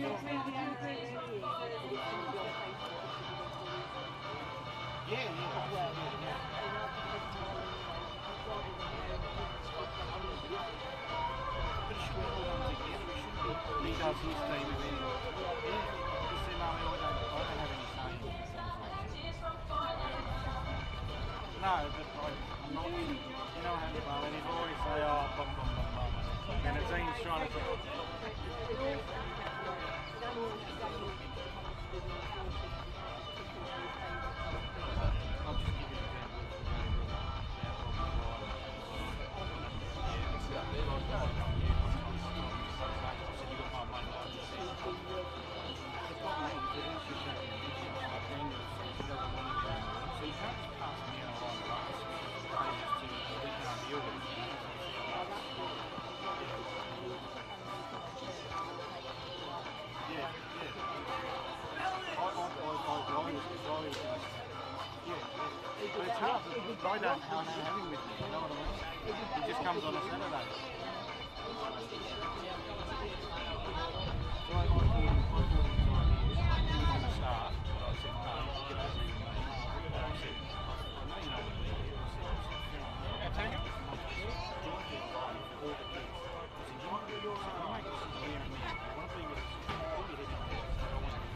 He does his thing and then, just say, Mummy, I don't have any say in things like that. No, but I'm not, you know how Mum, and he'd always say, oh, bum, bum, bum, bum. And it's Ian's trying to tell. I'll just give you an example. So you can't just pass me out on the last pages to we can't deal with it. Yeah. But it's hard. I don't have him with me, you know what I mean? He just comes on a Saturday. So I called him inside here. He was going to start, but I said, no, get over here, mate. And I said, I know you know what I mean. I said, Tanya? George is right for all the kids. I said, you want to do yours? I make it sit here and there. You want to be with us? Put your head in there. I don't want to.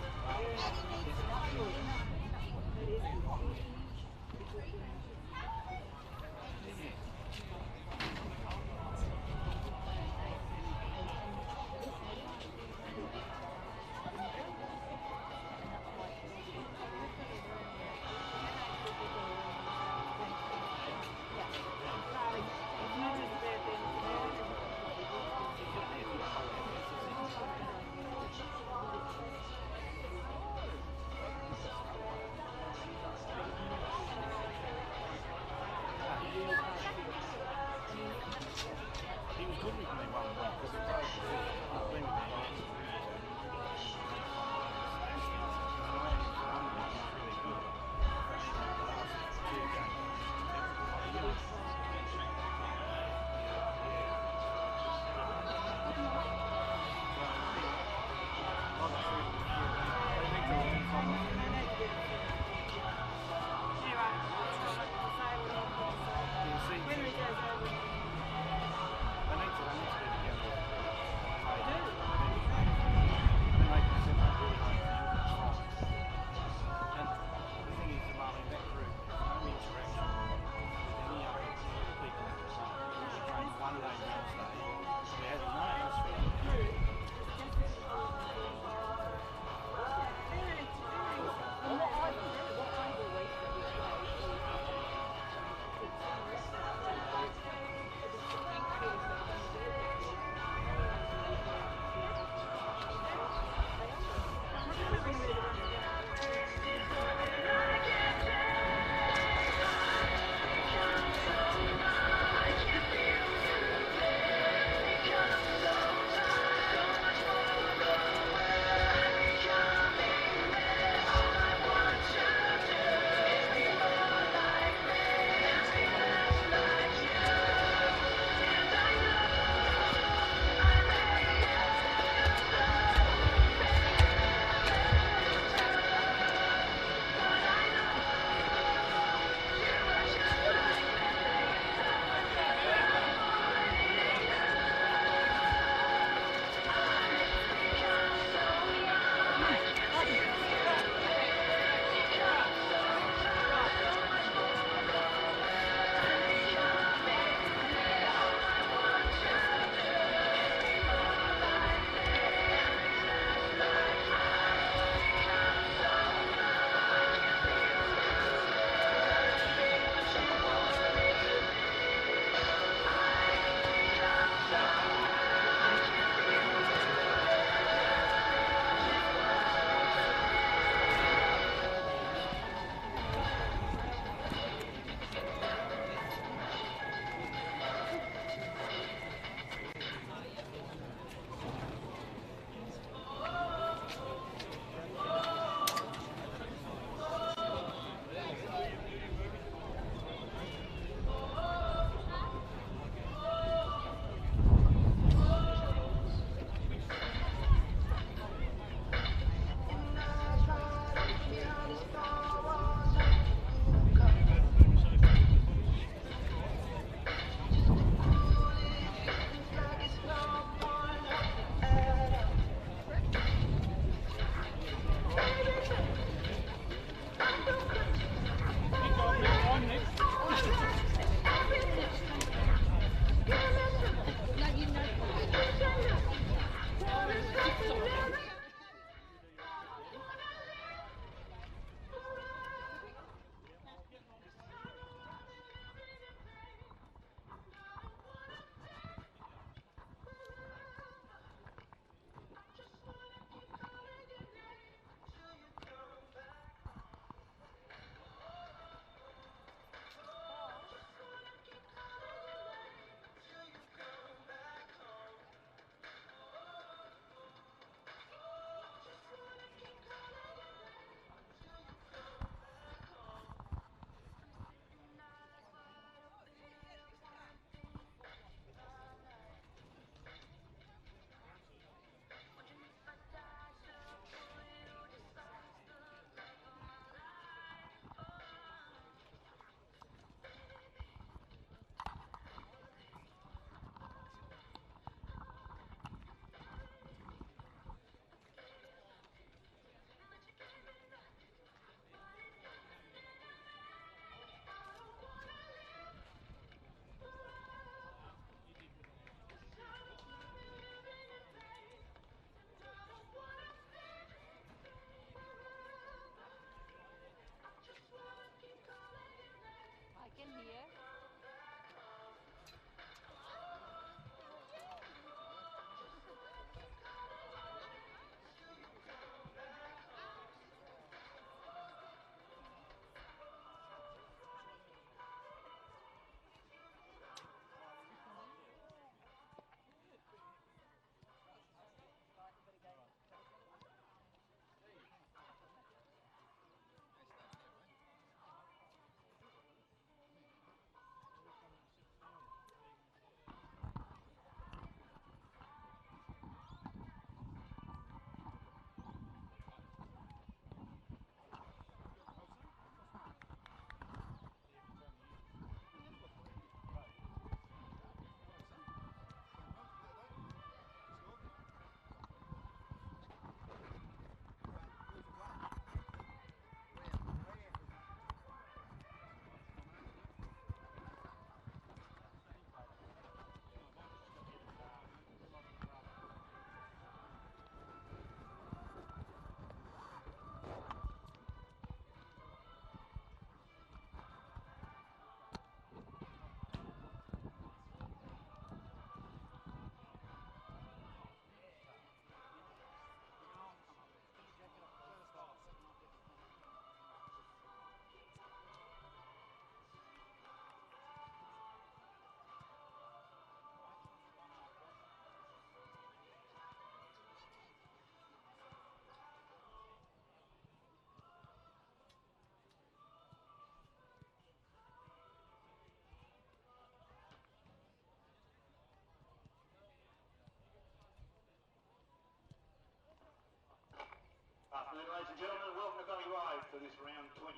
Ladies and gentlemen, welcome to Valley Road for this round 21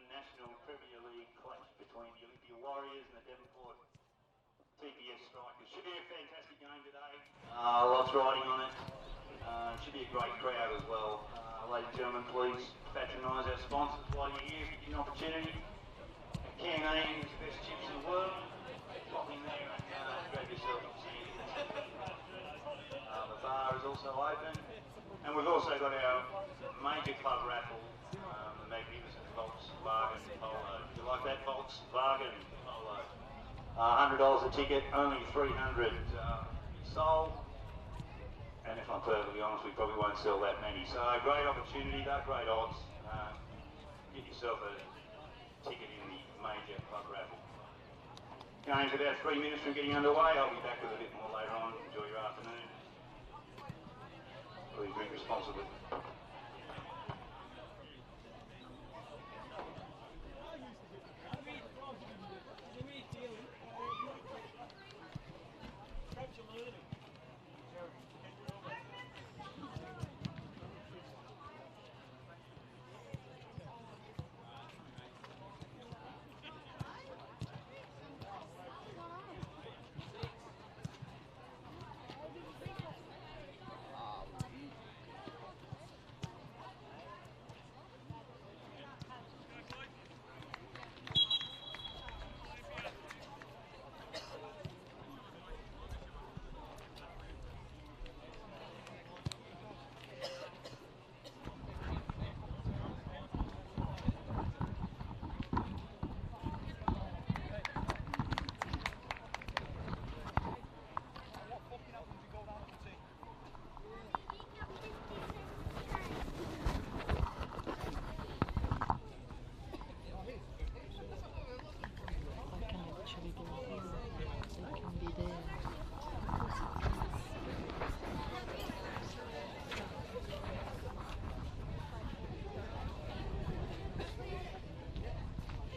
National Premier League clash between the Olympia Warriors and the Devonport TPS Strikers. Should be a fantastic game today. Lots riding on it. Should be a great crowd as well. Ladies and gentlemen, please patronise our sponsors while you're here. Give you an opportunity. Canine is the best chips in the world. Pop in there and grab yourself some sandwiches. The bar is also open. And we've also got our major club raffle, the magnificent Volkswagen Polo. Do you like that Volkswagen Polo? $100 a ticket, only 300 sold. And if I'm perfectly honest, we probably won't sell that many. So great opportunity, though, great odds. Get yourself a ticket in the major club raffle. Game's about 3 minutes from getting underway. I'll be back with a bit more later on. Enjoy your afternoon. Please drink responsibly.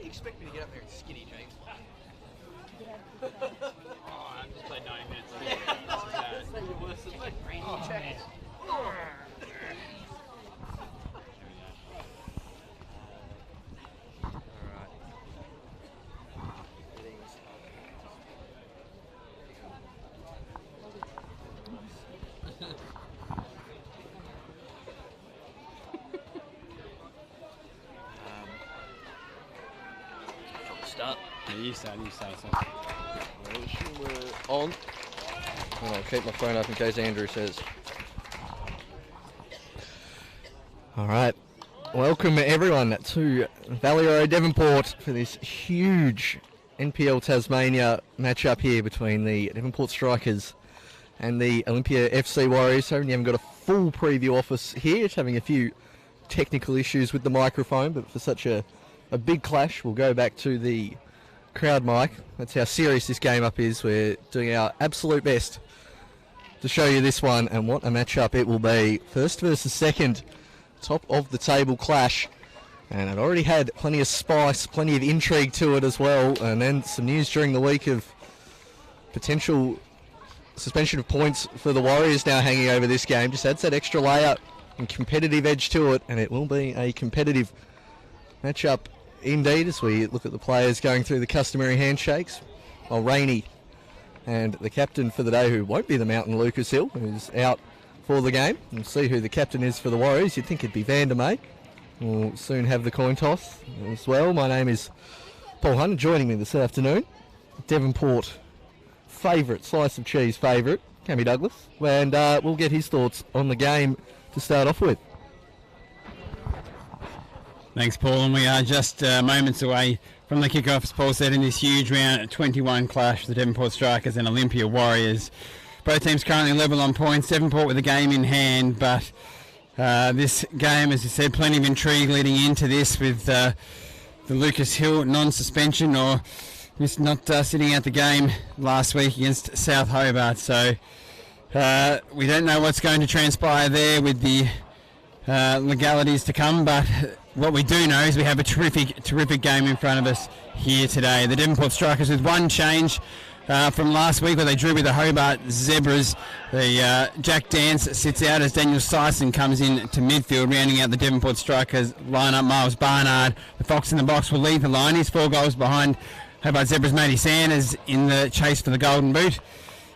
Expect me to get up there and skinny, James. Oh, I've just played 90 minutes. Worse than me. Oh, man. Start. Yeah, you start. So. We're on. And I'll keep my phone up in case Andrew says. Alright. Welcome everyone to Valley Road, Devonport for this huge NPL Tasmania matchup here between the Devonport Strikers and the Olympia FC Warriors. So we haven't got a full preview office here, just having a few technical issues with the microphone, but for such a big clash, we'll go back to the crowd mic. That's how serious this game up is. We're doing our absolute best to show you this one, and what a matchup it will be. First versus second, top of the table clash, and it already had plenty of spice, plenty of intrigue to it as well, and then some news during the week of potential suspension of points for the Warriors now hanging over this game. Just adds that extra layer and competitive edge to it, and it will be a competitive matchup indeed, as we look at the players going through the customary handshakes. While Rainey and the captain for the day, who won't be the Mountain, Lucas Hill, who's out for the game. We'll see who the captain is for the Warriors. You'd think it'd be Van der May. We'll soon have the coin toss as well. My name is Paul Hunt, joining me this afternoon, Devonport favourite, slice of cheese favourite, Cammy Douglas, and we'll get his thoughts on the game to start off with. Thanks, Paul, and we are just moments away from the kick-off, as Paul said, in this huge round 21 clash, the Devonport Strikers and Olympia Warriors. Both teams currently level on points, Devonport with the game in hand, but this game, as you said, plenty of intrigue leading into this with the Lucas Hill non-suspension, or just not sitting out the game last week against South Hobart. So we don't know what's going to transpire there with the legalities to come, but what we do know is we have a terrific game in front of us here today. The Devonport Strikers with one change from last week where they drew with the Hobart Zebras. The Jack Dance sits out as Daniel Syson comes in to midfield, rounding out the Devonport Strikers lineup. Miles Barnard, the Fox in the box, will lead the line. He's 4 goals behind Hobart Zebras' Matty Sanders in the chase for the Golden Boot.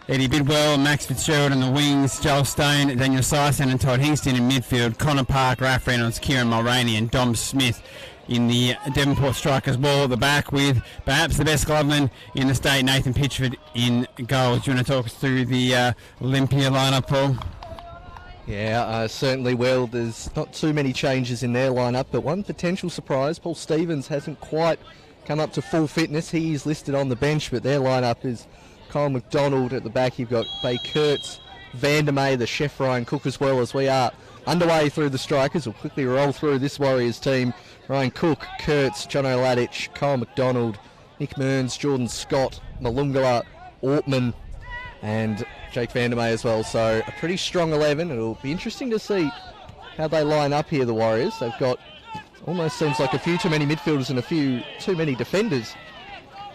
Eddie Bidwell, Max Fitzgerald in the wings, Joel Stone, Daniel Syson and Todd Hingston in midfield, Connor Park, Ralph Reynolds, Kieran Mulroney and Dom Smith in the Devonport Strikers ball at the back, with perhaps the best gloveman in the state, Nathan Pitchford, in goals. Do you want to talk us through the Olympia lineup, Paul? Yeah, certainly will. There's not too many changes in their lineup, but one potential surprise, Paul Stevens hasn't quite come up to full fitness. He's listed on the bench, but their lineup is Kyle McDonald at the back. You've got Bay Kurtz, Vandermeer, the chef Ryan Cook, as well as we are underway through the Strikers. We'll quickly roll through this Warriors team. Ryan Cook, Kurtz, John O'Ladich, Kyle McDonald, Nick Mearns, Jordan Scott, Malungala, Ortman and Jake Vandermeer as well. So a pretty strong 11. It'll be interesting to see how they line up here, the Warriors. They've got almost seems like a few too many midfielders and a few too many defenders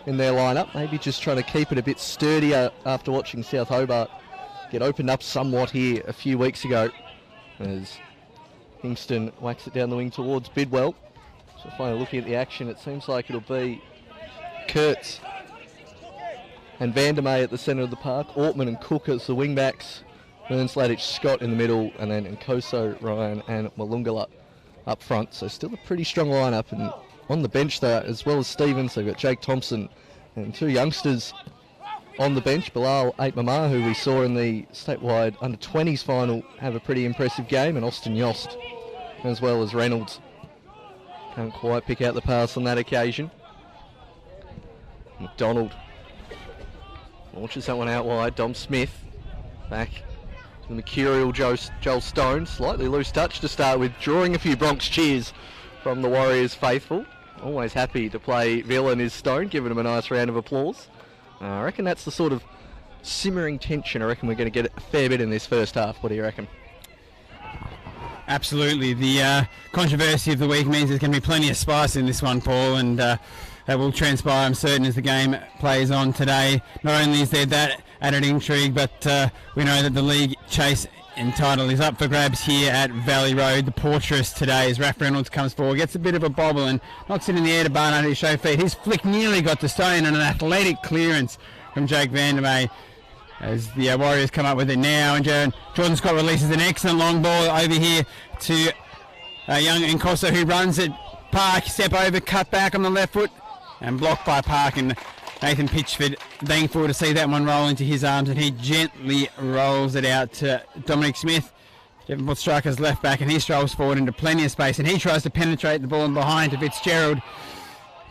in their lineup. Maybe just trying to keep it a bit sturdier after watching South Hobart get opened up somewhat here a few weeks ago as Kingston whacks it down the wing towards Bidwell. So finally looking at the action, it seems like it'll be Kurtz and Vandermeer at the centre of the park, Ortman and Cook as the wing backs, Mearns, Ladich, Scott in the middle, and then Nkoso, Ryan and Malungala up front. So still a pretty strong lineup, and on the bench there, as well as Stevens, they've got Jake Thompson and 2 youngsters on the bench. Bilal Aitmamar, who we saw in the statewide under-20s final, have a pretty impressive game, and Austin Yost, as well as Reynolds. Can't quite pick out the pass on that occasion. McDonald launches that one out wide. Dom Smith back to the mercurial Joel Stone. Slightly loose touch to start with, drawing a few Bronx cheers from the Warriors faithful. Always happy to play villain is Stone, giving him a nice round of applause. I reckon that's the sort of simmering tension I reckon we're going to get a fair bit in this first half. What do you reckon? Absolutely. The controversy of the week means there's going to be plenty of spice in this one, Paul, and that will transpire, I'm certain, as the game plays on today. Not only is there that added intrigue, but we know that the league chase and title is up for grabs here at Valley Road. The Portress today, as Ralph Reynolds comes forward, gets a bit of a bobble and knocks it in the air to Barnard to show feet. His flick nearly got to Stone, and an athletic clearance from Jake Vandermeer as the Warriors come up with it now. And Jordan Scott releases an excellent long ball over here to young Nkoso, who runs it. Park, step over, cut back on the left foot and blocked by Park, and Nathan Pitchford thankful to see that one roll into his arms, and he gently rolls it out to Dominic Smith, Devonport Strikers left back, and he strolls forward into plenty of space, and he tries to penetrate the ball in behind to Fitzgerald,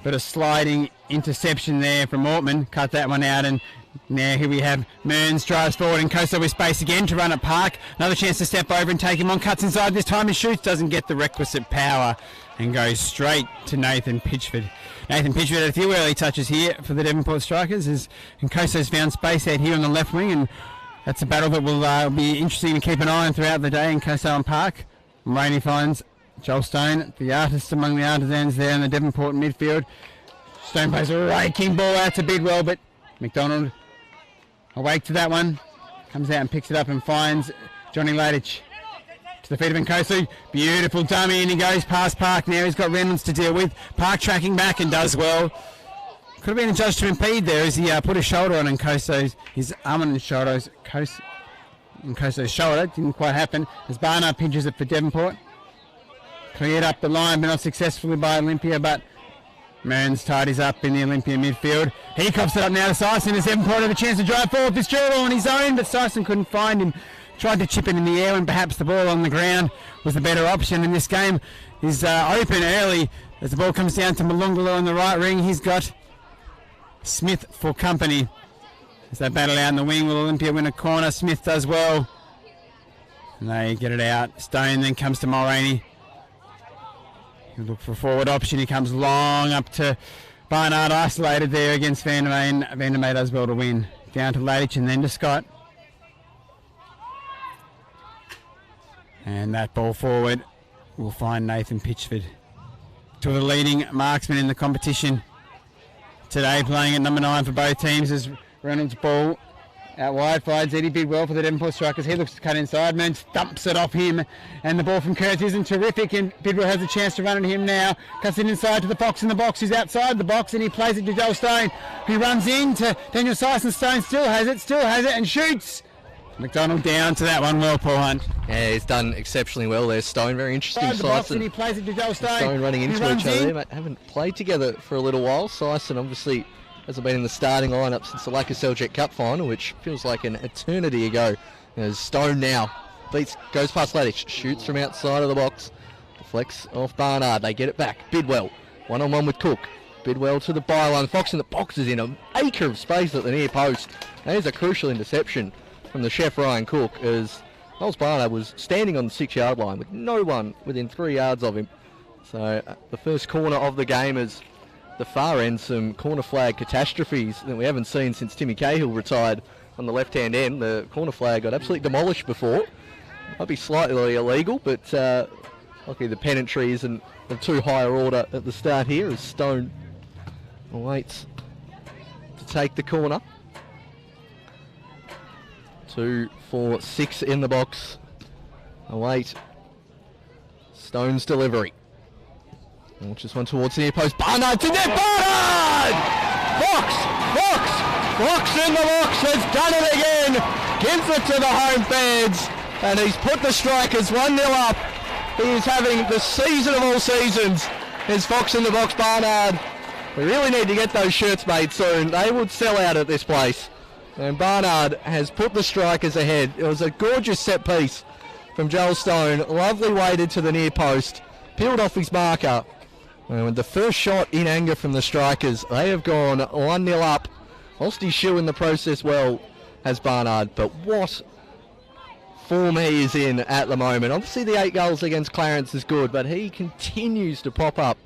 but a sliding interception there from Ortman cut that one out. And now here we have Mearns drives forward and Nkoso with space again to run at Park. Another chance to step over and take him on. Cuts inside this time and shoots. Doesn't get the requisite power and goes straight to Nathan Pitchford. Nathan Pitchford had a few early touches here for the Devonport Strikers as Nkoso's found space out here on the left wing, and that's a battle that will be interesting to keep an eye on throughout the day. Nkoso and Park. Rainey finds Joel Stone, the artist among the artisans there in the Devonport midfield. Stone plays a raking ball out to Bidwell, but McDonald awake to that one, comes out and picks it up and finds Johnny Ladich to the feet of Nkoso. Beautiful dummy, and he goes past Park now. He's got Reynolds to deal with. Park tracking back and does well. Could have been a judge to impede there as he put his shoulder on Nkoso's, his arm on his shoulders. Nkoso's shoulder, didn't quite happen as Barnard pinches it for Devonport. Cleared up the line, but not successfully by Olympia, but Mearns tidies up in the Olympia midfield. He coughs it up now to Syson as Devonport have a chance to drive forward. Fitzgerald on his own, but Syson couldn't find him. Tried to chip it in the air, and perhaps the ball on the ground was the better option. And this game is open early as the ball comes down to Malungala on the right ring. He's got Smith for company as they battle out in the wing. Will Olympia win a corner? Smith does well, and they get it out. Stone then comes to Mulroney. He'll look for a forward option. He comes long up to Barnard, isolated there against Vandermeer, and Vandermeer does well to win. Down to Ladich and then to Scott. And that ball forward will find Nathan Pitchford. To the leading marksman in the competition today, playing at number 9 for both teams, as Reynolds' ball out wide, finds Eddie Bidwell for the Devonport Strikers. He looks to cut inside. Mearns thumps it off him, and the ball from Kurtz isn't terrific, and Bidwell has a chance to run at him now. Cuts it inside to the Fox in the box. He's outside the box, and he plays it to Joel Stone. He runs in to Daniel Syson. Stone still has it, and shoots. McDonald down to that one. Well, Paul Hunt. Yeah, he's done exceptionally well there. Stone, very interesting. The box, and he plays it to Joel Stone. Stone running into each other. They haven't played together for a little while. Syson obviously hasn't been in the starting lineup since the Lakers Seljuk Cup final, which feels like an eternity ago. As Stone now goes past Ladich, shoots from outside of the box, deflects off Barnard. They get it back. Bidwell, one-on-one with Cook. Bidwell to the byline. Fox in the box is in an acre of space at the near post. There's a crucial interception from the chef Ryan Cook, as Miles Barnard was standing on the 6-yard line with no one within 3 yards of him. So the first corner of the game is the far end, some corner flag catastrophes that we haven't seen since Timmy Cahill retired on the left-hand end. The corner flag got absolutely demolished before. Might be slightly illegal, but luckily the penalty isn't of too higher order at the start here, as Stone waits to take the corner. 2, 4, 6 in the box. Await Stone's delivery. Launches one towards the near post. Barnard to net. Barnard! Fox in the box has done it again. Gives it to the home fans, and he's put the Strikers 1-0 up. He is having the season of all seasons. There's Fox in the box. Barnard. We really need to get those shirts made soon. They would sell out at this place. And Barnard has put the Strikers ahead. It was a gorgeous set piece from Joel Stone. Lovely weighted to the near post. Peeled off his marker. And the first shot in anger from the Strikers. They have gone 1-0 up. Whilst he's shoeing the process well, has Barnard. But what form he is in at the moment. Obviously the 8 goals against Clarence is good, but he continues to pop up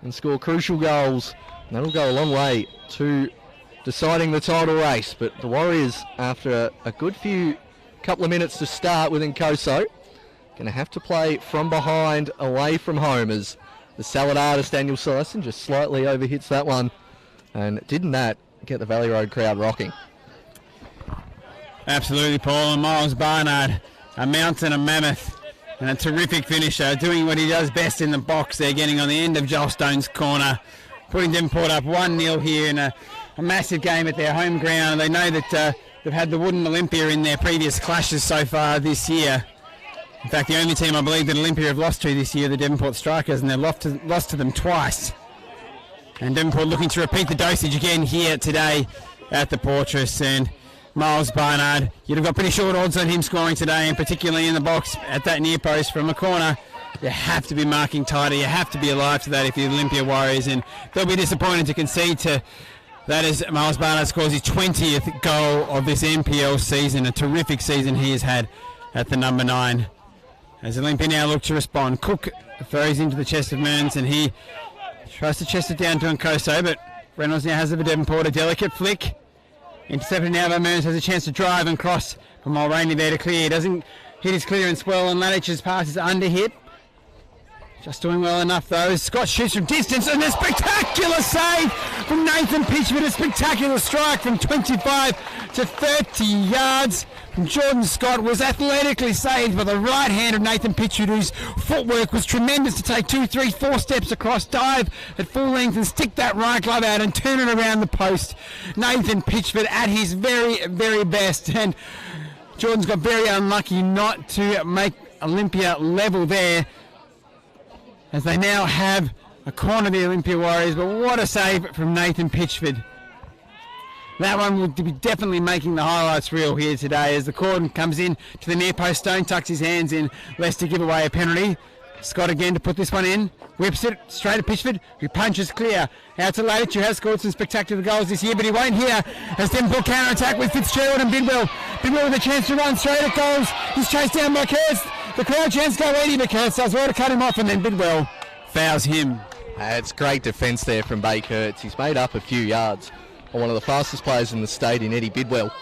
and score crucial goals. And that'll go a long way to deciding the title race. But the Warriors, after a good couple of minutes to start within Koso, going to have to play from behind, away from home, as the salad artist Daniel Syson just slightly overhits that one. And didn't that get the Valley Road crowd rocking? Absolutely, Paul. And Miles Barnard, a mountain, a mammoth, and a terrific finisher, doing what he does best in the box there, getting on the end of Joel Stone's corner, putting Devonport up 1-0 here in a massive game at their home ground. They know that they've had the wooden Olympia in their previous clashes so far this year. In fact, the only team I believe that Olympia have lost to this year, the Devonport Strikers, and they've lost to them twice. And Devonport looking to repeat the dosage again here today at the Portress. And Miles Barnard, you'd have got pretty short odds on him scoring today, and particularly in the box at that near post from a corner. You have to be marking tighter. You have to be alive to that if you're the Olympia Warriors, and they'll be disappointed to concede to that as Miles Barnard scores his 20th goal of this NPL season. A terrific season he has had at the number 9. As Olympia now look to respond, Cook throws into the chest of Mearns, and he tries to chest it down to Nkoso, but Reynolds now has it for Devonport. A delicate flick. Intercepted now by Mearns, has a chance to drive and cross for Mulroney there to clear. He doesn't hit his clearance well, and Ladich's pass is under hit. Just doing well enough though. Scott shoots from distance, and a spectacular save from Nathan Pitchford. A spectacular strike from 25 to 30 yards from Jordan Scott. Was athletically saved by the right hand of Nathan Pitchford, whose footwork was tremendous to take 2, 3, 4 steps across, dive at full length and stick that right glove out and turn it around the post. Nathan Pitchford at his very, very best. And Jordan's got very unlucky not to make Olympia level there, as they now have a corner of the Olympia Warriors. But what a save from Nathan Pitchford. That one will be definitely making the highlights reel here today, as the cordon comes in to the near post. Stone tucks his hands in, lest to give away a penalty. Scott again to put this one in. Whips it straight at Pitchford, who punches clear. Out to Ladich, who has scored some spectacular goals this year, but he won't here. As Devonport counter-attack with Fitzgerald and Bidwell. Bidwell with a chance to run straight at goals. He's chased down by Kurtz. The crowd chance go Eddie, but Kurtz does well to cut him off, and then Bidwell fouls him. It's great defence there from Bay Kurtz. He's made up a few yards on one of the fastest players in the state in Eddie Bidwell,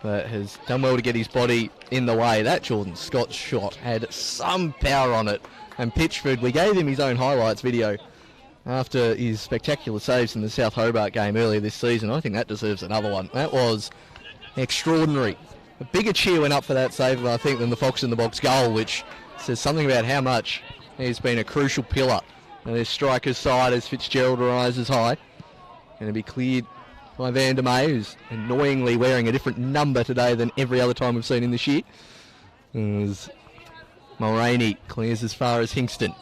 but has done well to get his body in the way. That Jordan Scott shot had some power on it, and Pitchford, we gave him his own highlights video after his spectacular saves in the South Hobart game earlier this season. I think that deserves another one. That was extraordinary. A bigger cheer went up for that save, I think, than the Fox in the Box goal, which says something about how much he's been a crucial pillar on their striker's side as Fitzgerald rises high. Going to be cleared by Van der May, who's annoyingly wearing a different number today than every other time we've seen him this year. As Mulroney clears as far as Hingston.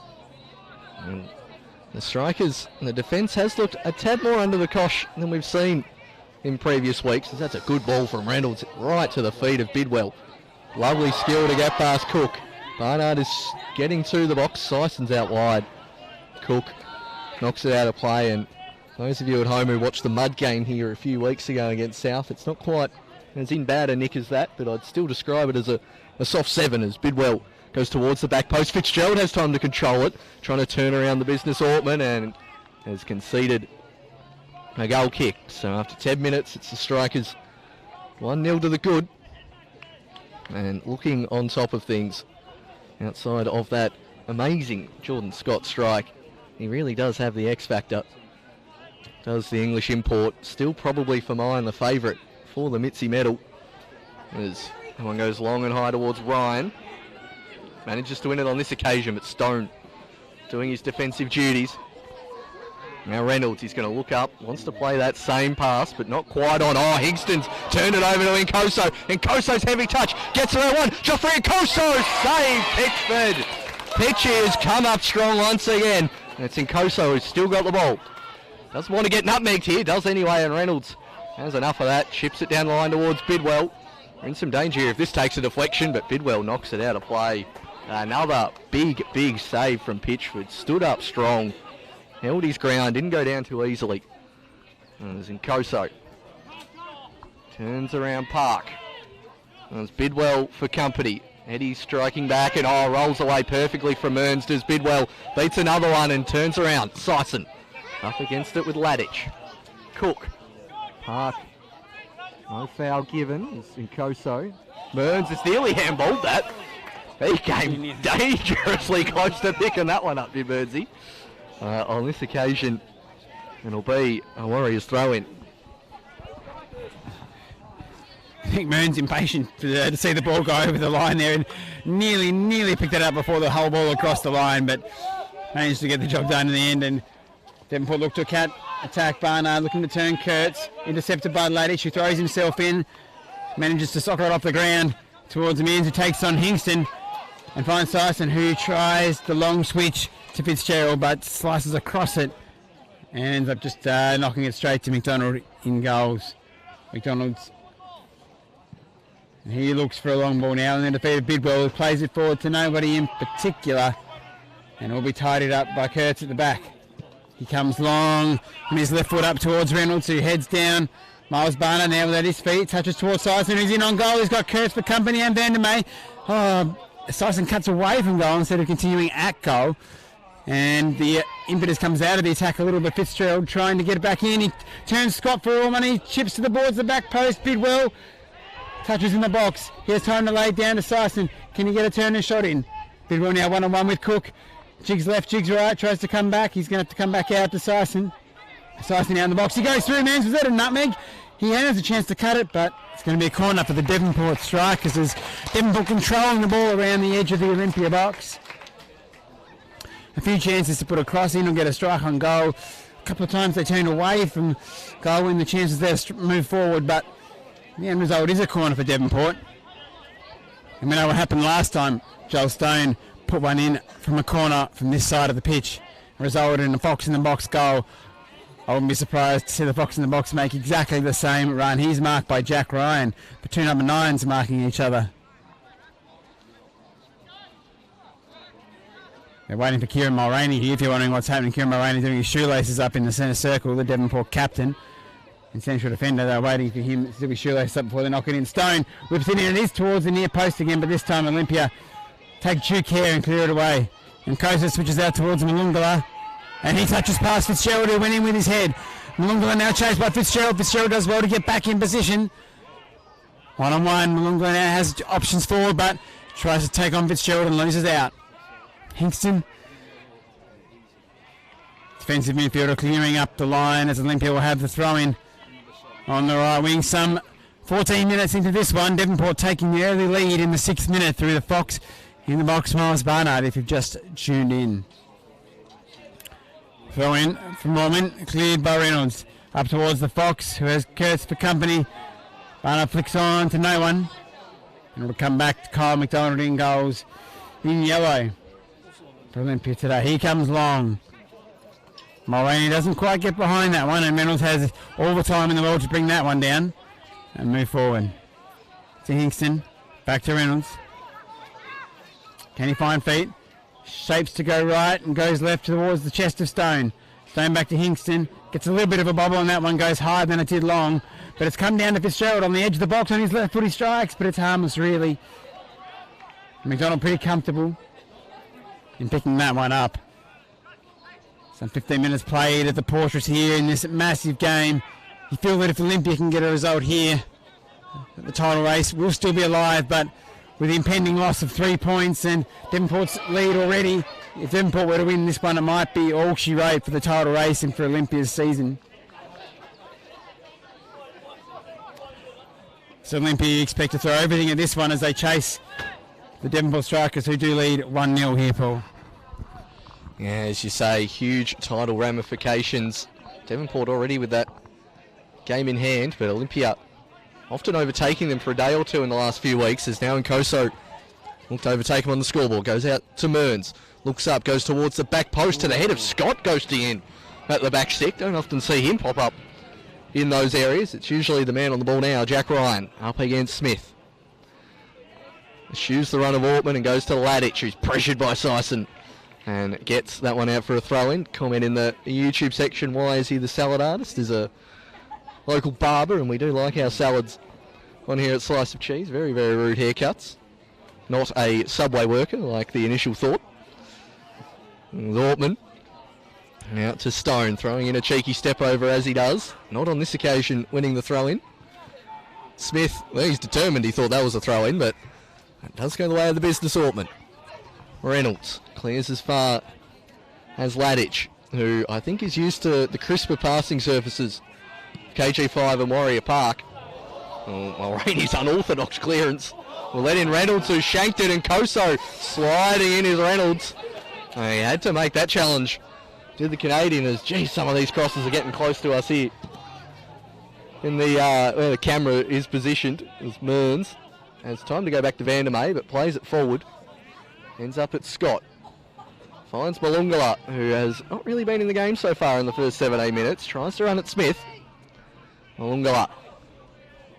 And the strikers and the defence has looked a tad more under the cosh than we've seen in previous weeks. That's a good ball from Reynolds right to the feet of Bidwell. Lovely skill to get past Cook. Barnard is getting to the box. Syson's out wide. Cook knocks it out of play, and those of you at home who watched the mud game here a few weeks ago against South, it's not quite as in bad a nick as that, but I'd still describe it as a soft 7 as Bidwell goes towards the back post. Fitzgerald has time to control it, trying to turn around the business Ortman, and has conceded a goal kick. So after 10 minutes, it's the Strikers 1-0 to the good. And looking on top of things, outside of that amazing Jordan Scott strike, he really does have the X factor. Does the English import. Still probably for mine the favourite for the Mitzi medal. As one goes long and high towards Ryan. Manages to win it on this occasion, but Stone doing his defensive duties. Now Reynolds, he's going to look up, wants to play that same pass, but not quite on. Oh, Hingston's turned it over to Nkoso. Nkoso's heavy touch, gets around one. Joffrey Nkoso, save Pitchford. Pitchy has come up strong once again. And it's Nkoso who's still got the ball. Doesn't want to get nutmegged here, does anyway, and Reynolds has enough of that. Chips it down the line towards Bidwell. We're in some danger here if this takes a deflection, but Bidwell knocks it out of play. Another big save from Pitchford. Stood up strong. Held his ground, didn't go down too easily. And there's Nkoso. Turns around Park. And it's Bidwell for company. Eddie's striking back and rolls away perfectly from Mearns. Does Bidwell, beats another one and turns around. Sison up against it with Ladich. Cook. Park. No foul given. It's Nkoso. Mearns has nearly handballed that. He came dangerously close to picking that one up, did Mearnsy. On this occasion, it'll be a Warriors throw-in. I think Mearns impatient to see the ball go over the line there and nearly picked it up before the whole ball across the line, but managed to get the job done in the end. And Devonport looked to attack Barnard, looking to turn Kurtz, intercepted by Ladich, who throws himself in, manages to soccer it off the ground towards Mearns, who takes on Hingston, and finds Sison, who tries the long switch to Fitzgerald, but slices across it and ends up just knocking it straight to McDonald in goals. McDonald's, and he looks for a long ball now, and then defeated Bidwell, who plays it forward to nobody in particular, and will be tidied up by Kurtz at the back. He comes long from his left foot up towards Reynolds, who heads down. Miles Barner now without his feet, touches towards Sison, who's in on goal. He's got Kurtz for company and Van der May. Sison cuts away from goal instead of continuing at goal. And the impetus comes out of the attack a little bit. Fitzgerald trying to get it back in. He turns Scott for all money. Chips to the boards, the back post. Bidwell touches in the box. He has time to lay it down to Sison. Can he get a turn and shot in? Bidwell now one-on-one with Cook. Jigs left, Jigs right. Tries to come back. He's going to have to come back out to Sison. Sison out in the box. He goes through, man. Was that a nutmeg? He has a chance to cut it, but it's going to be a corner for the Devonport Strikers as Devonport controlling the ball around the edge of the Olympia box. A few chances to put a cross in or get a strike on goal. A couple of times they turned away from goal when the chances there to move forward, but the end result is a corner for Devonport. And we know what happened last time. Joel Stone put one in from a corner from this side of the pitch. Resulted in a Fox in the box goal. I wouldn't be surprised to see the Fox in the box make exactly the same run. He's marked by Jack Ryan, but two number 9s marking each other. They're waiting for Kieran Mulroney here. If you're wondering what's happening, Kieran Mulroney doing his shoelaces up in the centre circle, the Devonport captain and central defender. They're waiting for him to do his shoelaces up before they knock it in. Stone whips it in, and it is towards the near post again, but this time Olympia take due care and clear it away. And Kosa switches out towards Malungala, and he touches past Fitzgerald, who went in with his head. Malungala now chased by Fitzgerald. Fitzgerald does well to get back in position. One-on-one, Malungala now has options forward, but tries to take on Fitzgerald and loses out. Hingston Defensive midfielder clearing up the line as Olympia will have the throw-in on the right wing. Some 14 minutes into this one, Devonport taking the early lead in the 6th minute through the Fox. In the box, Miles Barnard, if you've just tuned in. Throw in from Norman, cleared by Reynolds. Up towards the Fox, who has Kurtz for company. Barnard flicks on to no one. And it'll come back to Kyle McDonald in goals in yellow for Olympia today. Here comes Long. Mulroney doesn't quite get behind that one, and Reynolds has all the time in the world to bring that one down and move forward. To Hingston, back to Reynolds. Can he find feet? Shapes to go right and goes left towards the chest of Stone. Stone back to Hingston. Gets a little bit of a bobble on that one. Goes higher than it did Long. But it's come down to Fitzgerald on the edge of the box on his left foot. He strikes, but it's harmless really. McDonald pretty comfortable in picking that one up. Some 15 minutes played at the Portress here in this massive game. You feel that if Olympia can get a result here, the title race will still be alive, but with the impending loss of 3 points and Devonport's lead already, if Devonport were to win this one, it might be all she wrote for the title race and for Olympia's season. So Olympia expect to throw everything at this one as they chase the Devonport Strikers, who do lead 1-0 here, Paul. Yeah, as you say, huge title ramifications. Devonport already with that game in hand, but Olympia often overtaking them for a day or two in the last few weeks, is now in Nkoso. Looked to overtake him on the scoreboard, goes out to Mearns, looks up, goes towards the back post to the head of Scott, ghosting in at the back stick. Don't often see him pop up in those areas. It's usually the man on the ball now, Jack Ryan, up against Smith. Eschews the run of Ortman and goes to Ladich, who's pressured by Sison and gets that one out for a throw-in. Comment in the YouTube section, why is he the salad artist? Is a local barber, and we do like our salads on here at Slice of Cheese. Very, very rude haircuts. Not a Subway worker like the initial thought. With Ortman out to Stone, throwing in a cheeky step over as he does. Not on this occasion winning the throw-in. Smith, well, he's determined. He thought that was a throw-in, but it does go the way of the business. Ortman. Reynolds clears as far as Ladich, who I think is used to the crisper passing surfaces KG5 and Warrior Park. Mulroney's unorthodox clearance will let in Reynolds, who shanked it, and Nkoso sliding in his Reynolds. He had to make that challenge. Did the Canadian, as geez, some of these crosses are getting close to us here. In the where the camera is positioned is Mearns. And it's time to go back to Vandermeer, but plays it forward. Ends up at Scott. Finds Malungala, who has not really been in the game so far in the first 7-8 minutes. Tries to run at Smith. Malungala.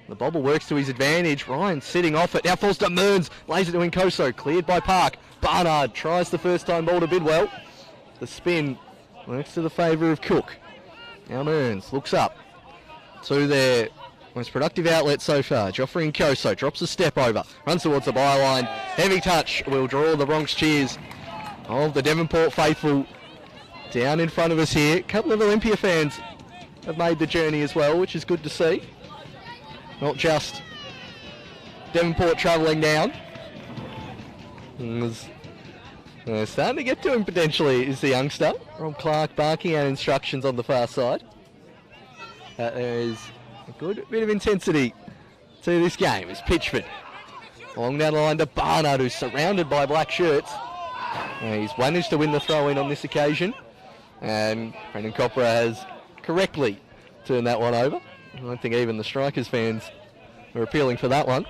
The bobble works to his advantage. Ryan sitting off it. Now falls to Mearns. Lays it to Nkoso. Cleared by Park. Barnard tries the first time ball to Bidwell. The spin works to the favour of Cook. Now Mearns looks up to their most productive outlet so far. Joffrey Nkoso drops a step over. Runs towards the byline. Heavy touch will draw the Bronx cheers of the Devonport faithful down in front of us here. A couple of Olympia fans have made the journey as well, which is good to see. Not just Devonport travelling down. Starting to get to him potentially is the youngster. Rob Clark barking out instructions on the far side. There is a good bit of intensity to this game. It's Pitchford. Along down the line to Barnard, who's surrounded by black shirts. He's managed to win the throw-in on this occasion. And Brendan Copra has correctly turned that one over. I don't think even the Strikers fans are appealing for that one.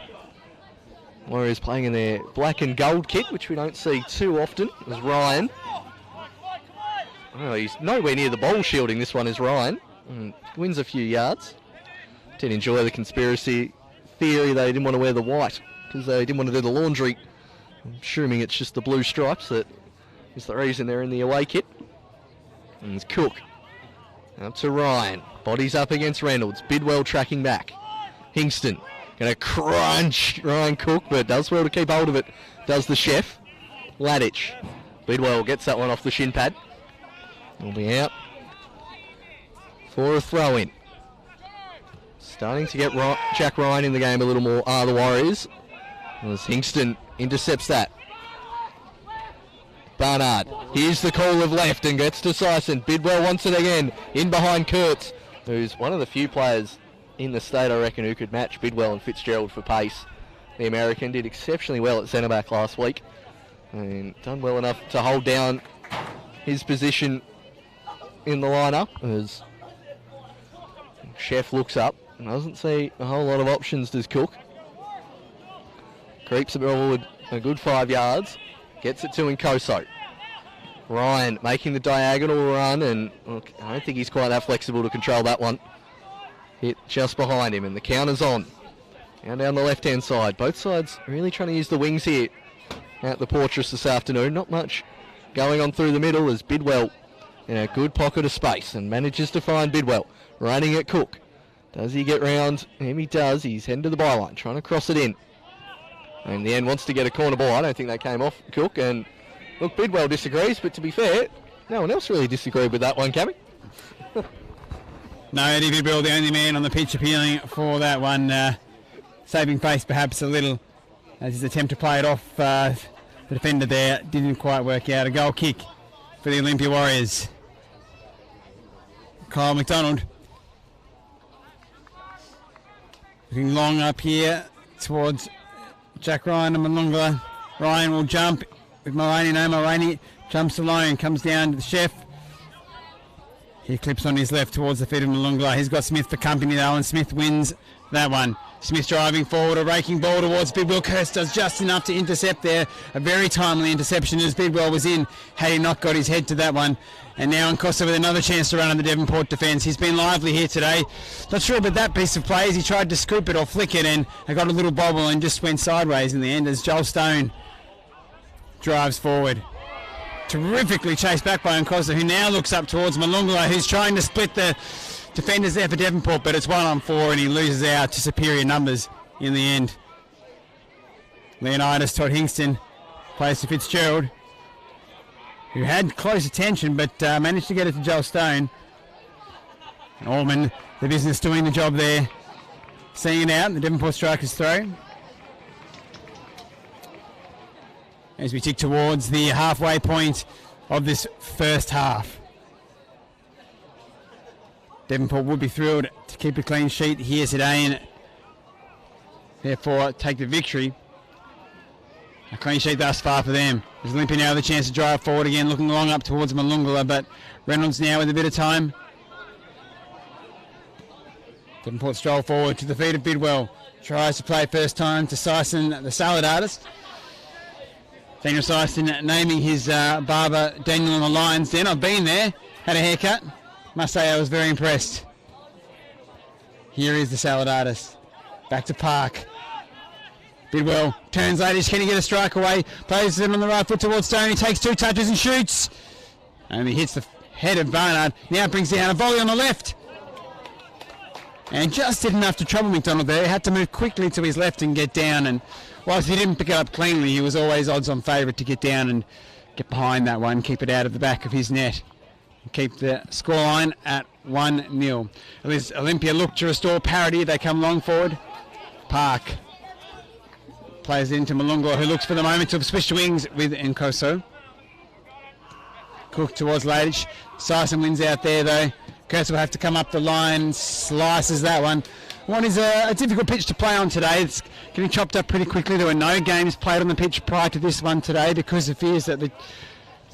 Warriors playing in their black and gold kit, which we don't see too often, as Ryan. Oh, he's nowhere near the ball shielding, this one is Ryan. Wins a few yards. Didn't enjoy the conspiracy theory they didn't want to wear the white because they didn't want to do the laundry. I'm assuming it's just the blue stripes that is the reason they're in the away kit. And it's Cook. Up to Ryan. Bodies up against Reynolds. Bidwell tracking back. Hingston. Going to crunch Ryan Cook, but does well to keep hold of it. Does the chef. Ladich. Bidwell gets that one off the shin pad. Will be out for a throw-in. Starting to get Jack Ryan in the game a little more are the Warriors. As Hingston intercepts that. Barnard. Here's the call of left and gets to Sison. Bidwell wants it again. In behind Kurtz, who's one of the few players in the state, I reckon, who could match Bidwell and Fitzgerald for pace. The American did exceptionally well at centre back last week and done well enough to hold down his position in the lineup as Chef looks up and doesn't see a whole lot of options, does Cook. Creeps it forward a good 5 yards, gets it to Nkoso. Ryan making the diagonal run, and look, I don't think he's quite that flexible to control that one. Hit just behind him, and the counter's on. And down the left-hand side. Both sides really trying to use the wings here at the Portress this afternoon. Not much going on through the middle as Bidwell in a good pocket of space and manages to find Bidwell. Running at Cook. Does he get round? He does. He's heading to the byline, trying to cross it in. And in the end wants to get a corner ball. I don't think that came off Cook. And look, Bidwell disagrees, but to be fair, no one else really disagreed with that one, Cammy. No, Eddie Bidwell, the only man on the pitch appealing for that one. Saving face perhaps a little as his attempt to play it off the defender there didn't quite work out. A goal kick for the Olympia Warriors. Kyle McDonald looking long up here towards Jack Ryan and Malungala. Ryan will jump with Mulroney. No, Mulroney jumps alone, comes down to the Chef. He clips on his left towards the feet of Malungala. He's got Smith for company though, and Smith wins that one. Smith driving forward, a raking ball towards Bidwell. Kirst does just enough to intercept there. A very timely interception as Bidwell was in, had he not got his head to that one. And now Nkosa with another chance to run on the Devonport defence. He's been lively here today. Not sure about that piece of play as he tried to scoop it or flick it and got a little bobble and just went sideways in the end as Joel Stone drives forward. Terrifically chased back by Nkosa, who now looks up towards Malungala, who's trying to split the defenders there for Devonport, but it's 1-on-4 and he loses out to superior numbers in the end. Leonidas Todd Hingston plays to Fitzgerald, who had close attention but managed to get it to Joel Stone. Allman, the business doing the job there, seeing it out, the Devonport Strikers throw. As we tick towards the halfway point of this first half. Devonport would be thrilled to keep a clean sheet here today and therefore take the victory. A clean sheet thus far for them. There's Olympia now with a chance to drive forward again, looking long up towards Malungala, but Reynolds now with a bit of time. Devonport stroll forward to the feet of Bidwell. Tries to play first time to Sison, the salad artist. Daniel Sison naming his barber Daniel on the Lions Den. I've been there, had a haircut. Must say I was very impressed. Here is the salad artist. Back to Park. Bidwell turns ladish. Can he get a strike away? Plays it on the right foot towards Stone. He takes 2 touches and shoots. And he hits the head of Barnard. Now brings down a volley on the left. And just did enough to trouble McDonald there. He had to move quickly to his left and get down. And whilst he didn't pick it up cleanly, he was always odds-on favourite to get down and get behind that one, keep it out of the back of his net. Keep the scoreline at 1-0. Olympia look to restore parity. They come long forward. Park plays into Malungala, who looks for the moment to switch wings with Nkoso. Cook towards Ladich. Sison wins out there though. Kurtz will have to come up the line, slices that one. One is a difficult pitch to play on today. It's getting chopped up pretty quickly. There were no games played on the pitch prior to this one today because of fears that the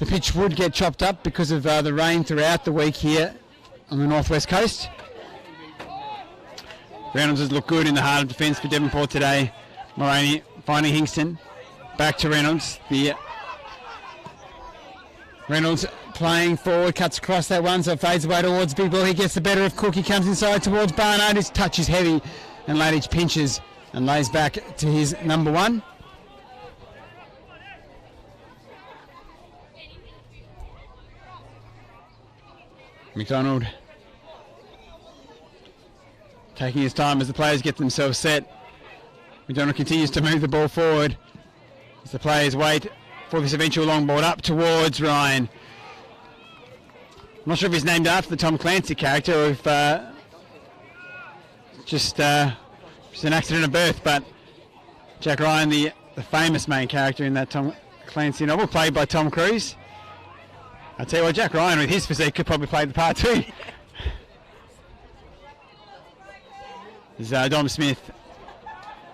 pitch would get chopped up because of the rain throughout the week here on the northwest coast. Reynolds has looked good in the heart of defence for Devonport today. Mulroney finding Hingston. Back to Reynolds. Reynolds playing forward, cuts across that one, so it fades away towards Bidwell. He gets the better of Cook. He comes inside towards Barnard. His touch is heavy, and Ladich pinches and lays back to his number 1. McDonald taking his time as the players get themselves set. McDonald continues to move the ball forward as the players wait for this eventual long ball up towards Ryan. I'm not sure if he's named after the Tom Clancy character or if just an accident of birth, but Jack Ryan, the famous main character in that Tom Clancy Noble, played by Tom Cruise. I tell you what, Jack Ryan with his physique could probably play the part too. There's Dom Smith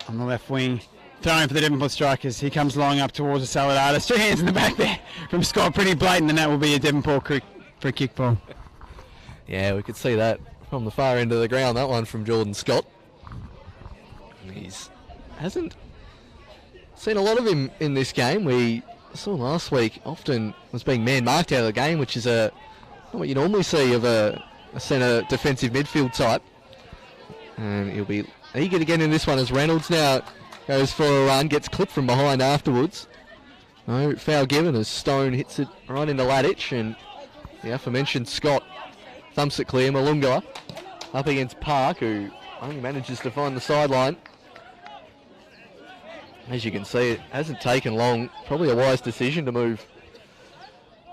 on the left wing, throwing for the Devonport Strikers. He comes long up towards the salad artist. 2 hands in the back there from Scott, pretty blatant, and that will be a Devonport free kick ball. Yeah, we could see that from the far end of the ground, that one from Jordan Scott. Hasn't seen a lot of him in this game. We saw last week often was being man-marked out of the game, which is not what you normally see of a centre defensive midfield type. And he'll be eager to get in this one as Reynolds now goes for a run, gets clipped from behind afterwards. No foul given as Stone hits it right into Ladich, and the aforementioned Scott thumps it clear. Malunga up against Park, who only manages to find the sideline. As you can see, it hasn't taken long. Probably a wise decision to move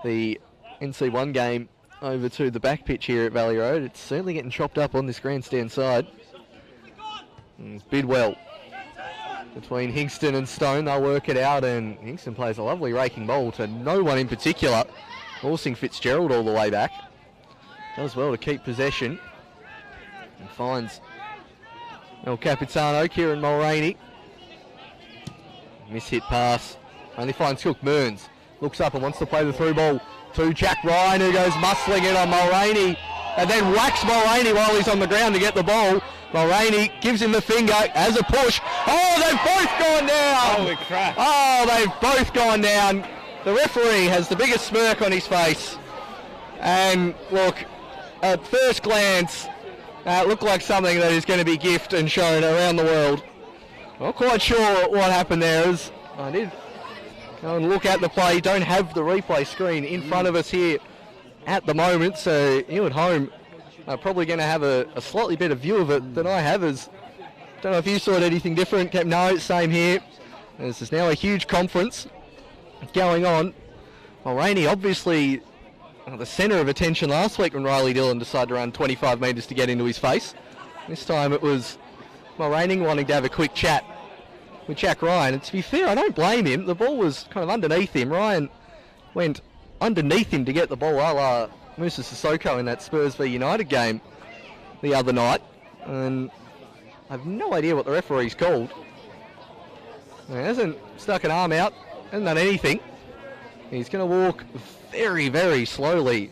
the NC1 game over to the back pitch here at Valley Road. It's certainly getting chopped up on this grandstand side. And it's Bidwell between Hingston and Stone. They'll work it out, and Hingston plays a lovely raking ball to no one in particular, forcing Fitzgerald all the way back. Does well to keep possession and finds El Capitano, Kieran Mulroney. Miss hit pass, only finds Cook. Mearns looks up and wants to play the through ball to Jack Ryan, who goes muscling it on Mulroney and then whacks Mulroney while he's on the ground to get the ball. Mulroney gives him the finger as a push. Oh, they've both gone down! Holy crap. Oh, they've both gone down. The referee has the biggest smirk on his face. And look, at first glance, it looked like something that is going to be gift and shown around the world. Not quite sure what happened there. As I did go and look at the play. Don't have the replay screen in front of us here at the moment, so you at home are probably going to have a slightly better view of it than I have. As don't know if you saw anything different. No, same here. This is now a huge conference going on. Mulroney obviously the centre of attention last week when Riley Dillon decided to run 25 metres to get into his face. This time it was Mulroney wanting to have a quick chat with Jack Ryan. And to be fair, I don't blame him. The ball was kind of underneath him. Ryan went underneath him to get the ball, a la Musa Sissoko in that Spurs v United game the other night. And I have no idea what the referee's called. He hasn't stuck an arm out, hasn't done anything. He's going to walk very, very slowly,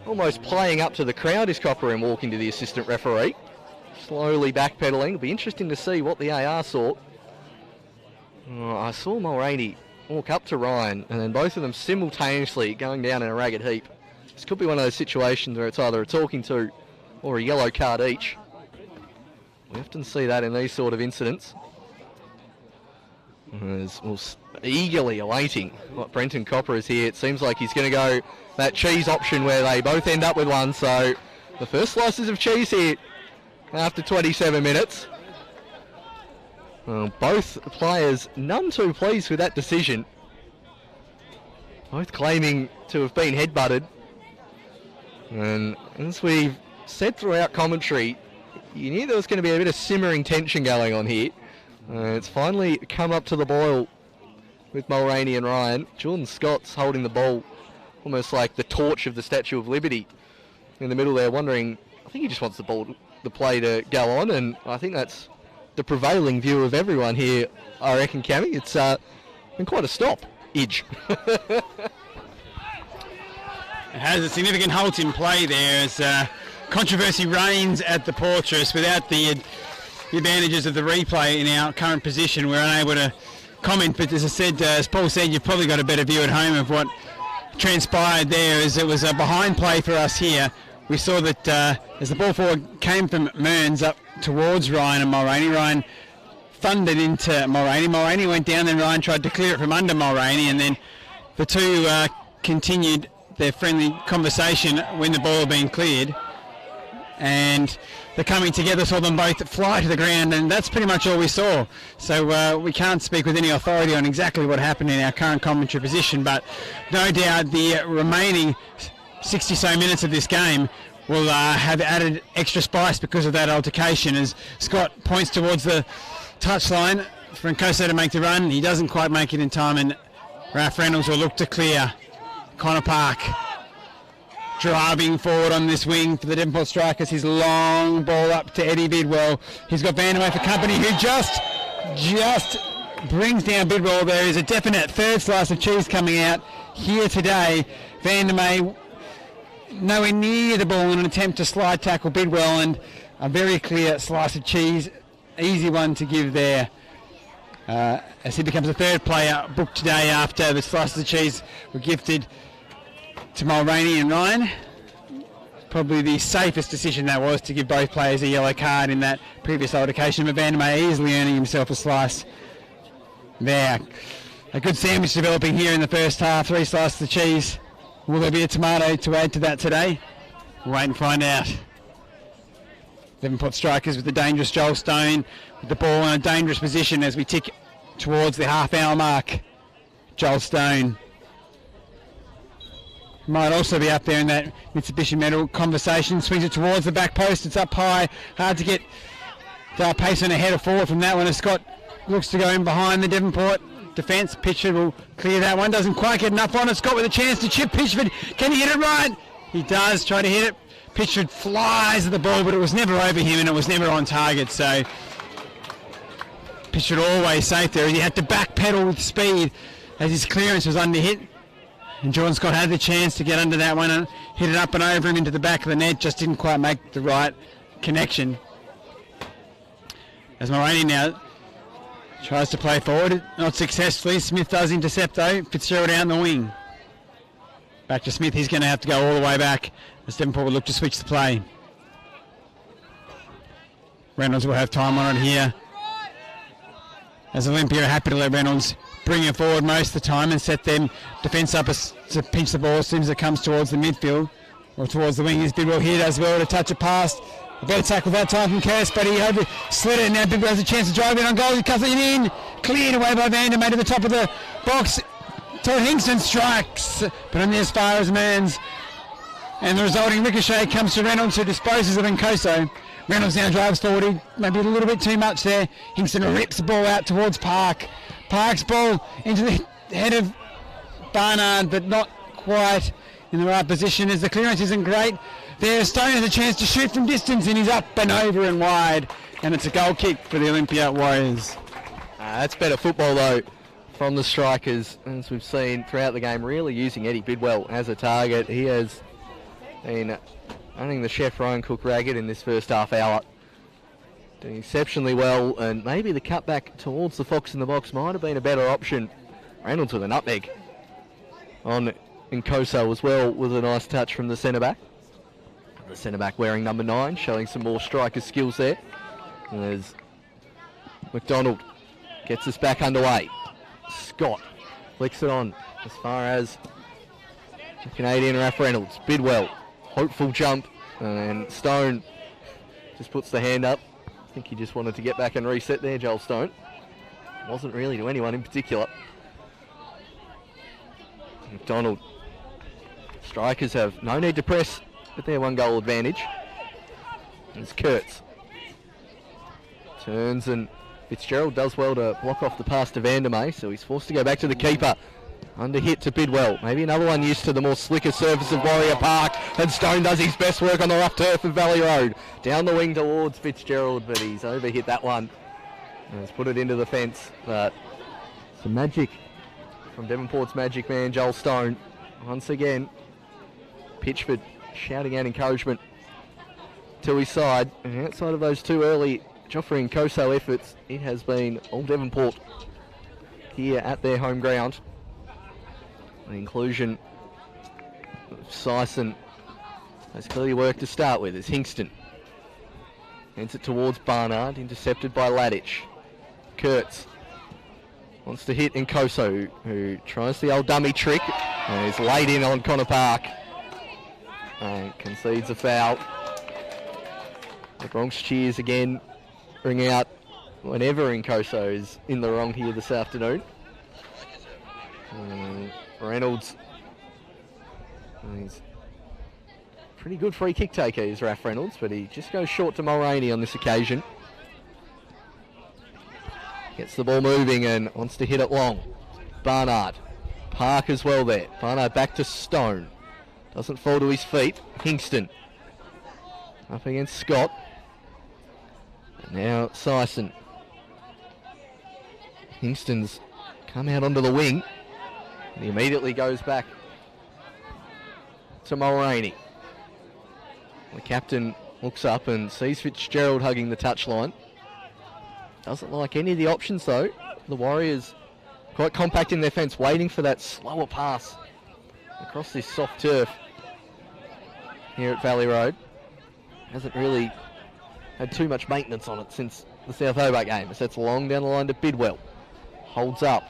almost playing up to the crowd is Copper and walking to the assistant referee. Slowly backpedaling. It'll be interesting to see what the AR saw. I saw Mulroney walk up to Ryan and then both of them simultaneously going down in a ragged heap. This could be one of those situations where it's either a talking to or a yellow card each. We often see that in these sort of incidents. As we're eagerly awaiting what Brenton Copper is here. It seems like he's going to go that cheese option where they both end up with one. So the first slices of cheese here after 27 minutes. Both players none too pleased with that decision. Both claiming to have been headbutted. And as we've said throughout commentary, you knew there was going to be a bit of simmering tension going on here. It's finally come up to the boil with Mulroney and Ryan. Jordan Scott's holding the ball almost like the torch of the Statue of Liberty in the middle there, wondering, I think he just wants the play to go on, and I think that's the prevailing view of everyone here, I reckon, Cammy. It's been quite a stop-age. It has a significant halt in play there as controversy reigns at the Portress. Without the advantages of the replay in our current position, we're unable to comment, but as I said, as Paul said, you've probably got a better view at home of what transpired there, as it was a behind play for us here. We saw that as the ball forward came from Mearns up towards Ryan and Mulroney, Ryan thundered into Mulroney. Mulroney went down, then Ryan tried to clear it from under Mulroney, and then the two continued their friendly conversation when the ball had been cleared. And the coming together saw them both fly to the ground, and that's pretty much all we saw. So we can't speak with any authority on exactly what happened in our current commentary position, but no doubt the remaining 60-so minutes of this game will have added extra spice because of that altercation, as Scott points towards the touchline for Nkoso to make the run. He doesn't quite make it in time, and Ralph Reynolds will look to clear. Connor Park driving forward on this wing for the Devonport Strikers. His long ball up to Eddie Bidwell. He's got Vandermeer for company, who just brings down Bidwell. There is a definite third slice of cheese coming out here today. Vandermeer nowhere near the ball in an attempt to slide tackle Bidwell, and a very clear slice of cheese. Easy one to give there. As he becomes the third player booked today after the slices of cheese were gifted to Mulroney and Ryan. Probably the safest decision that was, to give both players a yellow card in that previous altercation, but Vandermeer easily earning himself a slice there. A good sandwich developing here in the first half. 3 slices of cheese. Will there be a tomato to add to that today? We'll wait and find out. Devonport Strikers with the dangerous Joel Stone with the ball in a dangerous position as we tick towards the half-hour mark. Joel Stone might also be up there in that Mitsubishi medal conversation. Swings it towards the back post. It's up high. Hard to get pace on a header forward from that one as Scott looks to go in behind the Devonport defence. Pitchford will clear that one. Doesn't quite get enough on it. Scott with a chance to chip Pitchford. Can he hit it right? He does try to hit it. Pitchford flies at the ball, but it was never over him and it was never on target. So Pitchford always safe there. He had to backpedal with speed as his clearance was under hit. And Jordan Scott had the chance to get under that one and hit it up and over him into the back of the net. Just didn't quite make the right connection. As Mulroney now tries to play forward, not successfully. Smith does intercept though. Fitzgerald down the wing. Back to Smith. He's going to have to go all the way back as Devonport will look to switch the play. Reynolds will have time on it here, as Olympia are happy to let Reynolds bring it forward most of the time and set them defence up to pinch the ball as soon as it comes towards the midfield or towards the wing. Is Bidwell here as well to touch it past. A better tackle that time from Curse, but he slid it, and now Bidwell has a chance to drive in on goal. He cuts it in, cleared away by Vandermeer to the top of the box. Todd Hingston strikes, but only as far as man's. And the resulting ricochet comes to Reynolds, who disposes of Nkoso. Reynolds now drives forward, maybe a little bit too much there. Hingston rips the ball out towards Park. Park's ball into the head of Barnard, but not quite in the right position as the clearance isn't great. There, Stone has a chance to shoot from distance, and he's up and over and wide. And it's a goal kick for the Olympia Warriors. That's better football, though, from the Strikers, as we've seen throughout the game, really using Eddie Bidwell as a target. He has been running the chef Ryan Cook ragged in this first half hour. Doing exceptionally well, and maybe the cutback towards the Fox in the box might have been a better option. Reynolds with a nutmeg on Nkoso as well, with a nice touch from the centre-back. The centre-back wearing number 9, showing some more striker skills there. And there's McDonald gets us back underway. Scott flicks it on as far as the Canadian Ralph Reynolds. Bidwell, hopeful jump, and Stone just puts the hand up. I think he just wanted to get back and reset there, Joel Stone. Wasn't really to anyone in particular. McDonald. Strikers have no need to press with their 1-goal advantage. It's Kurtz. Turns, and Fitzgerald does well to block off the pass to Vandermeer, so he's forced to go back to the keeper. Under hit to Bidwell. Maybe another one used to the more slicker surface of Warrior Park. And Stone does his best work on the rough turf of Valley Road. Down the wing towards Fitzgerald, but he's overhit that one. And has put it into the fence. But some magic from Devonport's magic man, Joel Stone. Once again, Pitchford shouting out encouragement to his side. And outside of those 2 early Joffrey and Koso efforts, it has been all Devonport here at their home ground. The inclusion of Sison has clearly worked to start with as Hingston hits it towards Barnard, intercepted by Ladich. Kurtz wants to hit Nkoso, who tries the old dummy trick and is laid in on Connor Park and concedes a foul. The Bronx cheers again ring out whenever Nkoso is in the wrong here this afternoon. Reynolds, he's a pretty good free kick taker, is Ralph Reynolds, but he just goes short to Mulroney on this occasion. Gets the ball moving and wants to hit it long. Barnard Park as well there. Barnard back to Stone. Doesn't fall to his feet. Hingston up against Scott. And now Sison. Hingston's come out onto the wing. And he immediately goes back to Mulroney. The captain looks up and sees Fitzgerald hugging the touchline. Doesn't like any of the options though. The Warriors quite compact in their fence, waiting for that slower pass across this soft turf here at Valley Road. Hasn't really had too much maintenance on it since the South Hobart game. It sets long down the line to Bidwell. Holds up.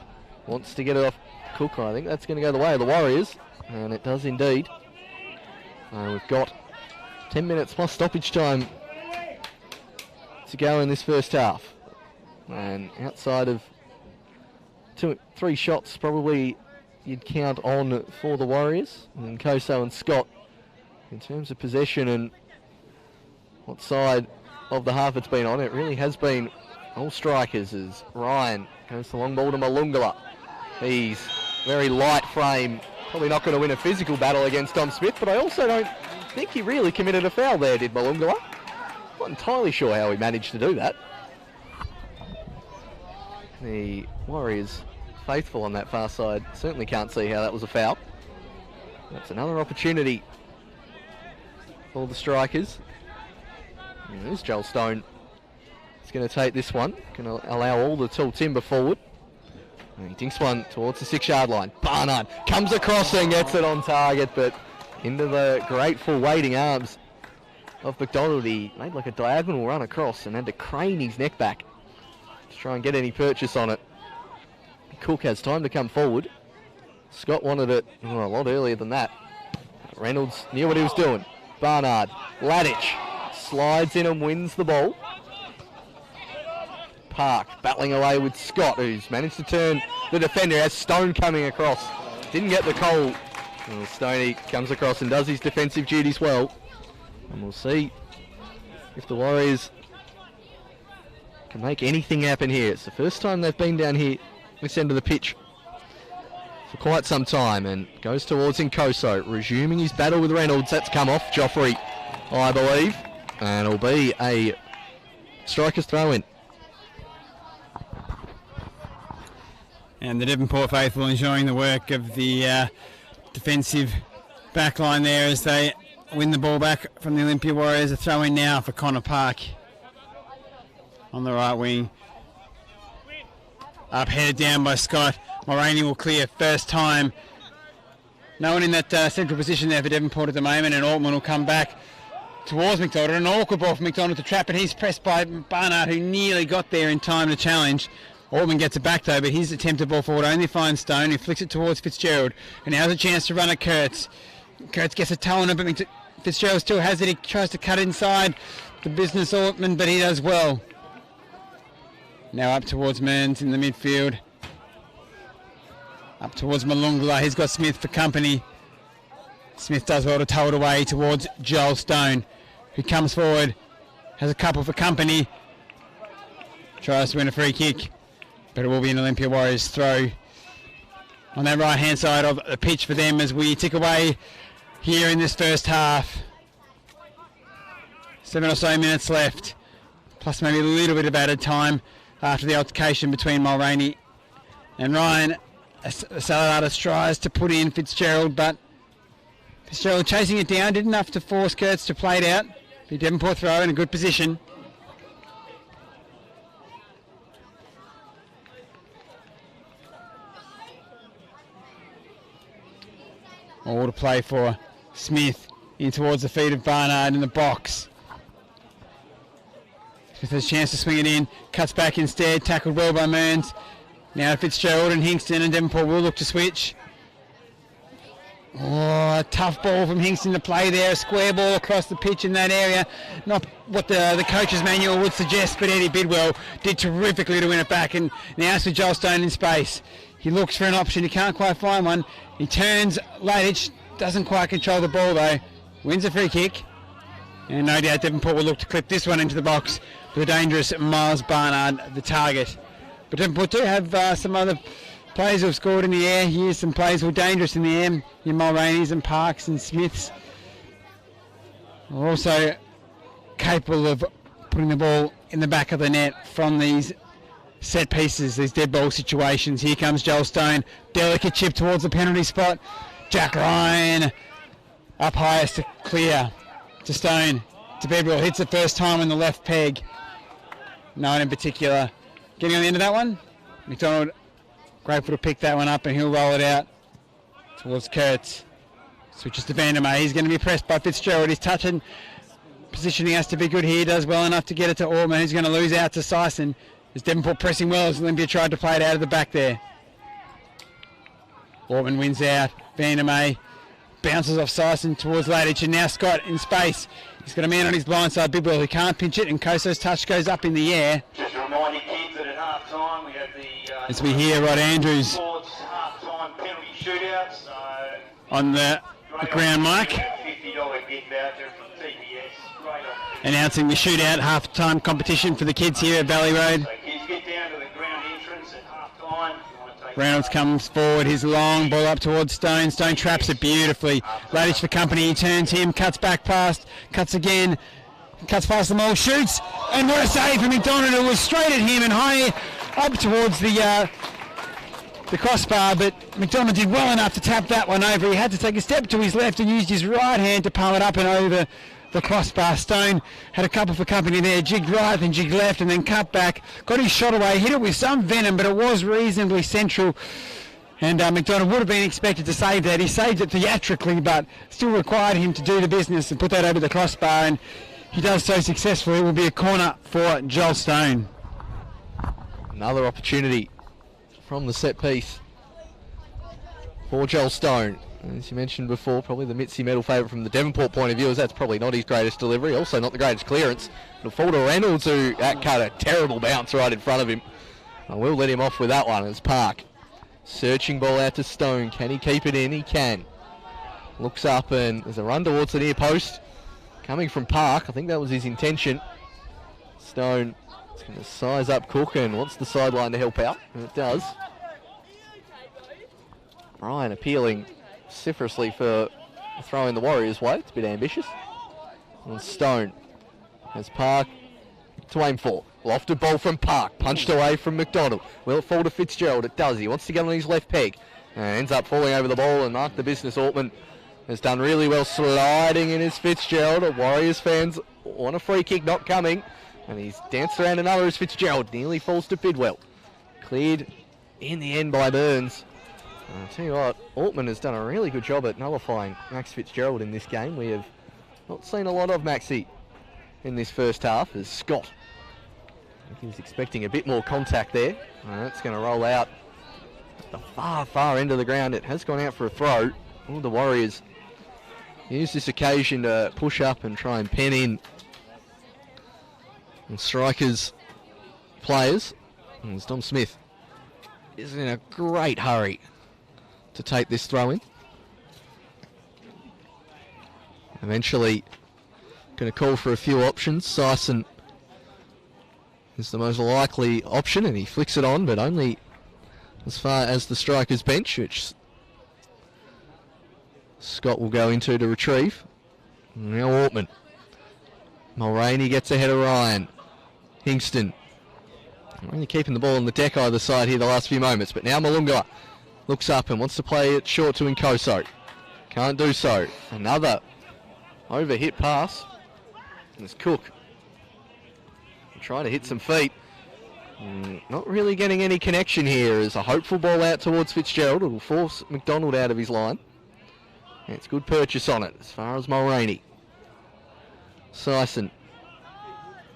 Wants to get it off Cooker. I think that's going to go the way of the Warriors. And it does indeed. We've got 10 minutes plus stoppage time to go in this first half. And outside of 3 shots probably you'd count on for the Warriors. And Koso and Scott, in terms of possession and what side of the half it's been on, it really has been all strikers as Ryan goes the long ball to Malungala. He's very light frame, probably not going to win a physical battle against Dom Smith, but I also don't think he really committed a foul there, did Malungala? Not entirely sure how he managed to do that. The Warriors faithful on that far side certainly can't see how that was a foul. That's another opportunity for the strikers. And there's Joel Stone. He's going to take this one. Going to allow all the tall timber forward. And he dinks one towards the 6-yard line. Barnard comes across and gets it on target, but into the grateful waiting arms of McDonald. He made like a diagonal run across and had to crane his neck back to try and get any purchase on it. Cook has time to come forward. Scott wanted it a lot earlier than that. Reynolds knew what he was doing. Barnard, Ladich slides in and wins the ball. Park battling away with Scott, who's managed to turn the defender. Has Stone coming across. Didn't get the call. Well, Stoney comes across and does his defensive duties well. And we'll see if the Warriors can make anything happen here. It's the first time they've been down here this end of the pitch for quite some time, and goes towards Nkoso, resuming his battle with Reynolds. That's come off Joffrey, I believe, and it'll be a striker's throw-in. And the Devonport faithful enjoying the work of the defensive back line there as they win the ball back from the Olympia Warriors. A throw-in now for Connor Park on the right wing. Up, headed down by Scott. Mulroney will clear first time. No one in that central position there for Devonport at the moment, and Altman will come back towards McDonald. An awkward ball for McDonald to trap it. He's pressed by Barnard, who nearly got there in time to challenge. Altman gets it back though, but his attempted ball forward only finds Stone, who flicks it towards Fitzgerald, and now has a chance to run at Kurtz. Kurtz gets a toe on it, but Fitzgerald still has it. He tries to cut inside the business Altman, but he does well. Now up towards Mearns in the midfield. Up towards Malungala. He's got Smith for company. Smith does well to tow it away towards Joel Stone, who comes forward, has a couple for company. Tries to win a free kick, but it will be an Olympia Warriors throw on that right hand side of the pitch for them as we tick away here in this first half. 7 or so minutes left, plus maybe a little bit of added time after the altercation between Mulroney and Ryan. Saladis tries to put in Fitzgerald, but Fitzgerald chasing it down, did enough to force Kurtz to play it out. The Devonport throw in a good position. All to play for Smith in towards the feet of Barnard in the box. Smith has a chance to swing it in, cuts back instead, tackled well by Mearns. Now Fitzgerald and Hingston, and Devonport will look to switch. Oh, a tough ball from Hingston to play there, a square ball across the pitch in that area. Not what the coach's manual would suggest, but Eddie Bidwell did terrifically to win it back, and now it's for Joel Stone in space. He looks for an option, he can't quite find one. He turns, Ladich doesn't quite control the ball though. Wins a free kick. And no doubt Devonport will look to clip this one into the box for the dangerous Miles Barnard, the target. But Devonport do have some other players who have scored in the air. Here's some players who are dangerous in the air. Your Mulraneys and Parks and Smiths are also capable of putting the ball in the back of the net from these set pieces, these dead ball situations. Here comes Joel Stone. Delicate chip towards the penalty spot. Jack Ryan up highest to clear to Stone. To Bedwell, hits it first time on the left peg. No one in particular. Getting on the end of that one. McDonald grateful to pick that one up, and he'll roll it out towards Kurtz. Switches to Vandermeer. He's going to be pressed by Fitzgerald. He's touching. Positioning has to be good here. Does well enough to get it to Ortman, who's going to lose out to Sison. As Devonport pressing well as Olympia tried to play it out of the back there. Ortman wins out. Vandermeer bounces off Sison towards Ladich, and now Scott in space. He's got a man on his blind side, Bidwell, who can't pinch it, and Koso's touch goes up in the air. Just a reminder, kids, that at half time we have the As we hear Rod Andrews sports half-time penalty shootout. So on the ground mic $50 gift voucher from TPS. Great opportunity. announcing the shootout half-time competition for the kids here at Valley Road. So kids, get down to the ground entrance at half-time. If you want to take Reynolds comes forward, his long ball up towards Stone. Stone traps it beautifully. Ladich for company, he turns him, cuts back past, cuts again, cuts past them all, shoots, and what a save from McDonald, who was straight at him and high up towards the crossbar, but McDonald did well enough to tap that one over. He had to take a step to his left and used his right hand to palm it up and over the crossbar. Stone had a couple for company there, jigged right and jigged left and then cut back, got his shot away, hit it with some venom, but it was reasonably central, and McDonald would have been expected to save that. He saved it theatrically, but still required him to do the business and put that over the crossbar, and he does so successfully. It will be a corner for Joel Stone. Another opportunity from the set piece for Joel Stone. As you mentioned before, probably the Mitzi medal favourite from the Devonport point of view, as that's probably not his greatest delivery, also not the greatest clearance. It'll fall to Reynolds, who cut a terrible bounce right in front of him. I will let him off with that one as Park. Searching ball out to Stone. Can he keep it in? He can. Looks up and there's a run towards the near post. Coming from Park, I think that was his intention. Stone is going to size up Cook and wants the sideline to help out, and it does. Ryan appealing vociferously for throwing the Warriors' way. It's a bit ambitious. And Stone has Park to aim for. Lofted ball from Park, punched away from McDonald. Will it fall to Fitzgerald? It does. He wants to get on his left peg. Ends up falling over the ball, and Mark the Business Ortman has done really well sliding in his Fitzgerald. Warriors fans want a free kick, not coming. And he's danced around another as Fitzgerald nearly falls to Bidwell. Cleared in the end by Burns. I'll tell you what, Ortman has done a really good job at nullifying Max Fitzgerald in this game. We have not seen a lot of Maxie in this first half as Scott. I think he was expecting a bit more contact there. That's going to roll out at the far end of the ground. It has gone out for a throw. All the Warriors use this occasion to push up and try and pen in and Strikers players. And Dom Smith is in a great hurry to take this throw in. Eventually going to call for a few options. Sison is the most likely option and he flicks it on, but only as far as the Strikers bench, which Scott will go into to retrieve. Now Ortman. Mulraney gets ahead of Ryan. Hingston only keeping the ball on the deck either side here the last few moments, but now Malunga looks up and wants to play it short to Nkoso. Can't do so. Another overhit pass. And it's Cook trying to hit some feet. Not really getting any connection here. As a hopeful ball out towards Fitzgerald. It'll force McDonald out of his line. And it's good purchase on it as far as Mulraney. Sison.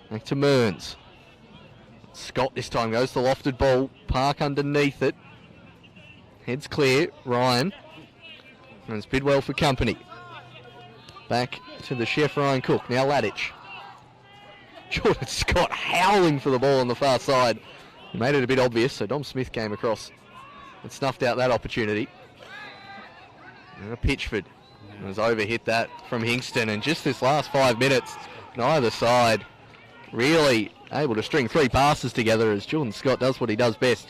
Back to Mearns. Scott this time goes to the lofted ball. Park underneath it. Heads clear. Ryan. And it's Bidwell for company. Back to the chef Ryan Cook. Now Ladich. Jordan Scott howling for the ball on the far side. He made it a bit obvious, so Dom Smith came across and snuffed out that opportunity. And Pitchford has overhit that from Hingston, and just this last 5 minutes, neither side really able to string three passes together as Jordan Scott does what he does best.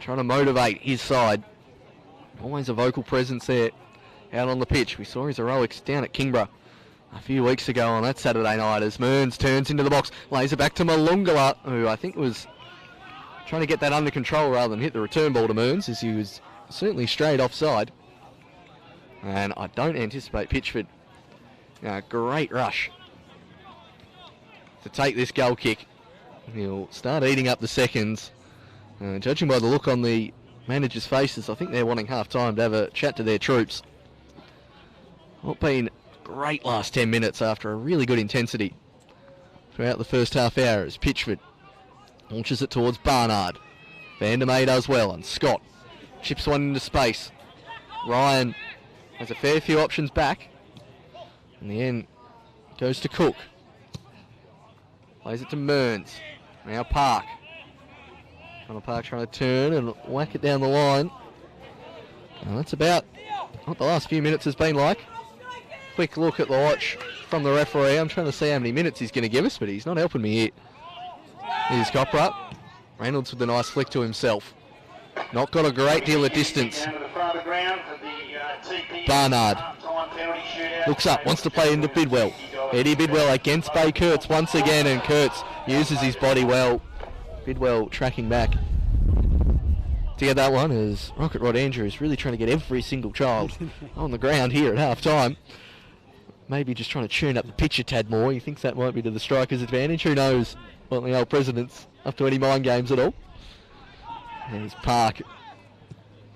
trying to motivate his side. Always a vocal presence there out on the pitch. We saw his heroics down at Kingborough a few weeks ago on that Saturday night as Mearns turns into the box, lays it back to Malungala, who I think was trying to get that under control rather than hit the return ball to Mearns, as he was certainly straight offside. And I don't anticipate Pitchford. Great rush to take this goal kick. He'll start eating up the seconds. Judging by the look on the managers' faces, I think they're wanting half-time to have a chat to their troops. Not been great last 10 minutes after a really good intensity throughout the first half hour as Pitchford launches it towards Barnard. Vandermeer does well, and Scott chips one into space. Ryan has a fair few options back. In the end, goes to Cook. Plays it to Mearns. Now Park. Park trying to turn and whack it down the line. And that's about what the last few minutes has been like. Quick look at the watch from the referee. I'm trying to see how many minutes he's going to give us, but he's not helping me here. Here's Copra. Reynolds with a nice flick to himself. Not got a great deal of distance. Barnard looks up, wants to play into Bidwell. Eddie Bidwell against Bay Kurtz once again, and Kurtz uses his body well. Bidwell tracking back to get that one as Rocket Rod Andrew is really trying to get every single child on the ground here at half time. Maybe just trying to tune up the pitch a tad more. He thinks that might be to the Strikers' advantage. Who knows what the old president's up to any mind games at all. There's Park.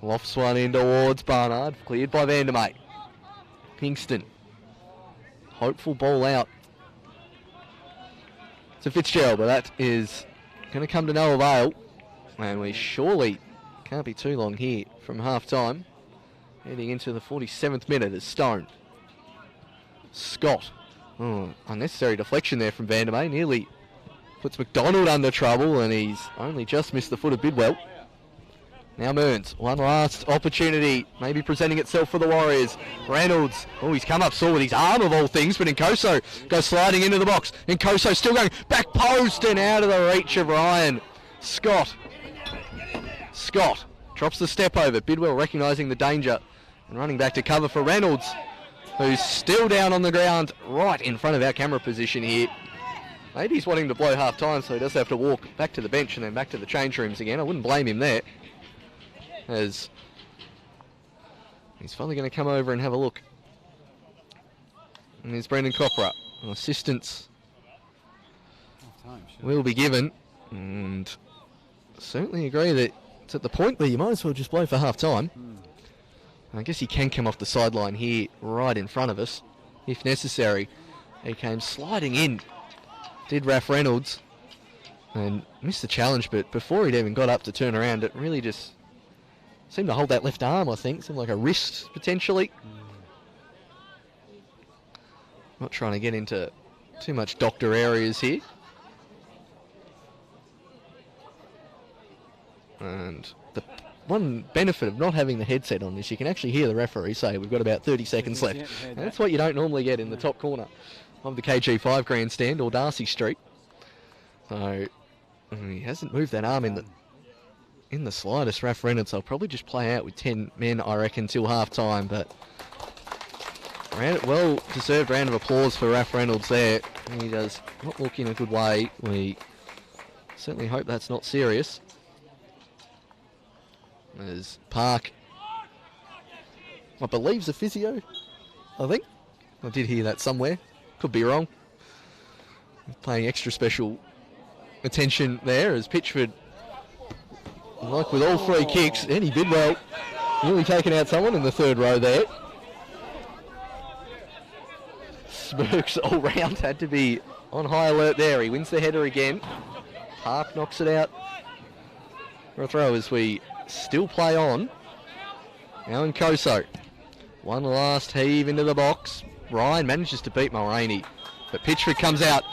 Lofts one in towards Barnard. Cleared by Vandermeer. Kingston. Hopeful ball out to Fitzgerald, but that is going to come to no avail. And we surely can't be too long here from half time. Heading into the 47th minute as Stone. Scott. Unnecessary deflection there from Vandermeer. Nearly puts McDonald under trouble, and he's only just missed the foot of Bidwell. Now Mearns, one last opportunity, maybe presenting itself for the Warriors. Reynolds, he's come up sore with his arm of all things, but Nkoso goes sliding into the box. Nkoso still going back post and out of the reach of Ryan. Scott drops the step over. Bidwell recognising the danger and running back to cover for Reynolds, who's still down on the ground right in front of our camera position here. Maybe he's wanting to blow half time, so he does have to walk back to the bench and then back to the change rooms again. I wouldn't blame him there, as he's finally going to come over and have a look. And there's Brendan Copra. Assistance will be given, and certainly agree that it's at the point where you might as well just blow for half time. I guess he can come off the sideline here right in front of us if necessary. He came sliding in, did Raph Reynolds, and missed the challenge, but before he'd even got up to turn around, it really just seemed to hold that left arm, I think. Seemed like a wrist, potentially. Not trying to get into too much doctor areas here. And the one benefit of not having the headset on is you can actually hear the referee say we've got about 30 seconds left. And that's what you don't normally get in the top corner of the KG5 grandstand or Darcy Street. So he hasn't moved that arm in the slightest. Raph Reynolds, I'll probably just play out with 10 men, I reckon, till half time. But well-deserved round of applause for Raph Reynolds there. He does not look in a good way. We certainly hope that's not serious. There's Park, I believe, a physio, I think. I did hear that somewhere. Could be wrong. Paying extra special attention there as Pitchford, like with all three kicks, Eddie Bidwell nearly taking out someone in the third row there. Smirks all round, had to be on high alert there. He wins the header again. Park knocks it out for a throw as we still play on. Now Nkoso. One last heave into the box. Ryan manages to beat Mulroney, but Pitchford comes out,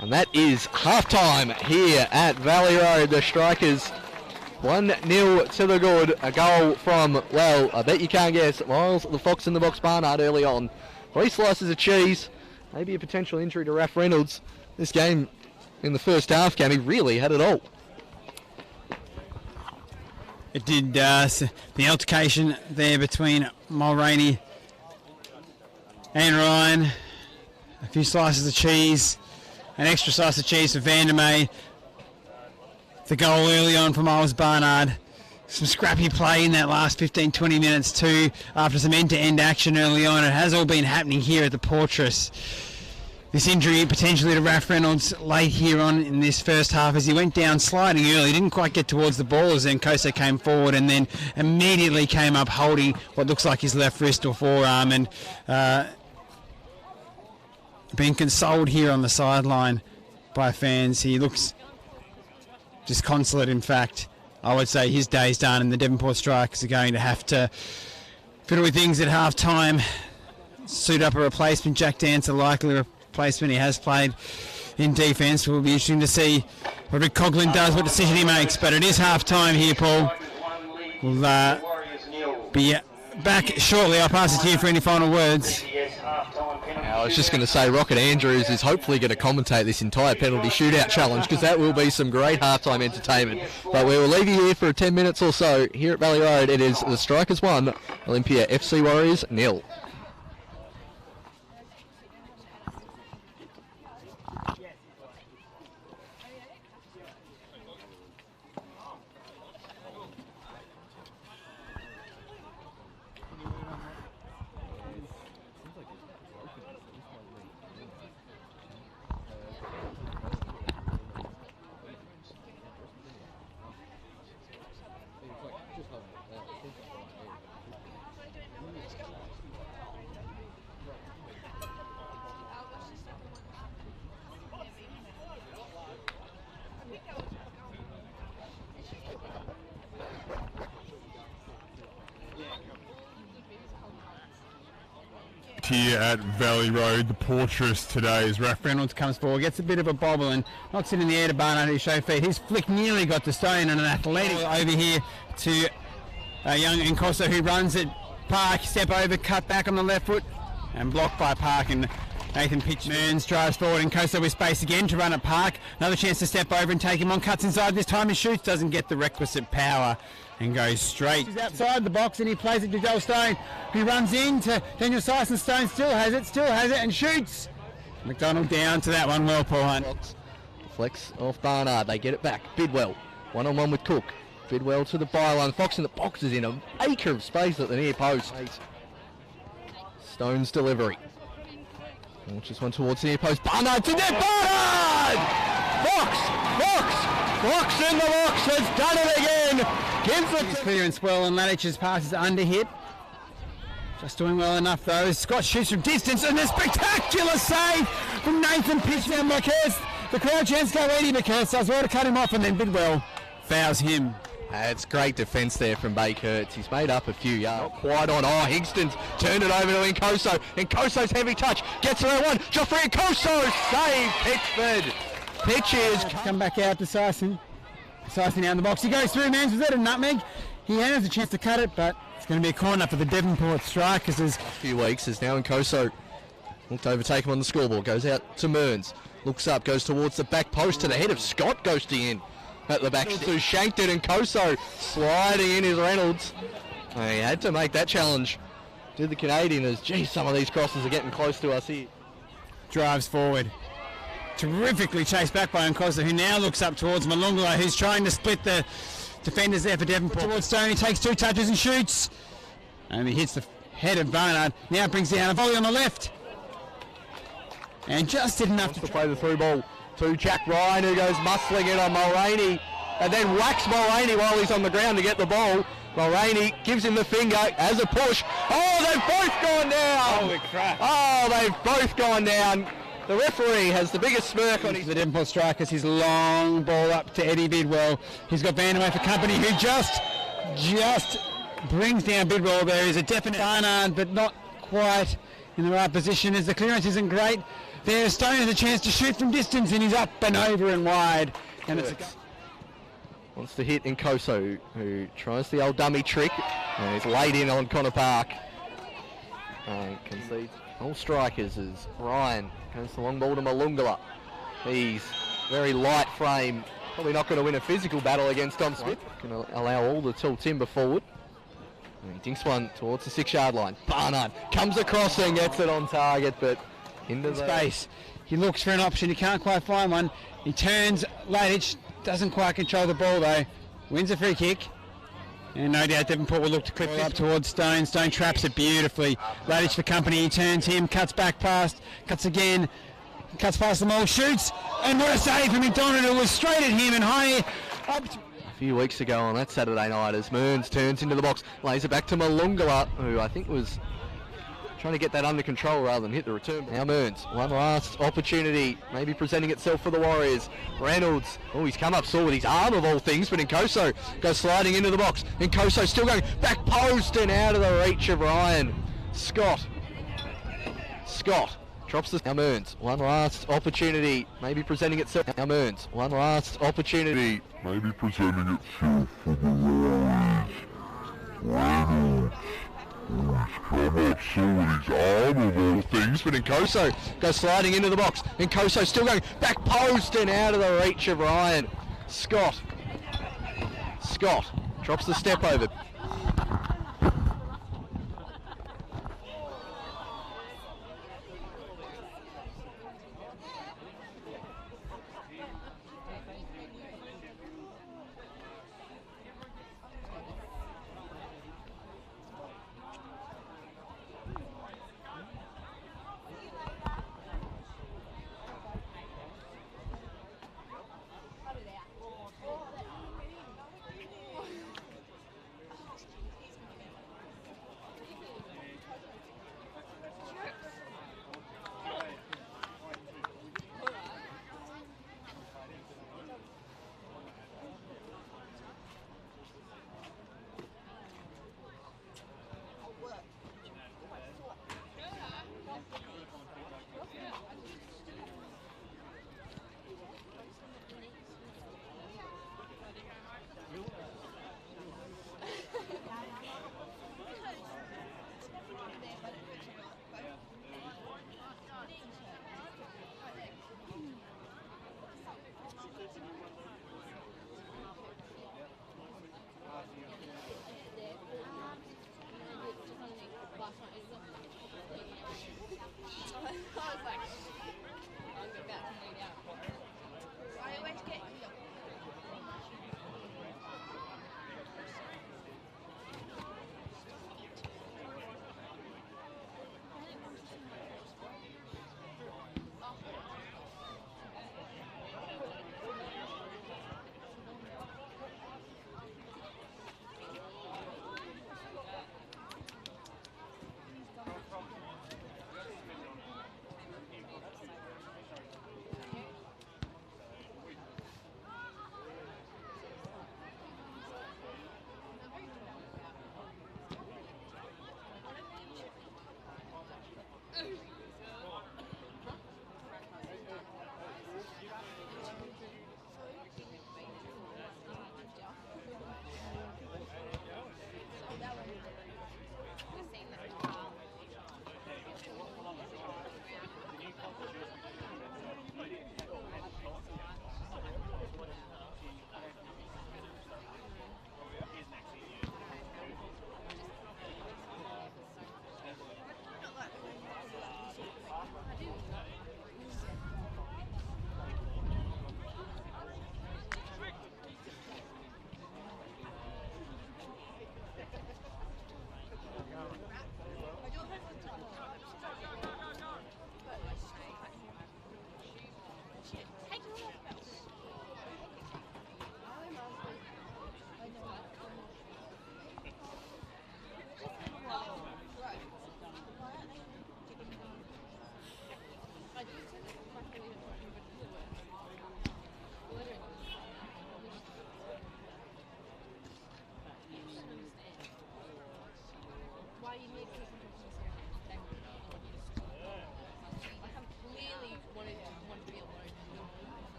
and that is half-time here at Valley Road. The Strikers 1-0 to the good. A goal from, well, I bet you can't guess, Miles the Fox in the box Barnard early on. 3 slices of cheese, maybe a potential injury to Raph Reynolds. This game in the first half, Cammy, really had it all. It did. The altercation there between Mulroney and Ryan. A few slices of cheese, an extra slice of cheese for Vandermeer. The goal early on from Miles Barnard. Some scrappy play in that last 15-20 minutes too, after some end-to-end action early on. It has all been happening here at the Portress. This injury potentially to Raph Reynolds late here on in this first half as he went down sliding early. Didn't quite get towards the ball as then Koso came forward and then immediately came up holding what looks like his left wrist or forearm, and being consoled here on the sideline by fans. He looks disconsolate, in fact. I would say his day's done, and the Devonport Strikers are going to have to fiddle with things at half-time. Suit up a replacement. Jack Dancer, likely replacement. He has played in defence. It will be interesting to see what Rick Coughlin does, what decision he makes. But it is half-time here, Paul. We'll be back shortly. I'll pass it to you for any final words. I was just going to say Rocket Andrews is hopefully going to commentate this entire penalty shootout challenge, because that will be some great halftime entertainment. But we will leave you here for 10 minutes or so. Here at Valley Road, it is the Strikers 1, Olympia FC Warriors 0. Here at Valley Road, the Portress today is Raph Reynolds comes forward, gets a bit of a bobble and knocks it in the air to Barnard, who show feet. His flick nearly got the stone, and an athletic over here to young Nkoso, who runs it. Park, step over, cut back on the left foot and blocked by Park, and Nathan Pitchmans drives forward. Nkoso with space again to run at Park. Another chance to step over and take him on. Cuts inside this time and shoots. Doesn't get the requisite power and goes straight. He's outside the box and he plays it to Joel Stone, who runs into Daniel Syson. Stone still has it, and shoots. McDonald down to that one. Well, Paul Hunt. Flex off Barnard. They get it back. Bidwell, one-on-one with Cook. Bidwell to the byline. Fox in the box is in an acre of space at the near post. Stone's delivery. Launches one towards the near post. Barnard to net. Barnard! Fox in the box has done it again. Gives it clearance well, and Ladich's pass is under hit. Just doing well enough though. Scott shoots from distance, and a spectacular save from Nathan Pitchdown. Because the crowd chants go Eddie, because does well to cut him off, and then Bidwell fouls him. It's great defence there from Bakerts. He's made up a few yards. Not quite on. Oh, Higston's turned it over to Nkoso. Nkoso's heavy touch. Gets around one. Joffrey Nkoso. Save Pitchford. Pitches. Come back out to Syson. Syson out in the box. He goes through, man. Was that a nutmeg? He has a chance to cut it, but it's going to be a corner for the Devonport Strikers. A few weeks as now Nkoso looked to overtake him on the scoreboard. Goes out to Mearns. Looks up. Goes towards the back post to the head of Scott. Ghosty in. At the back, who shanked it, and Koso sliding in his Reynolds. He had to make that challenge. Did the Canadian as, gee, some of these crosses are getting close to us here. Drives forward. Terrifically chased back by Nkoso, who now looks up towards Malungala, who's trying to split the defenders there for Devonport. Towards Stone, he takes two touches and shoots. And he hits the head of Barnard. Now brings down a volley on the left. And just did enough to play the through ball to Jack Ryan, who goes muscling in on Mulroney and then whacks Mulroney while he's on the ground to get the ball. Mulroney gives him the finger as a push. Oh, they've both gone down! Holy crap. Oh, they've both gone down. The referee has the biggest smirk on his... The Devonport Strikers, his long ball up to Eddie Bidwell. He's got Vandermeer for company, who just brings down Bidwell. There is a definite Barnard, but not quite in the right position as the clearance isn't great. There's Stone has a chance to shoot from distance, and he's up and over and wide. And it's wants to hit Nkoso, who tries the old dummy trick, and is laid in on Connor Park. Concedes all strikers as Ryan goes the long ball to Malungala. He's very light frame, Probably not going to win a physical battle against Dom Smith. Going to allow all the tall timber forward. And he dinks one towards the 6-yard line. Barnard comes across and gets it on target, but into the space. He looks for an option. He can't quite find one. He turns. Ladich doesn't quite control the ball though. Wins a free kick. And no doubt Devonport will look to clip up towards Stone. Stone traps it beautifully. Ladich for company. He turns him, cuts back past, cuts again, cuts past them all, shoots. And what a save from McDonald. It was straight at him and high up. A few weeks ago on that Saturday night as Mearns turns into the box, lays it back to Malungala, who I think was trying to get that under control rather than hit the return. Now Mearns, one last opportunity, maybe presenting itself for the Warriors. Reynolds, oh, he's come up sore with his arm of all things, but Nkoso goes sliding into the box. Nkoso still going back post and out of the reach of Ryan. Scott drops the... Now Mearns, one last opportunity, maybe presenting itself. Now Mearns, one last opportunity. Maybe presenting itself for the Warriors. Reynolds. Come up sore with his arm of all things, but Nkoso goes sliding into the box. Nkoso still going back post and out of the reach of Ryan. Scott drops the step over.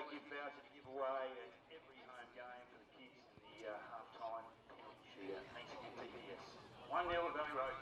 gift voucher to give away at every home game for the kids in the half-time penalty shootout. Thanks again, TPS. 1-0 at Valley Road.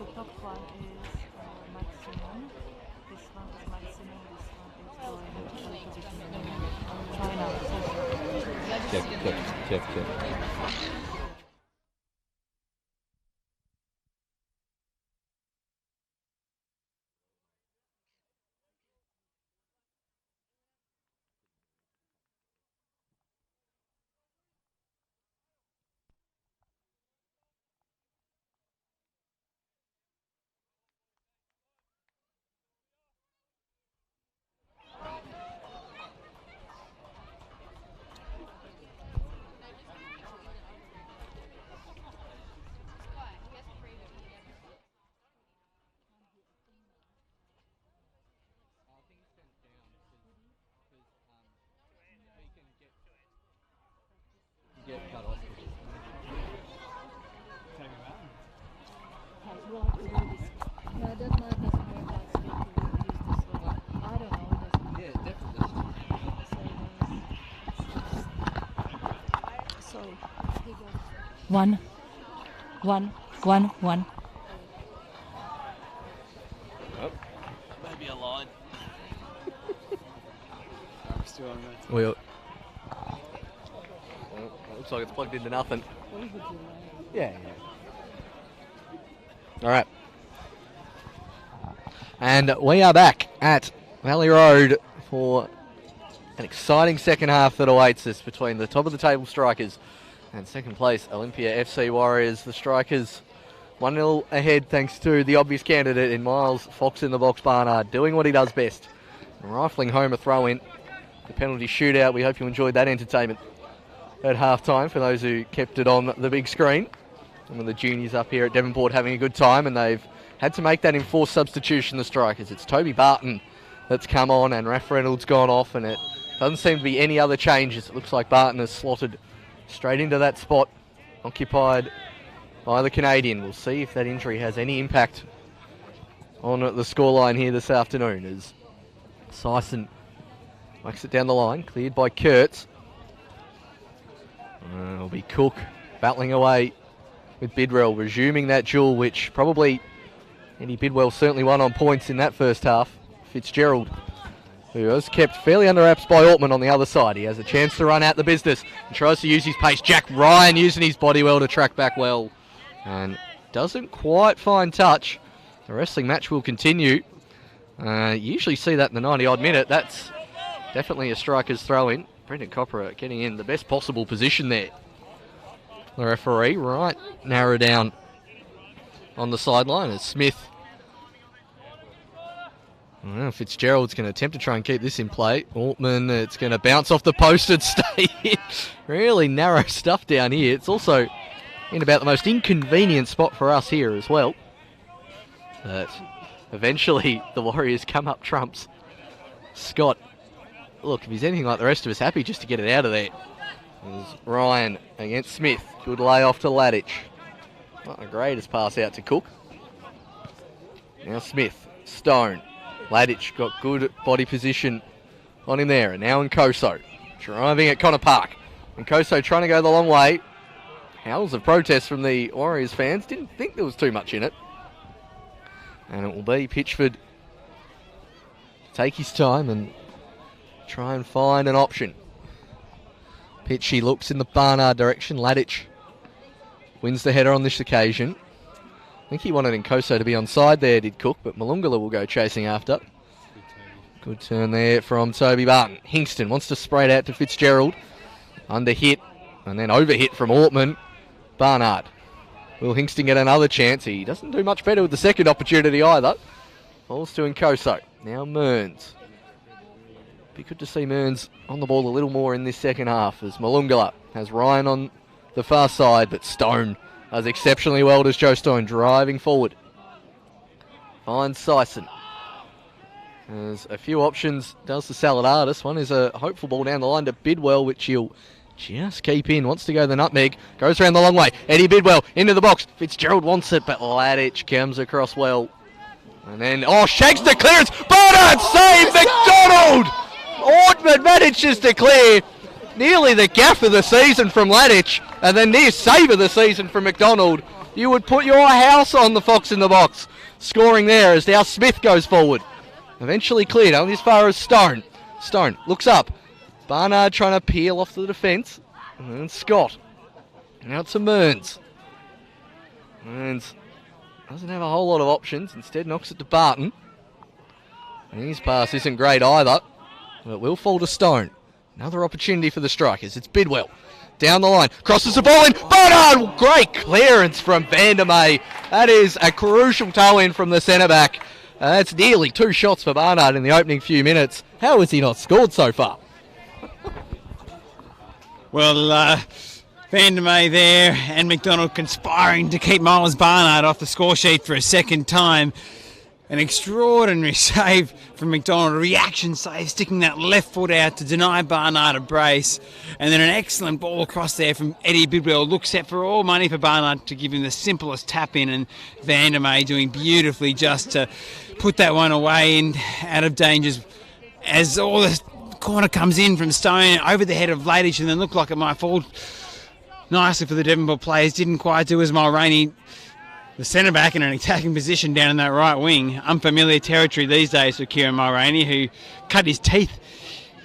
The top one is maximum. This one is maximum. This one is going to China. Get cut off. No, it doesn't matter. I don't know. Yeah, definitely. Sorry. One. Oh. Maybe a line. I'm still on that. Well, looks like it's plugged into nothing. Yeah. All right. And we are back at Valley Road for an exciting second half that awaits us between the top of the table Strikers and second place Olympia FC Warriors. The Strikers 1-0 ahead thanks to the obvious candidate in Miles Fox in the box Barnard doing what he does best, rifling home a throw-in. The penalty shootout. We hope you enjoyed that entertainment at half-time for those who kept it on the big screen. Some of the juniors up here at Devonport having a good time, and they've had to make that enforced substitution, the Strikers. It's Toby Barton that's come on, and Raph Reynolds gone off, and it doesn't seem to be any other changes. It looks like Barton has slotted straight into that spot, occupied by the Canadian. We'll see if that injury has any impact on the scoreline here this afternoon, as Sison whacks it down the line, cleared by Kurtz. It'll be Cook battling away with Bidwell, resuming that duel, which probably Eddie Bidwell certainly won on points in that first half. Fitzgerald, who was kept fairly under wraps by Altman on the other side. He has a chance to run out the business and tries to use his pace. Jack Ryan using his body well to track back well and doesn't quite find touch. The wrestling match will continue. You usually see that in the 90-odd minute. That's definitely a Strikers throw-in. Brendan Copperer getting in the best possible position there. The referee right narrow down on the sideline as Smith. Well, Fitzgerald's going to attempt to try and keep this in play. Altman, it's going to bounce off the post and stay in. Really narrow stuff down here. It's also in about the most inconvenient spot for us here as well. But eventually the Warriors come up trumps. Scott, look, if he's anything like the rest of us, happy just to get it out of there. There's Ryan against Smith. Good lay off to Ladich. Not the greatest pass out to Cook. Now Smith, Stone. Ladich got good body position on him there. And now Nkoso driving at Connor Park. Nkoso trying to go the long way. Howls of protest from the Warriors fans. Didn't think there was too much in it. And it will be Pitchford take his time and try and find an option. Pitchy looks in the Barnard direction. Ladich wins the header on this occasion. I think he wanted Nkoso to be onside there, did Cook, but Malungala will go chasing after. Good turn there from Toby Barton. Hingston wants to spray it out to Fitzgerald. Under hit and then over hit from Ortman. Barnard. Will Hingston get another chance? He doesn't do much better with the second opportunity either. Falls to Nkoso. Now Mearns. Be good to see Mearns on the ball a little more in this second half as Malungala has Ryan on the far side, but Stone does exceptionally well. Does Joe Stone driving forward. Finds Sison. There's a few options. Does the salad artist. One is a hopeful ball down the line to Bidwell, which he'll just keep in. Wants to go the nutmeg. Goes around the long way. Eddie Bidwell into the box. Fitzgerald wants it, but Ladich comes across well. And then, shags the clearance. Barnard save McDonald! Ortman manages to clear. Nearly the gaff of the season from Ladich, and then near save of the season from McDonald. You would put your house on the Fox in the box. Scoring there as now Smith goes forward. Eventually cleared only as far as Stone. Stone looks up. Barnard trying to peel off the defence. And then Scott. Now to Mearns. Mearns doesn't have a whole lot of options. Instead knocks it to Barton. And his pass isn't great either. But it will fall to Stone. Another opportunity for the Strikers. It's Bidwell. Down the line. Crosses the ball in. Barnard! Great clearance from Vandermeer. That is a crucial toe-in from the centre-back. That's nearly 2 shots for Barnard in the opening few minutes. How has he not scored so far? Well, Vandermeer there and McDonald conspiring to keep Miles Barnard off the score sheet for a second time. An extraordinary save from McDonald, a reaction save, sticking that left foot out to deny Barnard a brace. And then an excellent ball across there from Eddie Bidwell. Looks set for all money for Barnard to give him the simplest tap in, and Vandermeer doing beautifully just to put that one away and out of dangers as all the corner comes in from Stone over the head of Ladich, and then looked like it might fall nicely for the Devonport players. Didn't quite do as Mulroney, the centre-back, in an attacking position down in that right wing. Unfamiliar territory these days for Kieran Mulroney, who cut his teeth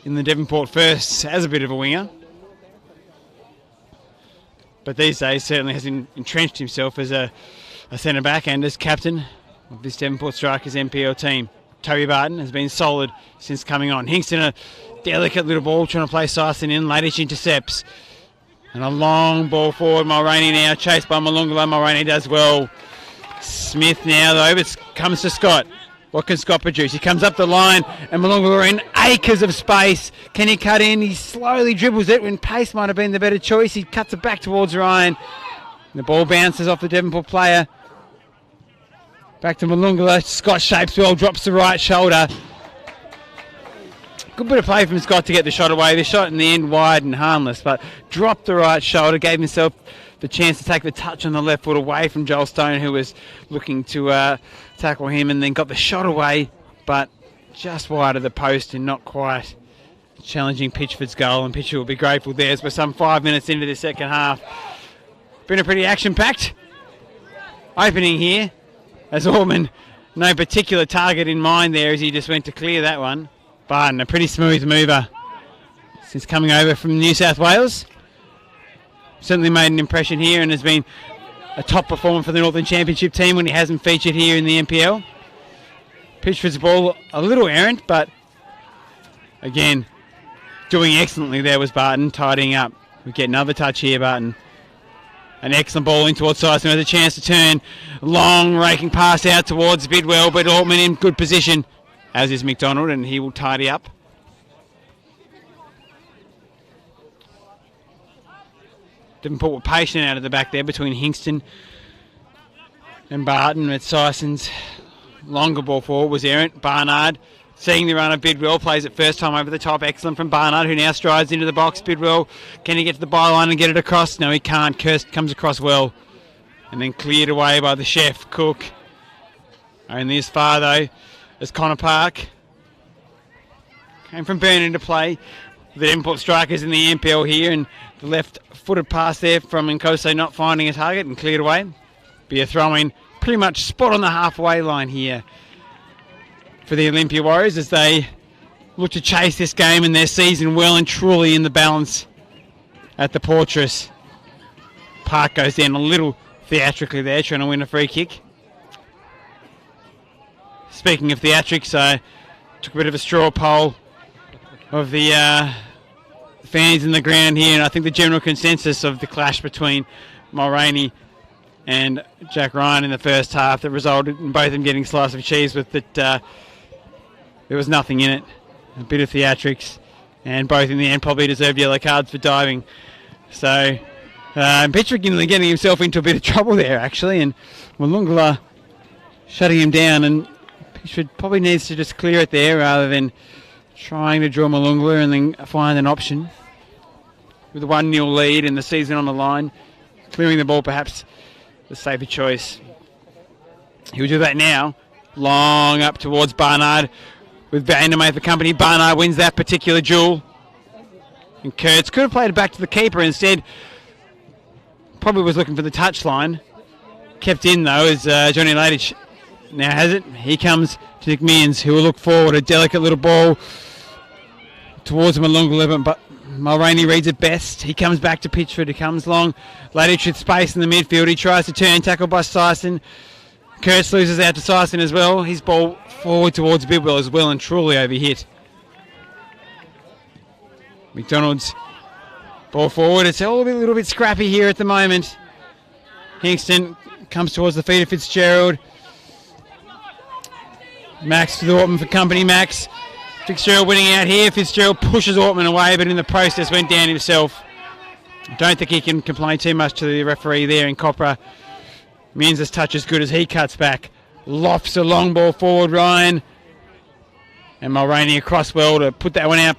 in the Devonport first as a bit of a winger. But these days certainly has entrenched himself as a centre-back and as captain of this Devonport Strikers NPL team. Toby Barton has been solid since coming on. Hingston, a delicate little ball trying to play Sison in. Ladich intercepts. And a long ball forward. Mulroney now chased by Malungala. Mulroney does well. Smith now, though, but comes to Scott. What can Scott produce? He comes up the line, and Malungala in acres of space. Can he cut in? He slowly dribbles it when pace might have been the better choice. He cuts it back towards Ryan. The ball bounces off the Devonport player. Back to Malungala. Scott shapes well, drops the right shoulder. Good bit of play from Scott to get the shot away. The shot in the end wide and harmless, but dropped the right shoulder, gave himself the chance to take the touch on the left foot away from Joel Stone, who was looking to tackle him, and then got the shot away, but just wide of the post and not quite challenging Pitchford's goal. And Pitchford will be grateful there as we're some 5 minutes into the second half. Been a pretty action-packed opening here, as Orman, no particular target in mind there as he just went to clear that one. Barton, a pretty smooth mover since coming over from New South Wales. Certainly made an impression here and has been a top performer for the Northern Championship team when he hasn't featured here in the NPL. Pitchford's ball a little errant, but again, doing excellently there was Barton, tidying up. We get another touch here, Barton. An excellent ball in towards Syson with a chance to turn. Long raking pass out towards Bidwell, but Ortman in good position, as is McDonald, and he will tidy up. Devonport were patient out of the back there between Hingston and Barton. With Syson's longer ball forward was errant. Barnard, seeing the run of Bidwell, plays it first time over the top. Excellent from Barnard, who now strides into the box. Bidwell, can he get to the byline and get it across? No, he can't. Kirst comes across well. And then cleared away by the chef, Cook. Only as far, though, as Connor Park. Came from Burn into play. The Devonport strikers in the NPL here, and the left-footed pass there from Nkosi not finding a target and cleared away. Be a throw-in pretty much spot on the halfway line here for the Olympia Warriors as they look to chase this game and their season well and truly in the balance at the Portress. Park goes down a little theatrically there, trying to win a free kick. Speaking of theatrics, I took a bit of a straw poll of the fans in the ground here, and I think the general consensus of the clash between Mulroney and Jack Ryan in the first half that resulted in both of them getting a slice of cheese with that there was nothing in it, a bit of theatrics, and both in the end probably deserved yellow cards for diving. So Petrick getting himself into a bit of trouble there actually, and Malungala shutting him down, and Petrick probably needs to just clear it there rather than trying to draw Malungala and then find an option. With a 1-0 lead and the season on the line, clearing the ball perhaps the safer choice. He'll do that now. Long up towards Barnard with Vandermeer for company. Barnard wins that particular duel. And Kurtz could have played it back to the keeper instead. Probably was looking for the touchline. Kept in though as Johnny Ladich now has it. Here comes to Nick Means, who will look forward. A delicate little ball towards Malungala, but Mulroney reads it best. He comes back to Pitchford. He comes long. Ladich with space in the midfield. He tries to turn, tackled by Syson. Kurtz loses out to Syson as well. His ball forward towards Bidwell as well and truly overhit. McDonald's ball forward. It's all a little bit scrappy here at the moment. Hingston comes towards the feet of Fitzgerald. Max to the Ortman for company. Max. Fitzgerald winning out here. Fitzgerald pushes Ortman away, but in the process went down himself. Don't think he can complain too much to the referee there in Copra. Means' touch as good as he cuts back. Lofts a long ball forward, Ryan. And Mulroney across well to put that one out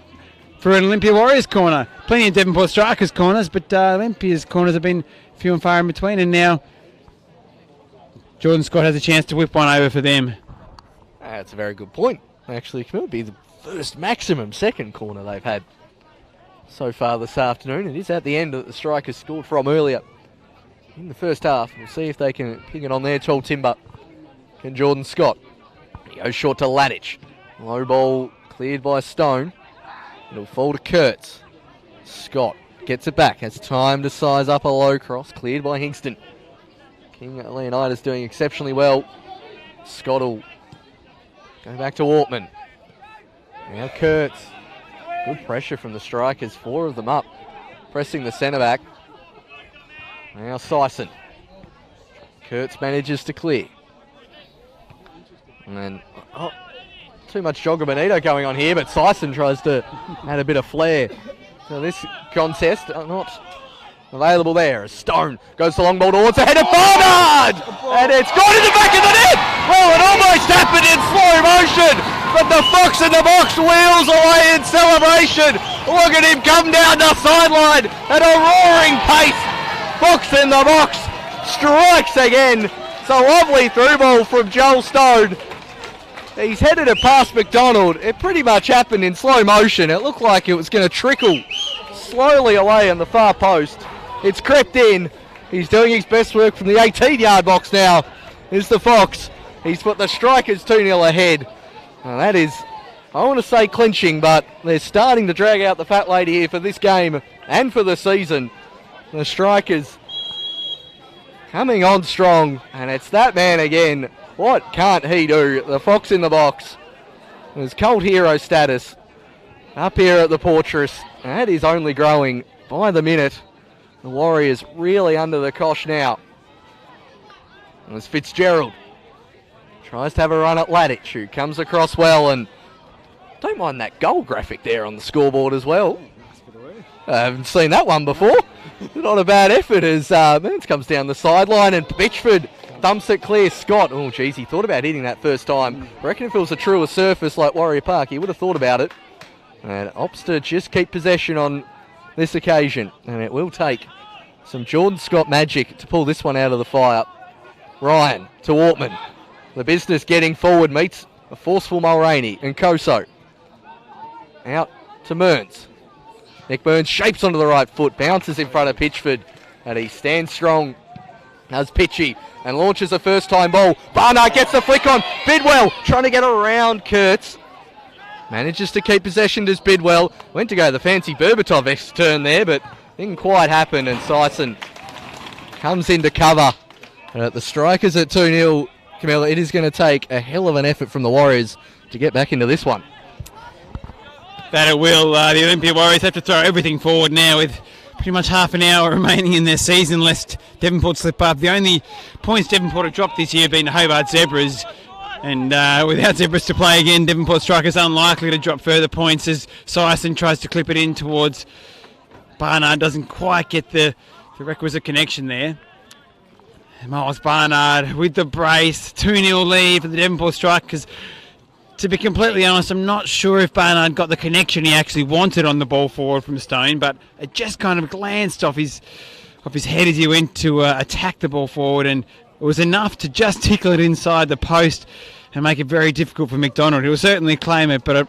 for an Olympia Warriors corner. Plenty of Devonport strikers corners, but Olympia's corners have been few and far in between. And now Jordan Scott has a chance to whip one over for them. That's a very good point. Actually, it could be the first maximum second corner they've had so far this afternoon. It is at the end that the strikers scored from earlier in the first half. We'll see if they can ping it on their tall timber. Can Jordan Scott. He goes short to Ladich. Low ball cleared by Stone. It'll fall to Kurtz. Scott gets it back. Has time to size up a low cross. Cleared by Hingston. King Leonidas doing exceptionally well. Scott will go back to Ortman. Now Kurtz. Good pressure from the strikers. 4 of them up. Pressing the centre back. Now Syson. Kurtz manages to clear. And then, too much Jogger Bonito going on here, but Syson tries to add a bit of flair. So this contest not available there. As Stone goes the long ball towards the head of Barnard! And it's gone in the back of the net! Well, it almost happened in slow motion, but the Fox in the box wheels away in celebration. Look at him come down the sideline at a roaring pace. Fox in the box strikes again. It's a lovely through ball from Joel Stone. He's headed it past McDonald. It pretty much happened in slow motion. It looked like it was going to trickle slowly away on the far post. It's crept in. He's doing his best work from the 18-yard box now. Here's the Fox. He's put the Strikers 2-0 ahead. Now that is, I want to say clinching, but they're starting to drag out the fat lady here for this game and for the season. The Strikers coming on strong, and it's that man again. What can't he do? The Fox in the box. His cult hero status up here at the Portress. That is only growing by the minute. The Warriors really under the cosh now. As Fitzgerald tries to have a run at Ladich, who comes across well, and don't mind that goal graphic there on the scoreboard as well. I haven't seen that one before. Not a bad effort as Mearns comes down the sideline and Pitchford dumps it clear. Scott, oh geez, he thought about hitting that first time. I reckon if it was a truer surface like Warrior Park, he would have thought about it. And opts to just keep possession on this occasion. And it will take some Jordan Scott magic to pull this one out of the fire. Ryan to Wortman. The business getting forward meets a forceful Mulraney and Koso. Out to Mearns. Nick Mearns shapes onto the right foot, bounces in front of Pitchford, and he stands strong as Pitchy and launches a first-time ball. Barnard gets the flick on. Bidwell trying to get around Kurtz. Manages to keep possession as Bidwell. Went to go the fancy Berbatov turn there, but didn't quite happen, and Syson comes into cover. And the Strikers at 2-0, Camilla, it is going to take a hell of an effort from the Warriors to get back into this one. That it will. The Olympia Warriors have to throw everything forward now with pretty much half an hour remaining in their season, lest Devonport slip up. The only points Devonport have dropped this year have been Hobart Zebras, and without Zebras to play again, Devonport Strikers unlikely to drop further points as Syson tries to clip it in towards Barnard. Doesn't quite get the requisite connection there. Miles Barnard with the brace, 2-0 lead for the Devonport Strikers. To be completely honest, I'm not sure if Barnard got the connection he actually wanted on the ball forward from Stone, but it just kind of glanced off his head as he went to attack the ball forward, and it was enough to just tickle it inside the post and make it very difficult for McDonald. He'll certainly claim it, but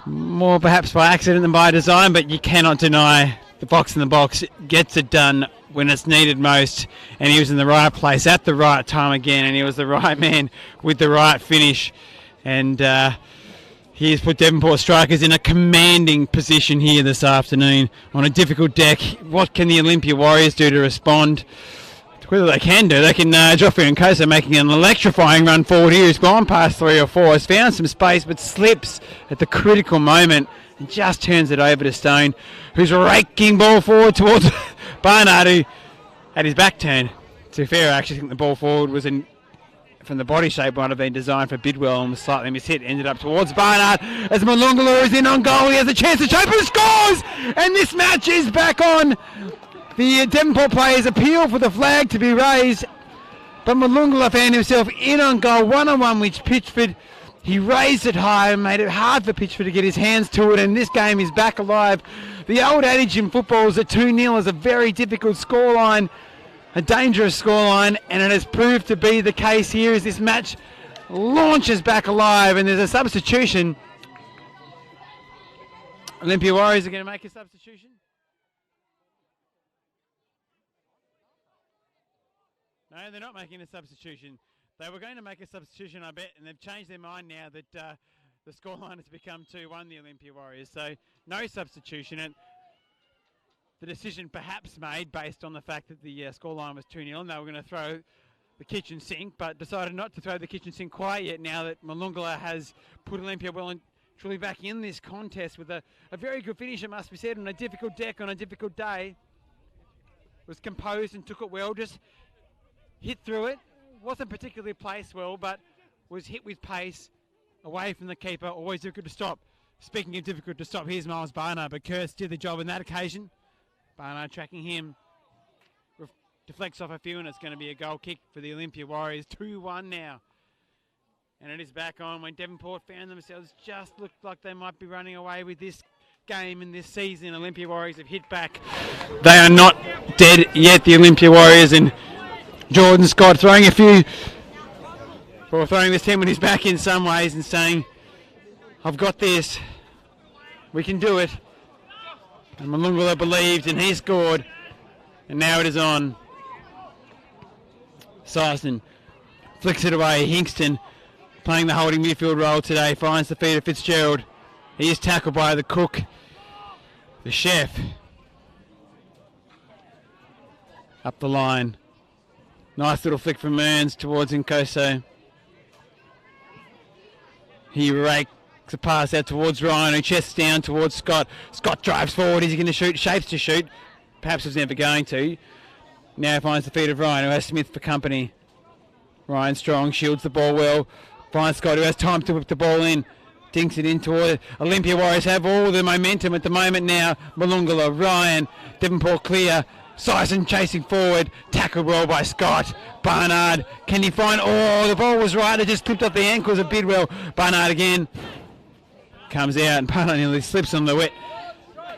more perhaps by accident than by design, but you cannot deny the box in the box gets it done when it's needed most, and he was in the right place at the right time again, and he was the right man with the right finish. And he has put Devonport Strikers in a commanding position here this afternoon on a difficult deck. What can the Olympia Warriors do to respond? Whether they can do, they can. Joffrey and Kosa making an electrifying run forward here. He's gone past 3 or 4, has found some space, but slips at the critical moment and just turns it over to Stone, who's raking ball forward towards Barnard, who had his back turned. To be fair, I actually think the ball forward was from the body shape might have been designed for Bidwell and was slightly mishit. Ended up towards Barnard as Malungala is in on goal. He has a chance to choke and scores! And this match is back on. The Devonport players appeal for the flag to be raised, but Malungala found himself in on goal, 1-on-1 with Pitchford. He raised it high and made it hard for Pitchford to get his hands to it, and this game is back alive. The old adage in football is that 2-0 is a very difficult scoreline, a dangerous scoreline, and it has proved to be the case here as this match launches back alive, and there's a substitution. Olympia Warriors are going to make a substitution. No, they're not making a substitution. They were going to make a substitution, I bet, and they've changed their mind now that the scoreline has become 2-1, the Olympia Warriors. So no substitution. And the decision perhaps made based on the fact that the scoreline was 2-0 and they were going to throw the kitchen sink, but decided not to throw the kitchen sink quite yet now that Malungala has put Olympia well and truly back in this contest with a very good finish, it must be said, on a difficult deck, on a difficult day. Was composed and took it well, just hit through it. Wasn't particularly placed well, but was hit with pace away from the keeper. Always difficult to stop. Speaking of difficult to stop, here's Miles Barnard, but Kurtz did the job on that occasion. Barnard tracking him. Deflects off a few, and it's going to be a goal kick for the Olympia Warriors. 2-1 now. And it is back on when Devonport found themselves just looked like they might be running away with this game in this season. Olympia Warriors have hit back. They are not dead yet, the Olympia Warriors, and Jordan Scott throwing this team on his back in some ways and saying, I've got this, we can do it. And Malungala believed and he scored, and now it is on. Syson flicks it away. Hingston playing the holding midfield role today, finds the feet of Fitzgerald. He is tackled by the cook, the chef. Up the line. Nice little flick from Mearns towards Nkoso. He rakes a pass out towards Ryan, who chests down towards Scott. Scott drives forward. Is he going to shoot? Shapes to shoot. perhaps was never going to. Now finds the feet of Ryan, who has Smith for company. Ryan Strong shields the ball well. Brian Scott, who has time to whip the ball in, dinks it in toward Olympia Warriors. Have all the momentum at the moment now. Malungala, Ryan, Devonport clear. Sison chasing forward. Tackled well by Scott. Barnard, can he find... Oh, the ball was right. It just clipped up the ankles of Bidwell. Barnard again comes out, and Barnard nearly slips on the wet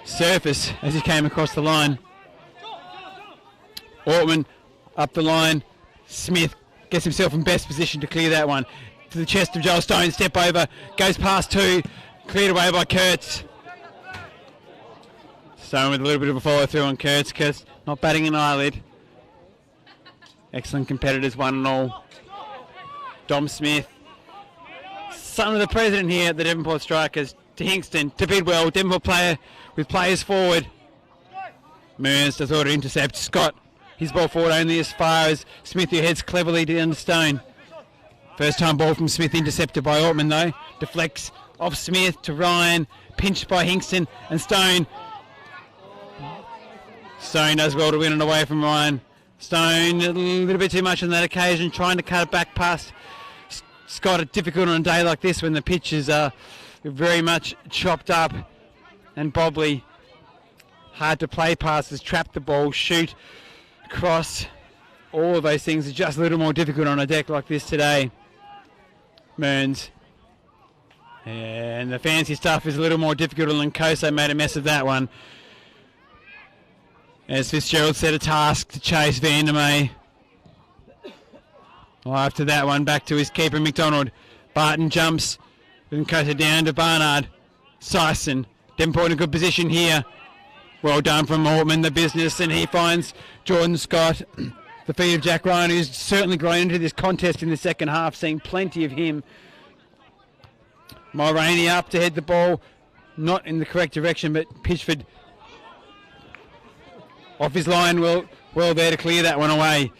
surface as he came across the line. Ortman up the line. Smith gets himself in best position to clear that one. To the chest of Joel Stone, step over, goes past two, cleared away by Kurtz. Stone with a little bit of a follow through on Kurtz. Kurtz not batting an eyelid. Excellent competitors, one and all. Dom Smith, son of the president here at the Devonport Strikers, to Hingston, to Bidwell, Devonport player with players forward. Mearns does order intercept. Scott, his ball forward only as far as Smith, who heads cleverly down to Stone. First time ball from Smith intercepted by Ortman though. Deflects off Smith to Ryan, pinched by Hingston and Stone. Stone does well to win it away from Ryan. Stone a little bit too much on that occasion, trying to cut it back past Scott. Difficult on a day like this when the pitches are very much chopped up and bobbly. Hard to play passes, trap the ball, shoot, cross. All of those things are just a little more difficult on a deck like this today. Mearns. And the fancy stuff is a little more difficult, and Koso made a mess of that one. As Fitzgerald set a task to chase Vandermeer. Well, after that one, back to his keeper, McDonald. Barton jumps. And Koso down to Barnard. Sison. Devonport in a good position here. Well done from Ortman, the business, and he finds Jordan Scott. The feet of Jack Ryan, who's certainly grown into this contest in the second half, seeing plenty of him. Mulroney up to head the ball, not in the correct direction, but Pitchford off his line, well there to clear that one away.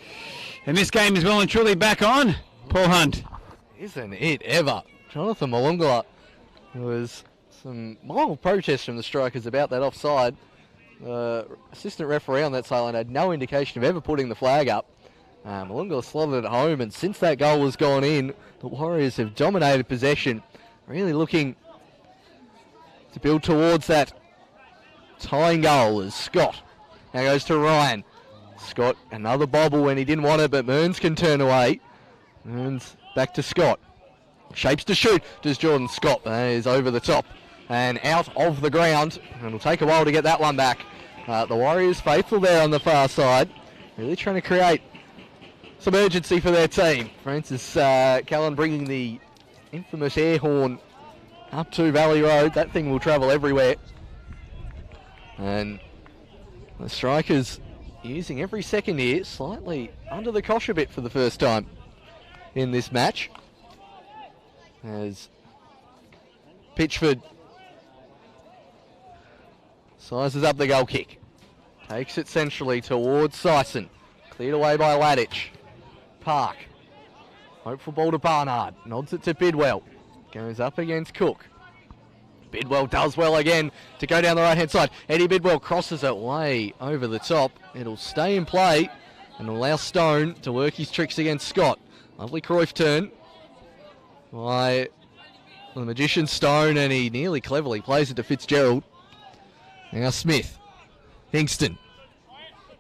And this game is well and truly back on. Paul Hunt. Isn't it ever? Jonathan Malungala. There was some mild protest from the Strikers about that offside. Assistant referee on that sideline had no indication of ever putting the flag up. Malungala slotted it home, and since that goal has gone in, the Warriors have dominated possession, really looking to build towards that tying goal as Scott now goes to Ryan. Scott, another bobble when he didn't want it, but Mearns can turn away. Mearns back to Scott. Shapes to shoot, does Jordan Scott. That is over the top and out of the ground, and it'll take a while to get that one back. The Warriors faithful there on the far side, really trying to create some urgency for their team. Francis Callan bringing the infamous air horn up to Valley Road. That thing will travel everywhere. And the Strikers using every second here, slightly under the cosh a bit for the first time in this match. As Pitchford sizes up the goal kick. Takes it centrally towards Sison. Cleared away by Ladich. Park. Hopeful ball to Barnard. Nods it to Bidwell. Goes up against Cook. Bidwell does well again to go down the right-hand side. Eddie Bidwell crosses it way over the top. It'll stay in play and allow Stone to work his tricks against Scott. Lovely Cruyff turn by the magician Stone, and he nearly cleverly plays it to Fitzgerald. Now Smith. Hingston.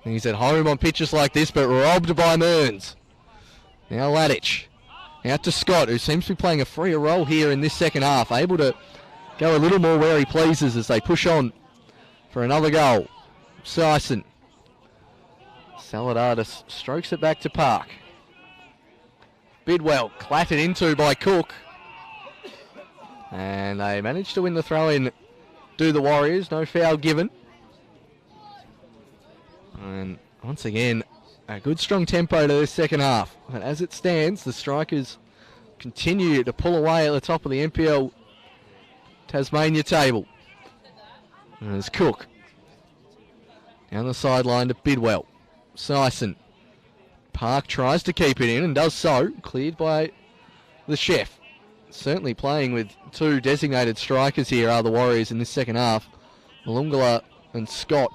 He's at home on pitches like this, but robbed by Mearns. Now Ladich. Out to Scott, who seems to be playing a freer role here in this second half. Able to go a little more where he pleases as they push on for another goal. Sison. Saladardis strokes it back to Park. Bidwell clattered into by Cook. And they managed to win the throw-in, do the Warriors. No foul given. And once again, a good strong tempo to this second half. But as it stands, the Strikers continue to pull away at the top of the NPL Tasmania table. And there's Cook. Down the sideline to Bidwell. Sison. Park tries to keep it in and does so. Cleared by the chef. Certainly playing with two designated strikers here are the Warriors in this second half. Malungala and Scott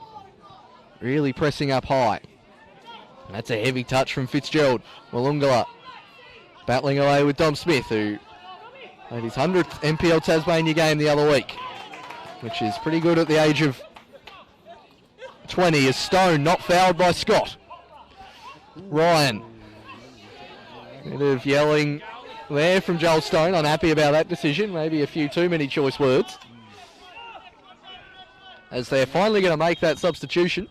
really pressing up high. And that's a heavy touch from Fitzgerald. Malungala battling away with Dom Smith, who played his 100th NPL Tasmania game the other week, which is pretty good at the age of 20, as Stone not fouled by Scott. Ryan. Bit of yelling there from Joel Stone, unhappy about that decision, maybe a few too many choice words, as they're finally going to make that substitution.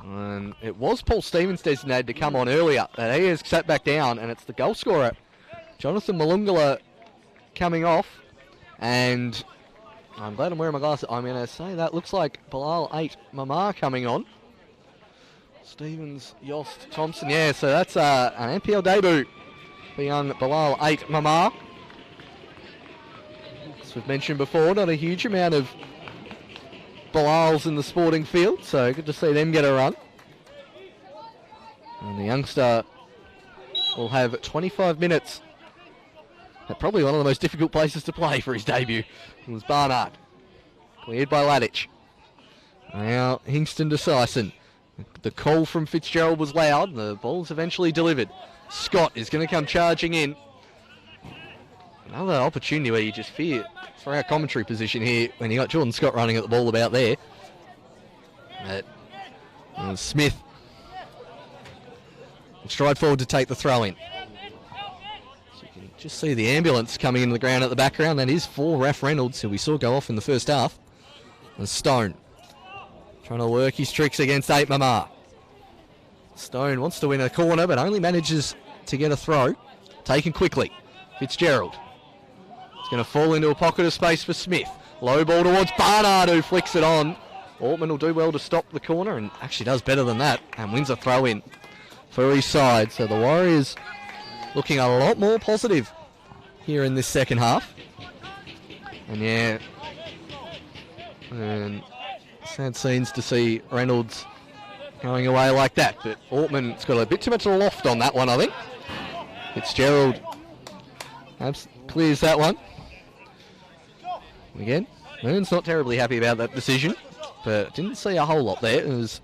And it was Paul Stevens designated to come on earlier, but he has sat back down, and it's the goal scorer, Jonathan Malungala, coming off. And I'm glad I'm wearing my glasses. I'm going to say that looks like Bilal 8 Mamar coming on. Stevens, Yost, Thompson. Yeah, so that's an NPL debut for young Bilal 8 Mamar. As we've mentioned before, not a huge amount of Bilals in the sporting field, so good to see them get a run. And the youngster will have 25 minutes at probably one of the most difficult places to play for his debut. It was Barnard. Cleared by Ladich. Now Hingston to Sison. The call from Fitzgerald was loud. The ball's eventually delivered. Scott is going to come charging in. Another opportunity where you just fear for our commentary position here when you got Jordan Scott running at the ball about there. And Smith will stride forward to take the throw in. So you can just see the ambulance coming into the ground at the background. That is for Raf Reynolds, who we saw go off in the first half. And Stone trying to work his tricks against 8 Mamar. Stone wants to win a corner, but only manages to get a throw. Taken quickly. Fitzgerald. It's going to fall into a pocket of space for Smith. Low ball towards Barnard, who flicks it on. Ortman will do well to stop the corner, and actually does better than that, and wins a throw in for his side. So the Warriors looking a lot more positive here in this second half. And yeah, and sad scenes to see Reynolds going away like that, but Ortman's got a bit too much loft on that one, I think. Fitzgerald clears that one. Again, Mern's not terribly happy about that decision, but didn't see a whole lot there. It was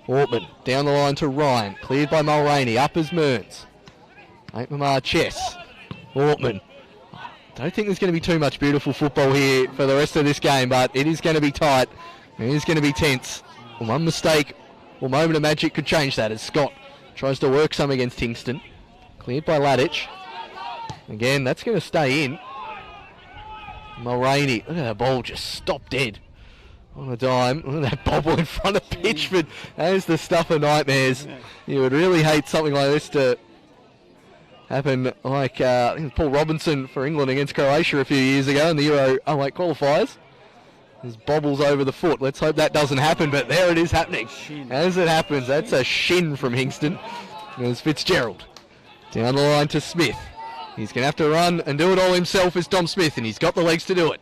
Ortman down the line to Ryan, cleared by Mulroney, up as Mearns. 8 Mamar Chess. Ortman. Don't think there's going to be too much beautiful football here for the rest of this game, but it is going to be tight. It is going to be tense. One mistake or moment of magic could change that as Scott tries to work some against Hingston. Cleared by Ladich. Again, that's going to stay in. Mulroney, look at that ball just stop dead on a dime. Look at that bobble in front of Pitchford. That is the stuff of nightmares. You would really hate something like this to happen, like I think Paul Robinson for England against Croatia a few years ago in the Euro 08 qualifiers. There's bobbles over the foot. Let's hope that doesn't happen, but there it is happening. As it happens, that's a shin from Hingston. There's Fitzgerald. Down the line to Smith. He's going to have to run and do it all himself as Dom Smith, and he's got the legs to do it.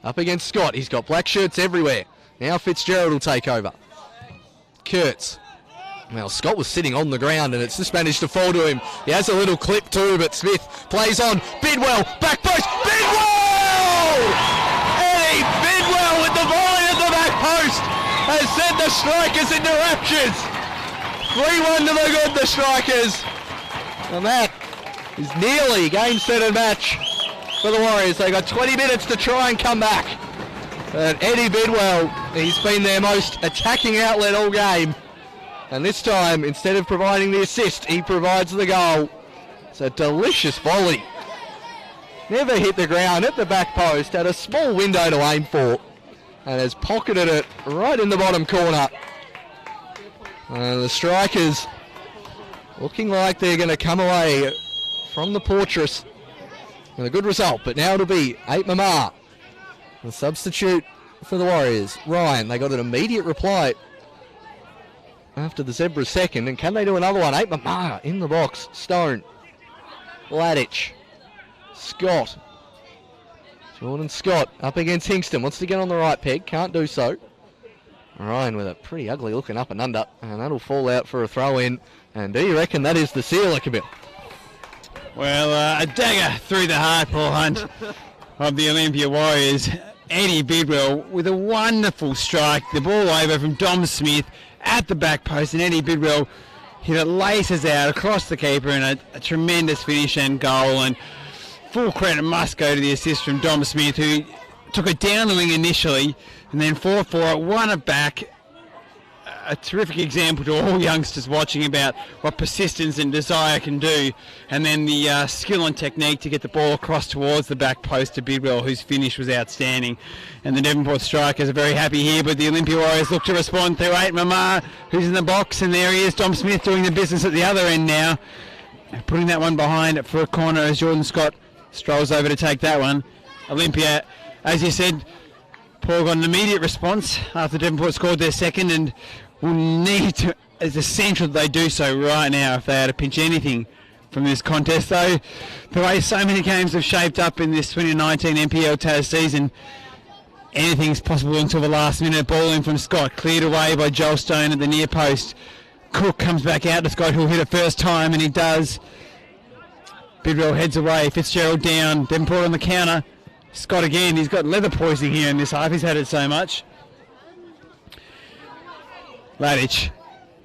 Up against Scott. He's got black shirts everywhere. Now Fitzgerald will take over. Kurtz. Well, Scott was sitting on the ground, and it's just managed to fall to him. He has a little clip too, but Smith plays on. Bidwell, back post. Bidwell! Eddie Bidwell with the volley at the back post has sent the Strikers into raptures. 3-1 to the good, the Strikers. And that is nearly game, set and match for the Warriors. They got 20 minutes to try and come back. But Eddie Bidwell, he's been their most attacking outlet all game. And this time, instead of providing the assist, he provides the goal. It's a delicious volley. Never hit the ground at the back post, had a small window to aim for, and has pocketed it right in the bottom corner. And the Strikers looking like they're going to come away from the Portress with a good result, but now it'll be 8 Mamar, the substitute for the Warriors. Ryan, they got an immediate reply after the Zebra second, and can they do another one? 8 Mamar in the box. Stone, Ladich, Scott, Jordan Scott up against Hingston, wants to get on the right peg, can't do so. Ryan with a pretty ugly looking up and under, and that'll fall out for a throw in. And do you reckon that is the sealer, Camille? Well, a dagger through the heart, Paul Hunt, of the Olympia Warriors. Eddie Bidwell with a wonderful strike. The ball over from Dom Smith at the back post, and Eddie Bidwell hit it laces out across the keeper, and a tremendous finish and goal. And full credit must go to the assist from Dom Smith, who took it down the wing initially and then fought for it, won it back. A terrific example to all youngsters watching about what persistence and desire can do, and then the skill and technique to get the ball across towards the back post to Bidwell, whose finish was outstanding. And the Devonport Strikers are very happy here, but the Olympia Warriors look to respond through 8. Mamar, who's in the box, and there he is, Dom Smith doing the business at the other end now, putting that one behind for a corner as Jordan Scott strolls over to take that one. Olympia, as you said, Paul, got an immediate response after Devonport scored their second, and will need to, it's essential that they do so right now if they are to pinch anything from this contest. Though the way so many games have shaped up in this 2019 NPL Taz season, anything's possible until the last minute. Ball in from Scott, cleared away by Joel Stone at the near post. Cook comes back out to Scott, who'll hit it first time, and he does. Bidwell heads away, Fitzgerald down, Devonport on the counter. Scott again, he's got leather poisoning here in this half, he's had it so much. Ladich,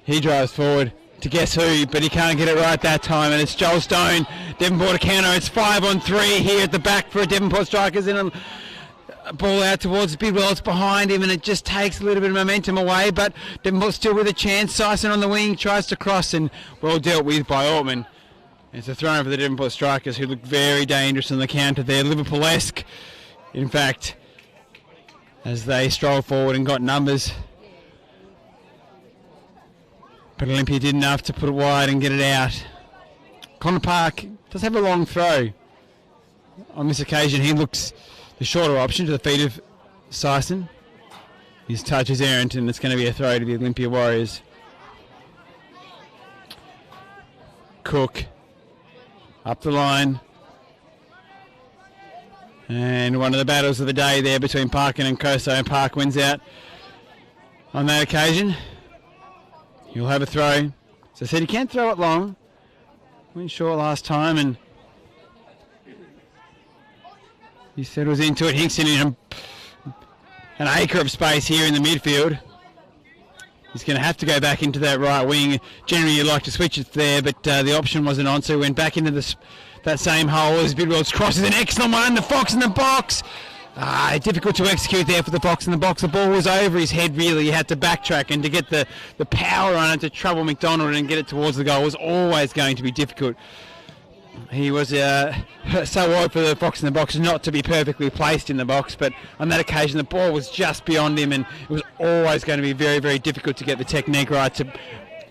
he drives forward to guess who, but he can't get it right that time, and it's Joel Stone. Devonport a counter, it's 5-on-3 here at the back for Devonport Strikers, and a ball out towards Bidwell, it's behind him, and it just takes a little bit of momentum away, but Devonport still with a chance. Sison on the wing, tries to cross, and well dealt with by Altman. It's a throw for the Devonport Strikers, who look very dangerous on the counter there, Liverpool-esque, in fact, as they stroll forward and got numbers. But Olympia did enough to put it wide and get it out. Connor Park does have a long throw. On this occasion, he looks the shorter option to the feet of Sison. His touch is errant, and it's going to be a throw to the Olympia Warriors. Cook up the line. And one of the battles of the day there between Parkin and Koso, and Park wins out on that occasion. He'll have a throw. As I said, he can't throw it long. Went short last time, and he settles into it. Hingston in an acre of space here in the midfield. He's going to have to go back into that right wing. Generally, you like to switch it there, but the option wasn't on, so he went back into that same hole as Bidwell's crosses an excellent one. The Fox in the box. Difficult to execute there for the Fox in the box. The ball was over his head, really. He had to backtrack, and to get the power on it to trouble McDonald and get it towards the goal was always going to be difficult. He was so odd for the Fox in the box not to be perfectly placed in the box, but on that occasion the ball was just beyond him, and it was always going to be very, very difficult to get the technique right to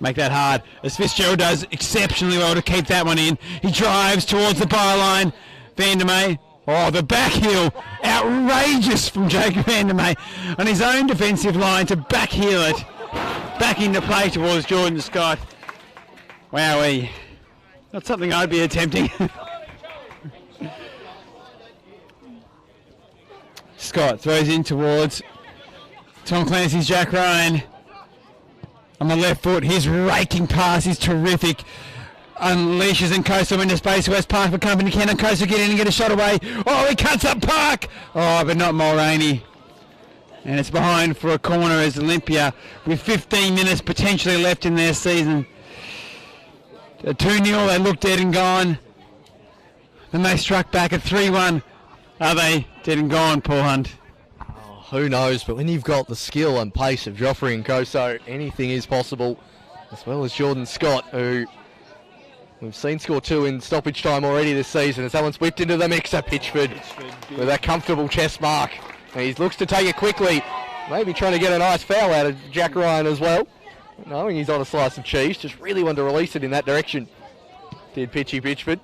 make that hard. As Fitzgerald does exceptionally well to keep that one in. He drives towards the byline. Vandermeer. Oh, the back heel. Outrageous from Jacob Vandermeer on his own defensive line to back heel it. Back into play towards Jordan Scott. Wowee. Not something I'd be attempting. Scott throws in towards Tom Clancy's Jack Ryan. On the left foot, his raking pass is terrific. Unleashes and Coastal into space. West Park for company. Can Coastal get in and get a shot away? Oh, he cuts up Park. Oh, but not Mulroney. And it's behind for a corner as Olympia, with 15 minutes potentially left in their season. 2-0, they looked dead and gone. Then they struck back at 3-1. Are they dead and gone, Paul Hunt? Oh, who knows, but when you've got the skill and pace of Joffrey and Koso, anything is possible, as well as Jordan Scott, who we've seen score 2 in stoppage time already this season, as that one's whipped into the mixer. Pitchford with a comfortable chest mark. And he looks to take it quickly, maybe trying to get a nice foul out of Jack Ryan as well. Knowing he's on a slice of cheese, just really wanted to release it in that direction. Did Pitchford.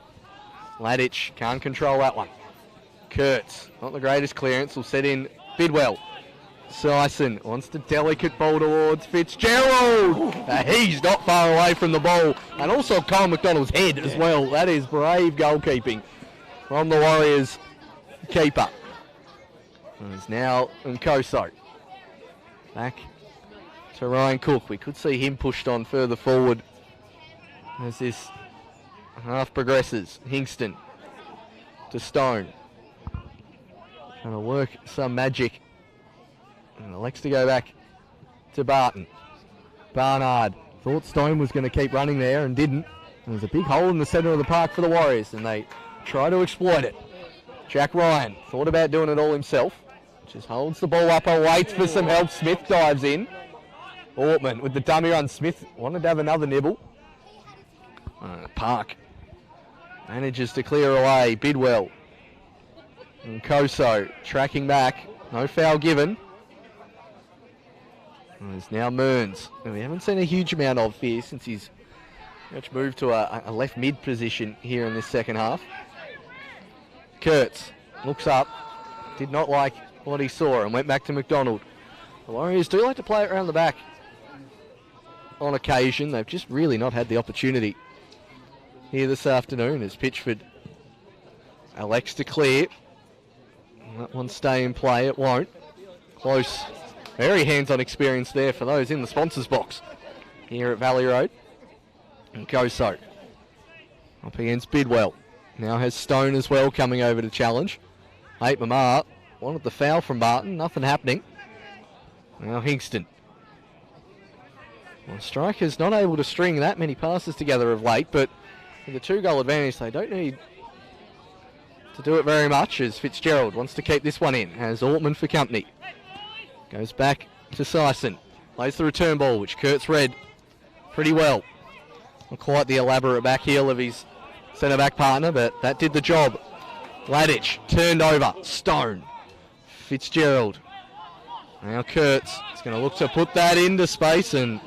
Ladich can't control that one. Kurtz, not the greatest clearance, will set in Bidwell. Sison wants to delicate ball towards Fitzgerald. He's not far away from the ball. And also Cole McDonald's head as well. That is brave goalkeeping from the Warriors keeper. And it's now Nkoso. Back to Ryan Cook. We could see him pushed on further forward as this half progresses. Hingston to Stone. Trying to work some magic. And elects to go back to Barton. Barnard thought Stone was going to keep running there and didn't. And there's a big hole in the centre of the park for the Warriors, and they try to exploit it. Jack Ryan thought about doing it all himself. Just holds the ball up and waits for some help. Smith dives in. Ortman with the dummy run. Smith wanted to have another nibble. Park manages to clear away. Bidwell and Koso tracking back. No foul given. And there's now Mearns, who we haven't seen a huge amount of here since he's much moved to a left mid position here in this second half. Kurtz looks up, did not like what he saw and went back to McDonald. The Warriors do like to play it around the back on occasion. They've just really not had the opportunity here this afternoon as Pitchford elects to clear. That one stay in play, it won't. Close. Very hands-on experience there for those in the sponsors box here at Valley Road. And Koso up against Bidwell. Now has Stone as well coming over to challenge. Eight Mamar wanted the foul from Barton, nothing happening. Now Hingston. Well, Strikers not able to string that many passes together of late, but with a 2-goal advantage they don't need to do it very much, as Fitzgerald wants to keep this one in. Has Ortman for company. Goes back to Sison. Plays the return ball, which Kurtz read pretty well. Not quite the elaborate back heel of his centre-back partner, but that did the job. Ladich turned over. Stone. Fitzgerald. Now Kurtz is going to look to put that into space, and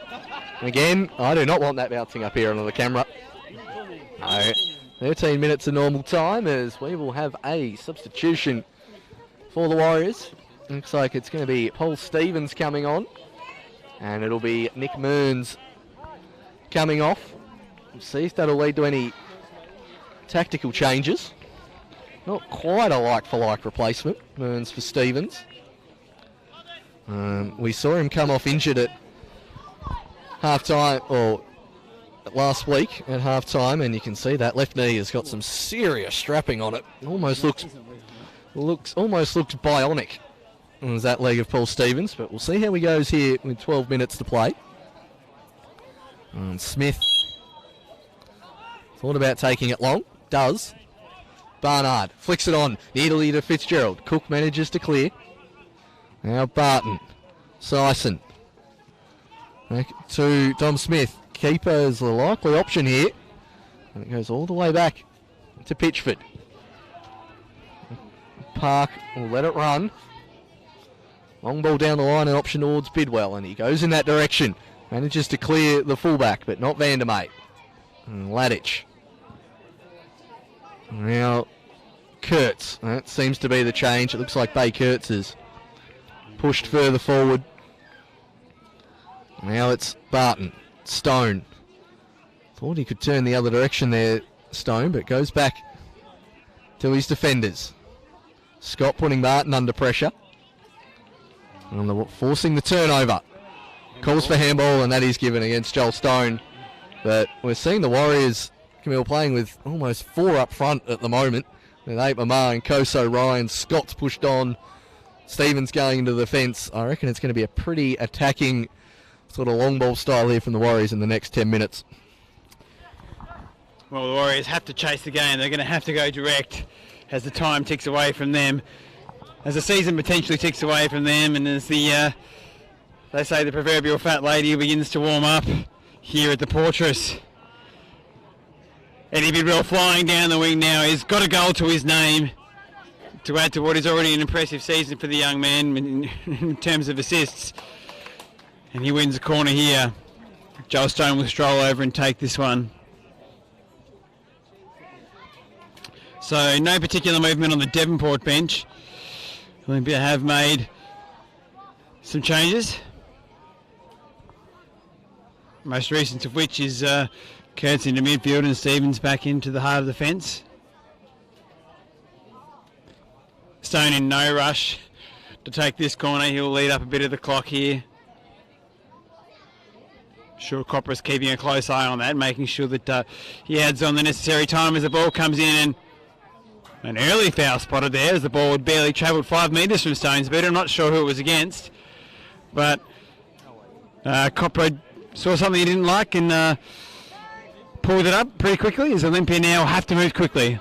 again, I do not want that bouncing up here onto the camera. No. 13 minutes of normal time as we will have a substitution for the Warriors. Looks like it's going to be Paul Stevens coming on, and it'll be Nick Mearns coming off. We'll see if that'll lead to any tactical changes. Not quite a like-for-like replacement, Mearns for Stevens. We saw him come off injured at half-time, or last week at half-time, and you can see that left knee has got some serious strapping on it. Almost looks bionic. There's that leg of Paul Stevens, but we'll see how he goes here with 12 minutes to play. And Smith thought about taking it long. Does. Barnard flicks it on neatly to Fitzgerald. Cook manages to clear. Now Barton. Sison. Back to Dom Smith. Keeper is the likely option here. And it goes all the way back to Pitchford. Park will let it run. Long ball down the line, an option towards Bidwell, and he goes in that direction. Manages to clear the fullback, but not Vandermeer. And Ladich. Now Kurtz. That seems to be the change. It looks like Bay Kurtz is pushed further forward. Now it's Barton. Stone. Thought he could turn the other direction there, Stone, but goes back to his defenders. Scott putting Barton under pressure. And forcing the turnover. Calls for handball, and that is given against Joel Stone. But we're seeing the Warriors, Camille, playing with almost 4 up front at the moment. With 8 Mamar and Koso Ryan. Scott's pushed on. Stevens going into the fence. I reckon it's going to be a pretty attacking sort of long ball style here from the Warriors in the next 10 minutes. Well, the Warriors have to chase the game. They're going to have to go direct as the time ticks away from them. As the season potentially ticks away from them, and as the, they say, the proverbial fat lady begins to warm up here at the Portress. Eddie Bidwell flying down the wing now. He's got a goal to his name to add to what is already an impressive season for the young man in terms of assists. And he wins the corner here. Joel Stone will stroll over and take this one. So no particular movement on the Devonport bench. Olympia have made some changes. Most recent of which is Kurtz into midfield and Stevens back into the heart of the fence. Stone in no rush to take this corner. He'll lead up a bit of the clock here. Sure, Copper's keeping a close eye on that, making sure that he adds on the necessary time as the ball comes in, and An early foul spotted there as the ball had barely travelled 5 metres from Stone's boot. I'm not sure who it was against, but Copro saw something he didn't like and pulled it up pretty quickly, as Olympia now have to move quickly.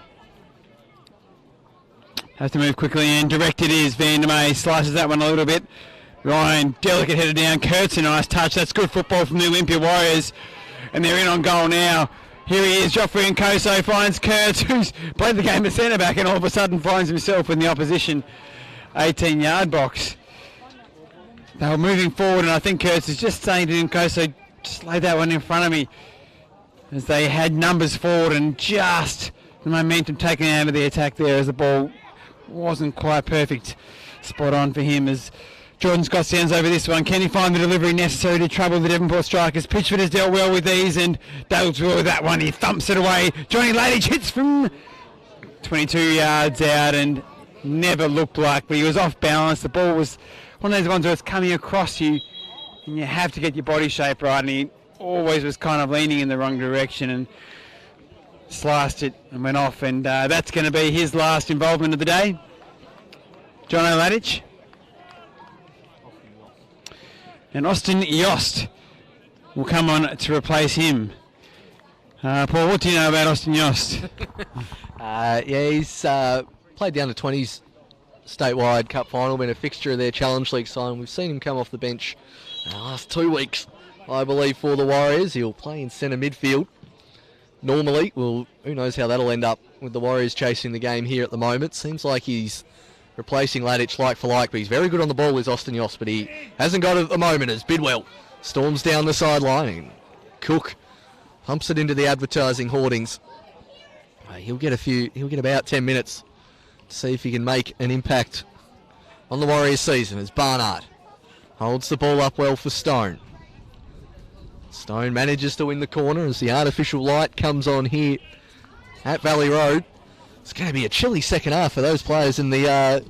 And direct it is. Van der May slices that one a little bit. Ryan, delicate headed down. Kurtz, a nice touch. That's good football from the Olympia Warriors. And they're in on goal now. Here he is. Joffrey Nkoso finds Kurtz, who's played the game at centre back and all of a sudden finds himself in the opposition 18-yard box. They were moving forward, and I think Kurtz is just saying to Nkoso, just lay that one in front of me, as they had numbers forward and just the momentum taken out of the attack there as the ball wasn't quite perfect. Spot on for him as Jordan Scott stands over this one. Can he find the delivery necessary to trouble the Devonport Strikers? Pitchford has dealt well with these and Dales well with that one. He thumps it away. Johnny Ladich hits from 22 yards out and never looked like, but he was off balance. The ball was one of those ones where it's coming across you and you have to get your body shape right, and he always was kind of leaning in the wrong direction and sliced it and went off, and that's going to be his last involvement of the day. John Ladich. And Austin Yost will come on to replace him. Paul, what do you know about Austin Yost? He's played the under-20s statewide cup final, been a fixture of their Challenge League side. We've seen him come off the bench in the last 2 weeks, I believe, for the Warriors. He'll play in centre midfield normally. Well, who knows how that'll end up with the Warriors chasing the game here at the moment. Seems like he's replacing Ladich like for like, but he's very good on the ball, is Austin Yost, but he hasn't got it at the moment as Bidwell storms down the sideline and Cook pumps it into the advertising hoardings. He'll get about 10 minutes to see if he can make an impact on the Warriors season as Barnard holds the ball up well for Stone. Stone manages to win the corner as the artificial light comes on here at Valley Road. It's going to be a chilly second half for those players in the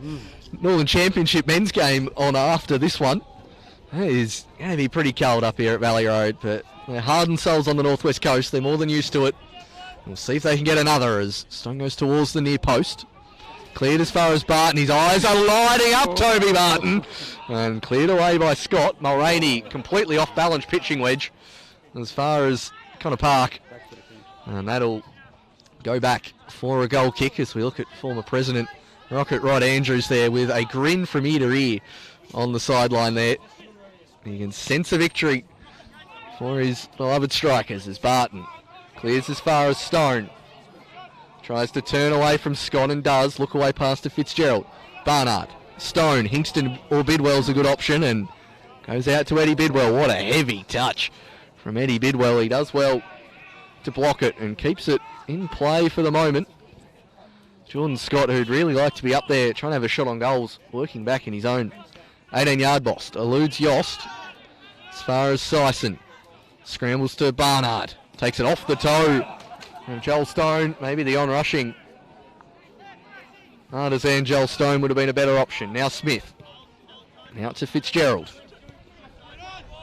Northern Championship men's game on after this one. It is going to be pretty cold up here at Valley Road, but they're hardened souls on the northwest coast. They're more than used to it. We'll see if they can get another as Stone goes towards the near post. Cleared as far as Barton. His eyes are lighting up, Toby Barton. And cleared away by Scott. Mulroney completely off balance pitching wedge as far as Connor Park. And that'll go back for a goal kick as we look at former President Rocket Rod Andrews there with a grin from ear to ear on the sideline there. You can sense a victory for his beloved Strikers as Barton clears as far as Stone. Tries to turn away from Scott and does. Look away past to Fitzgerald. Barnard, Stone, Hingston or Bidwell's a good option and goes out to Eddie Bidwell. What a heavy touch from Eddie Bidwell. He does well to block it and keeps it in play for the moment. Jordan Scott, who'd really like to be up there trying to have a shot on goals, working back in his own 18-yard box. Eludes Yost as far as Sison. Scrambles to Barnard. Takes it off the toe. And Joel Stone, maybe the on-rushing artisan Joel Stone would have been a better option. Now Smith. Out to Fitzgerald.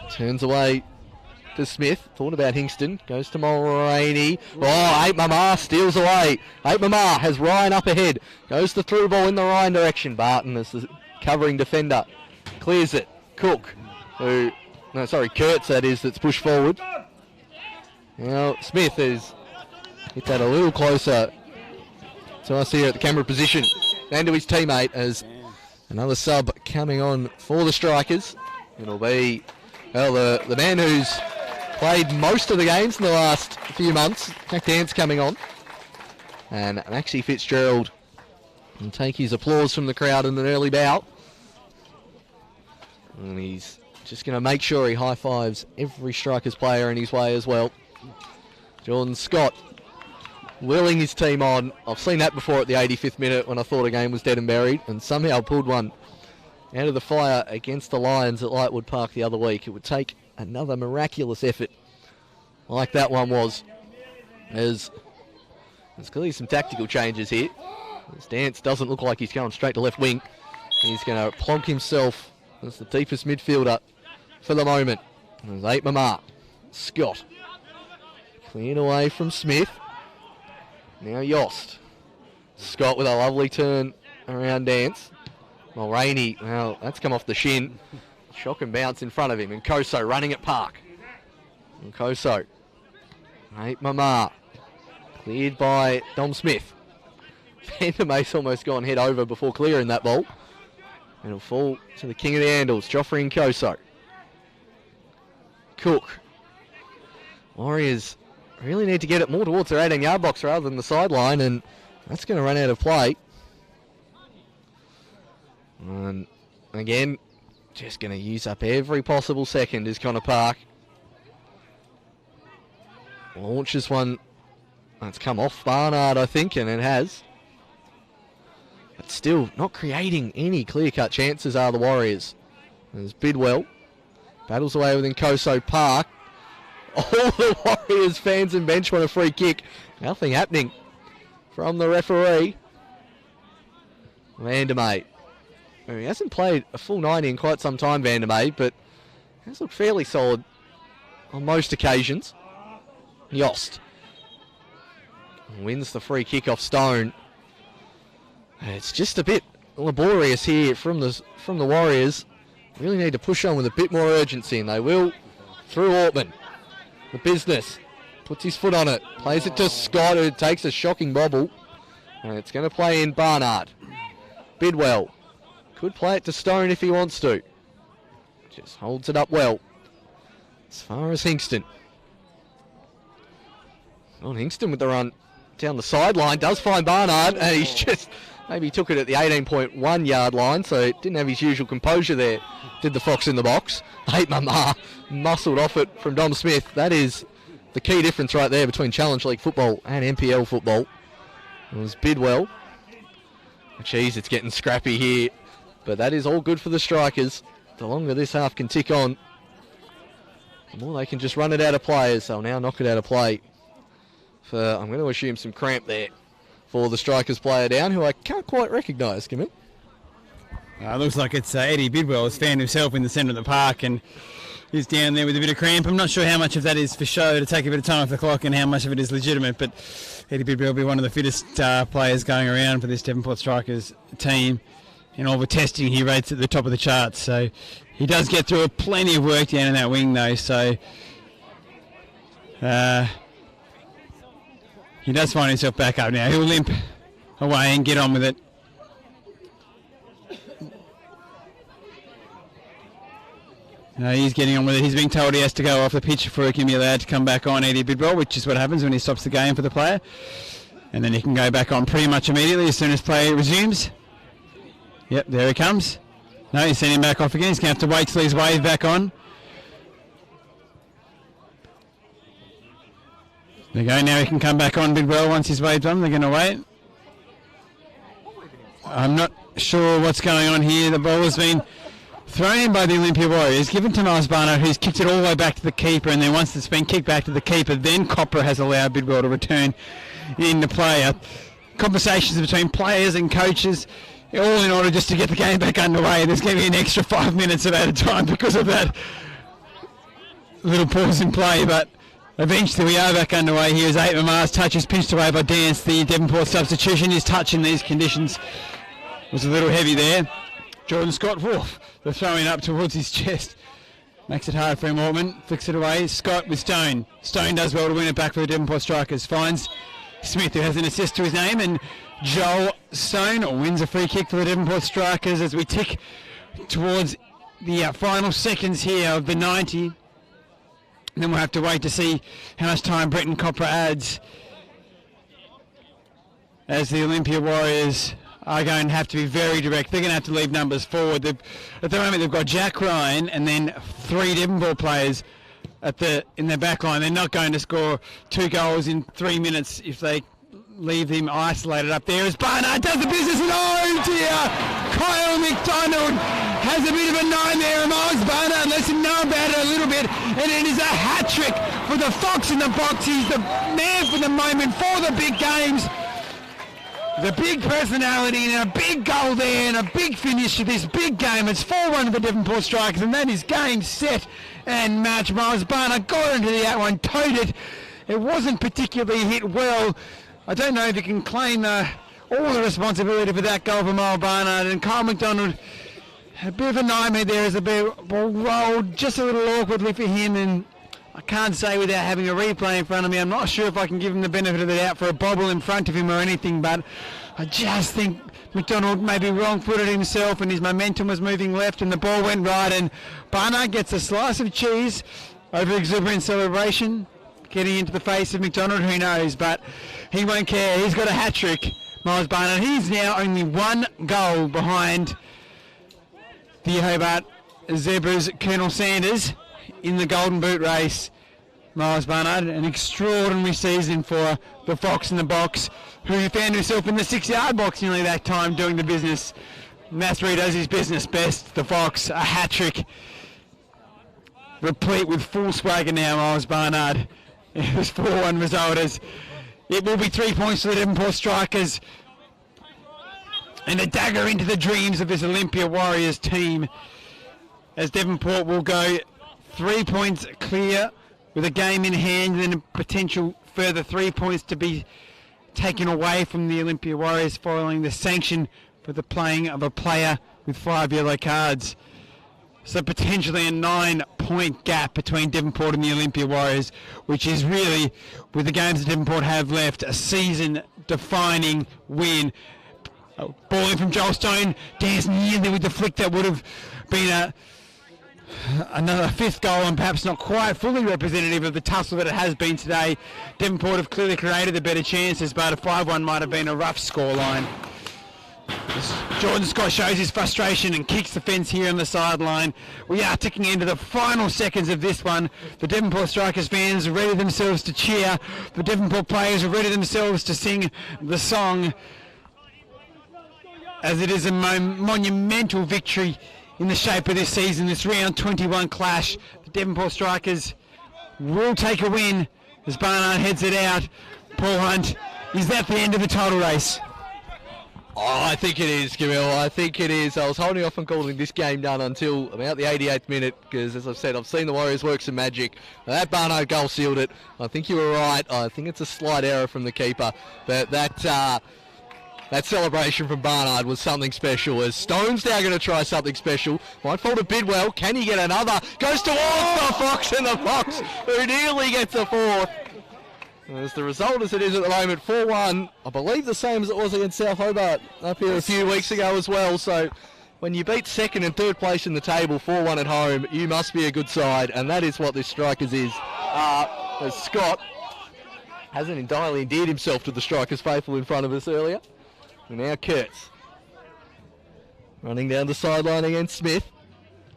Turns away to Smith. Thought about Hingston. Goes to Mulroney. Oh, 8 Mama steals away. 8 Mama has Ryan up ahead. Goes the through ball in the Ryan direction. Barton as the covering defender. Clears it. Cook. Kurtz that is, that's pushed forward. Now Smith has hit that a little closer to us here at the camera position and to his teammate as another sub coming on for the Strikers. It'll be, well, the man who's played most of the games in the last few months. Jack Dance coming on. And Maxie Fitzgerald will take his applause from the crowd in an early bow. And he's just going to make sure he high-fives every Strikers player in his way as well. Jordan Scott willing his team on. I've seen that before at the 85th minute when I thought a game was dead and buried, and somehow pulled one out of the fire against the Lions at Lightwood Park the other week. It would take another miraculous effort like that one was, as there's clearly some tactical changes here. This Dance doesn't look like he's going straight to left wing. He's going to plonk himself as the deepest midfielder for the moment. There's 8 Mama. Scott. Cleared away from Smith. Now Yost. Scott with a lovely turn around dance. Mulraney, well, that's come off the shin. Shock and bounce in front of him. And Koso running at Park. And Koso. Mate Mama. Cleared by Dom Smith. Vandermeer's almost gone head over before clearing that ball. And it'll fall to the king of the handles, Joffrey and Koso. Cook. Warriors really need to get it more towards their 18-yard box rather than the sideline, and that's going to run out of play. And again, just going to use up every possible second is Connor Park. Launches one. That's come off Barnard, I think, and it has. But still, not creating any clear-cut chances are the Warriors. There's Bidwell. Battles away within Koso. Park. All the Warriors fans and bench want a free kick. Nothing happening from the referee. Vandermeer. He hasn't played a full 90 in quite some time, Vandermeer, but has looked fairly solid on most occasions. Yost wins the free kick off Stone. It's just a bit laborious here from the Warriors. Really need to push on with a bit more urgency, and they will through Ortman. The business puts his foot on it, plays it to Scott, who takes a shocking bobble, and it's going to play in Barnard. Bidwell could play it to Stone if he wants to. Just holds it up well. As far as Hingston. Not Hingston with the run down the sideline, does find Barnard, and he's just maybe took it at the 18.1 yard line, so didn't have his usual composure there, did the Fox in the box. Mama muscled off it from Dom Smith. That is the key difference right there between Challenge League football and NPL football. It was Bidwell. Geez, it's getting scrappy here, but that is all good for the Strikers. The longer this half can tick on, the more they can just run it out of players. They'll now knock it out of play. I'm going to assume some cramp there for the Strikers player down, who I can't quite recognise, Kimmel. Looks like it's Eddie Bidwell has found himself in the centre of the park and he's down there with a bit of cramp. I'm not sure how much of that is for show to take a bit of time off the clock and how much of it is legitimate, but Eddie Bidwell will be one of the fittest players going around for this Devonport Strikers team. In all the testing, he rates at the top of the charts, so he does get through plenty of work down in that wing though, so he does find himself back up now. He'll limp away and get on with it. No, he's getting on with it. He's being told he has to go off the pitch before he can be allowed to come back on, Eddie Bidwell, which is what happens when he stops the game for the player. And then he can go back on pretty much immediately as soon as play resumes. Yep, there he comes. No, he's sending him back off again. He's going to have to wait till he's waved back on. There you go, now he can come back on Bidwell once he's waved on. They're going to wait. I'm not sure what's going on here. The ball has been thrown in by the Olympia Warriors, given to Miles Barnard, who's kicked it all the way back to the keeper, and then once it's been kicked back to the keeper, then Copra has allowed Bidwell to return into play. Conversations between players and coaches, all in order just to get the game back underway. There's going to be an extra 5 minutes of added time because of that little pause in play, but eventually we are back underway here as 8 Mamar's touch is pinched away by Dance. The Devonport substitution. His touch in these conditions was a little heavy there. Jordan Scott Wolf, the throwing up towards his chest. Makes it hard for him, Ortman. Flicks it away. Scott with Stone. Stone does well to win it back for the Devonport Strikers. Finds Smith, who has an assist to his name, and Joel Stone wins a free kick for the Devonport Strikers as we tick towards the final seconds here of the 90. And then we'll have to wait to see how much time Bretton Copra adds as the Olympia Warriors are going to have to be very direct. They're going to have to leave numbers forward. At the moment, they've got Jack Ryan and then 3 Devonport players in their back line. They're not going to score 2 goals in 3 minutes if they leave him isolated up there as Barnard does the business, and oh dear, Kyle McDonald has a bit of a nightmare. Miles Barnard lets him know about it a little bit, and it is a hat trick for the Fox in the box. He's the man for the moment for the big games. The big personality and a big goal there and a big finish to this big game. It's 4-1 to the Devonport Strikers, and that is game, set and match. Miles Barnard got into the out one, towed it. It wasn't particularly hit well. I don't know if you can claim all the responsibility for that goal for Miles Barnard, and Kyle McDonald, a bit of a nightmare there as the ball rolled just a little awkwardly for him, and I can't say without having a replay in front of me, I'm not sure if I can give him the benefit of the doubt for a bobble in front of him or anything, but I just think McDonald may be wrong-footed himself and his momentum was moving left and the ball went right, and Barnard gets a slice of cheese over exuberant celebration, getting into the face of McDonald, who knows, but he won't care. He's got a hat-trick, Miles Barnard. He's now only one goal behind the Hobart Zebras' Colonel Sanders in the Golden Boot race. Miles Barnard, an extraordinary season for the Fox in the box, who found himself in the 6-yard box nearly that time doing the business. And that's where he does his business best. The Fox, a hat-trick, replete with full swagger now, Miles Barnard. It was 4-1 result, as it will be 3 points to the Devonport Strikers and a dagger into the dreams of this Olympia Warriors team, as Devonport will go 3 points clear with a game in hand and a potential further 3 points to be taken away from the Olympia Warriors following the sanction for the playing of a player with 5 yellow cards. So potentially a 9-point gap between Devonport and the Olympia Warriors, which is really, with the games that Devonport have left, a season-defining win. Ball in from Joel Stone, danced nearly with the flick that would have been another 5th goal, and perhaps not quite fully representative of the tussle that it has been today. Devonport have clearly created the better chances, but a 5-1 might have been a rough scoreline. Jordan Scott shows his frustration and kicks the fence here on the sideline. We are ticking into the final seconds of this one. The Devonport Strikers fans are ready themselves to cheer. The Devonport players are ready themselves to sing the song, as it is a monumental victory in the shape of this season, this round 21 clash. The Devonport Strikers will take a win as Barnard heads it out. Paul Hunt, is that the end of the title race? Oh, I think it is, Camille. I think it is. I was holding off on calling this game done until about the 88th minute because, as I've said, I've seen the Warriors work some magic. That Barnard goal sealed it. I think you were right. I think it's a slight error from the keeper. But that celebration from Barnard was something special, as Stone's now going to try something special. Might fall to Bidwell. Can he get another? Goes towards the Fox, and the Fox, who nearly gets a 4th. As the result as it is at the moment, 4-1. I believe the same as it was against South Hobart up here a few weeks ago as well. So when you beat 2nd and 3rd place in the table, 4-1 at home, you must be a good side, and that is what this Strikers is. As Scott hasn't entirely endeared himself to the Strikers faithful in front of us earlier. And now Kurtz running down the sideline against Smith.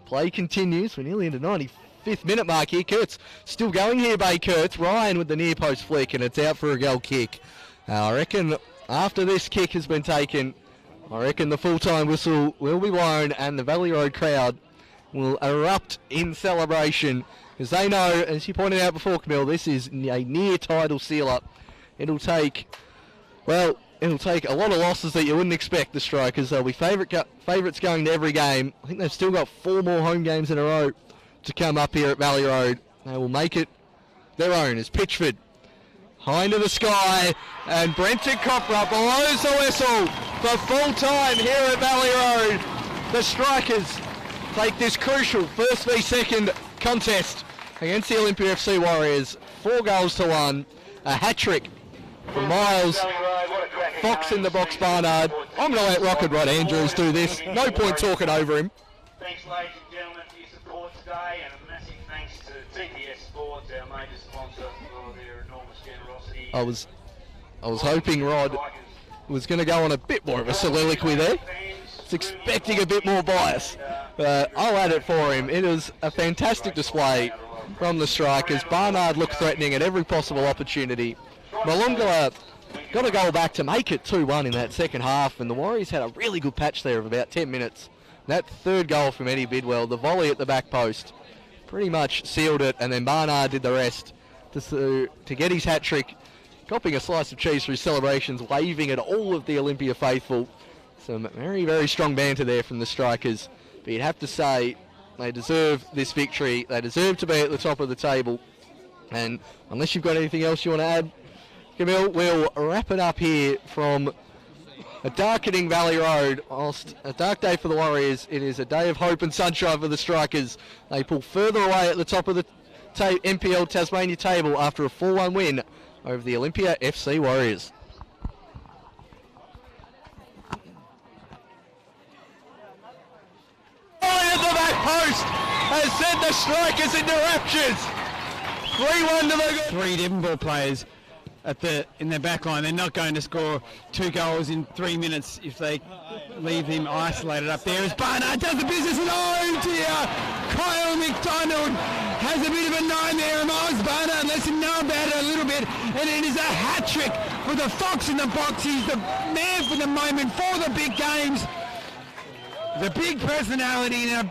Play continues. We're nearly into 95th minute mark here. Kurtz still going here, Bay Kurtz. Ryan with the near post flick, and it's out for a goal kick. I reckon after this kick has been taken, I reckon the full-time whistle will be blown and the Valley Road crowd will erupt in celebration, because they know, as you pointed out before, Camille, this is a near title sealer. It'll take a lot of losses that you wouldn't expect, the Strikers. They'll be favourites going to every game. I think they've still got 4 more home games in a row to come up here at Valley Road. They will make it their own as Pitchford high into the sky, and Brenton Copra blows the whistle for full time here at Valley Road. The Strikers take this crucial 1st v 2nd contest against the Olympia FC Warriors. 4-1, a hat-trick from Miles, Fox in the box, Barnard. I'm going to let Rocket Rod Andrews do this. No point talking over him. Thanks, ladies and gentlemen, for your support today, and a massive thanks to TPS Sports, our major sponsor, for their enormous generosity. I was hoping Rod was going to go on a bit more of a soliloquy there. I was expecting a bit more bias. I'll add it for him. It was a fantastic display from the Strikers. Barnard looked threatening at every possible opportunity. Malungala got a goal back to make it 2-1 in that second half, and the Warriors had a really good patch there of about 10 minutes. That 3rd goal from Eddie Bidwell, the volley at the back post, pretty much sealed it, and then Barnard did the rest to get his hat-trick, copping a slice of cheese for his celebrations, waving at all of the Olympia faithful. Some very, very strong banter there from the Strikers, but you'd have to say they deserve this victory. They deserve to be at the top of the table, and unless you've got anything else you want to add, Camille, we'll wrap it up here from A darkening Valley Road. Whilst a dark day for the Warriors, it is a day of hope and sunshine for the Strikers. They pull further away at the top of the NPL Tasmania table after a 4-1 win over the Olympia FC Warriors. At the back post has sent the Strikers into raptures. 3-1 to the... Three Devonport players in their back line. They're not going to score 2 goals in 3 minutes if they leave him isolated up there. As Barnard does the business, and oh dear, Kyle McDonald has a bit of a nightmare, and Miles Barnard lets him know about it a little bit, and it is a hat trick for the Fox in the box. He's the man for the moment for the big games. The big personality in a...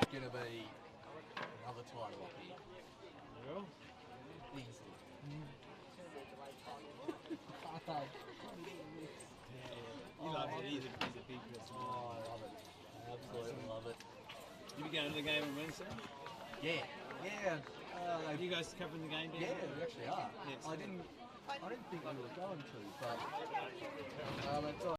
He's a big person. Oh, I love it. I absolutely love it. You be going to the game on Wednesday? Yeah. You guys covering the game? Yeah, we actually are. Yes. I didn't think we were going to, but it's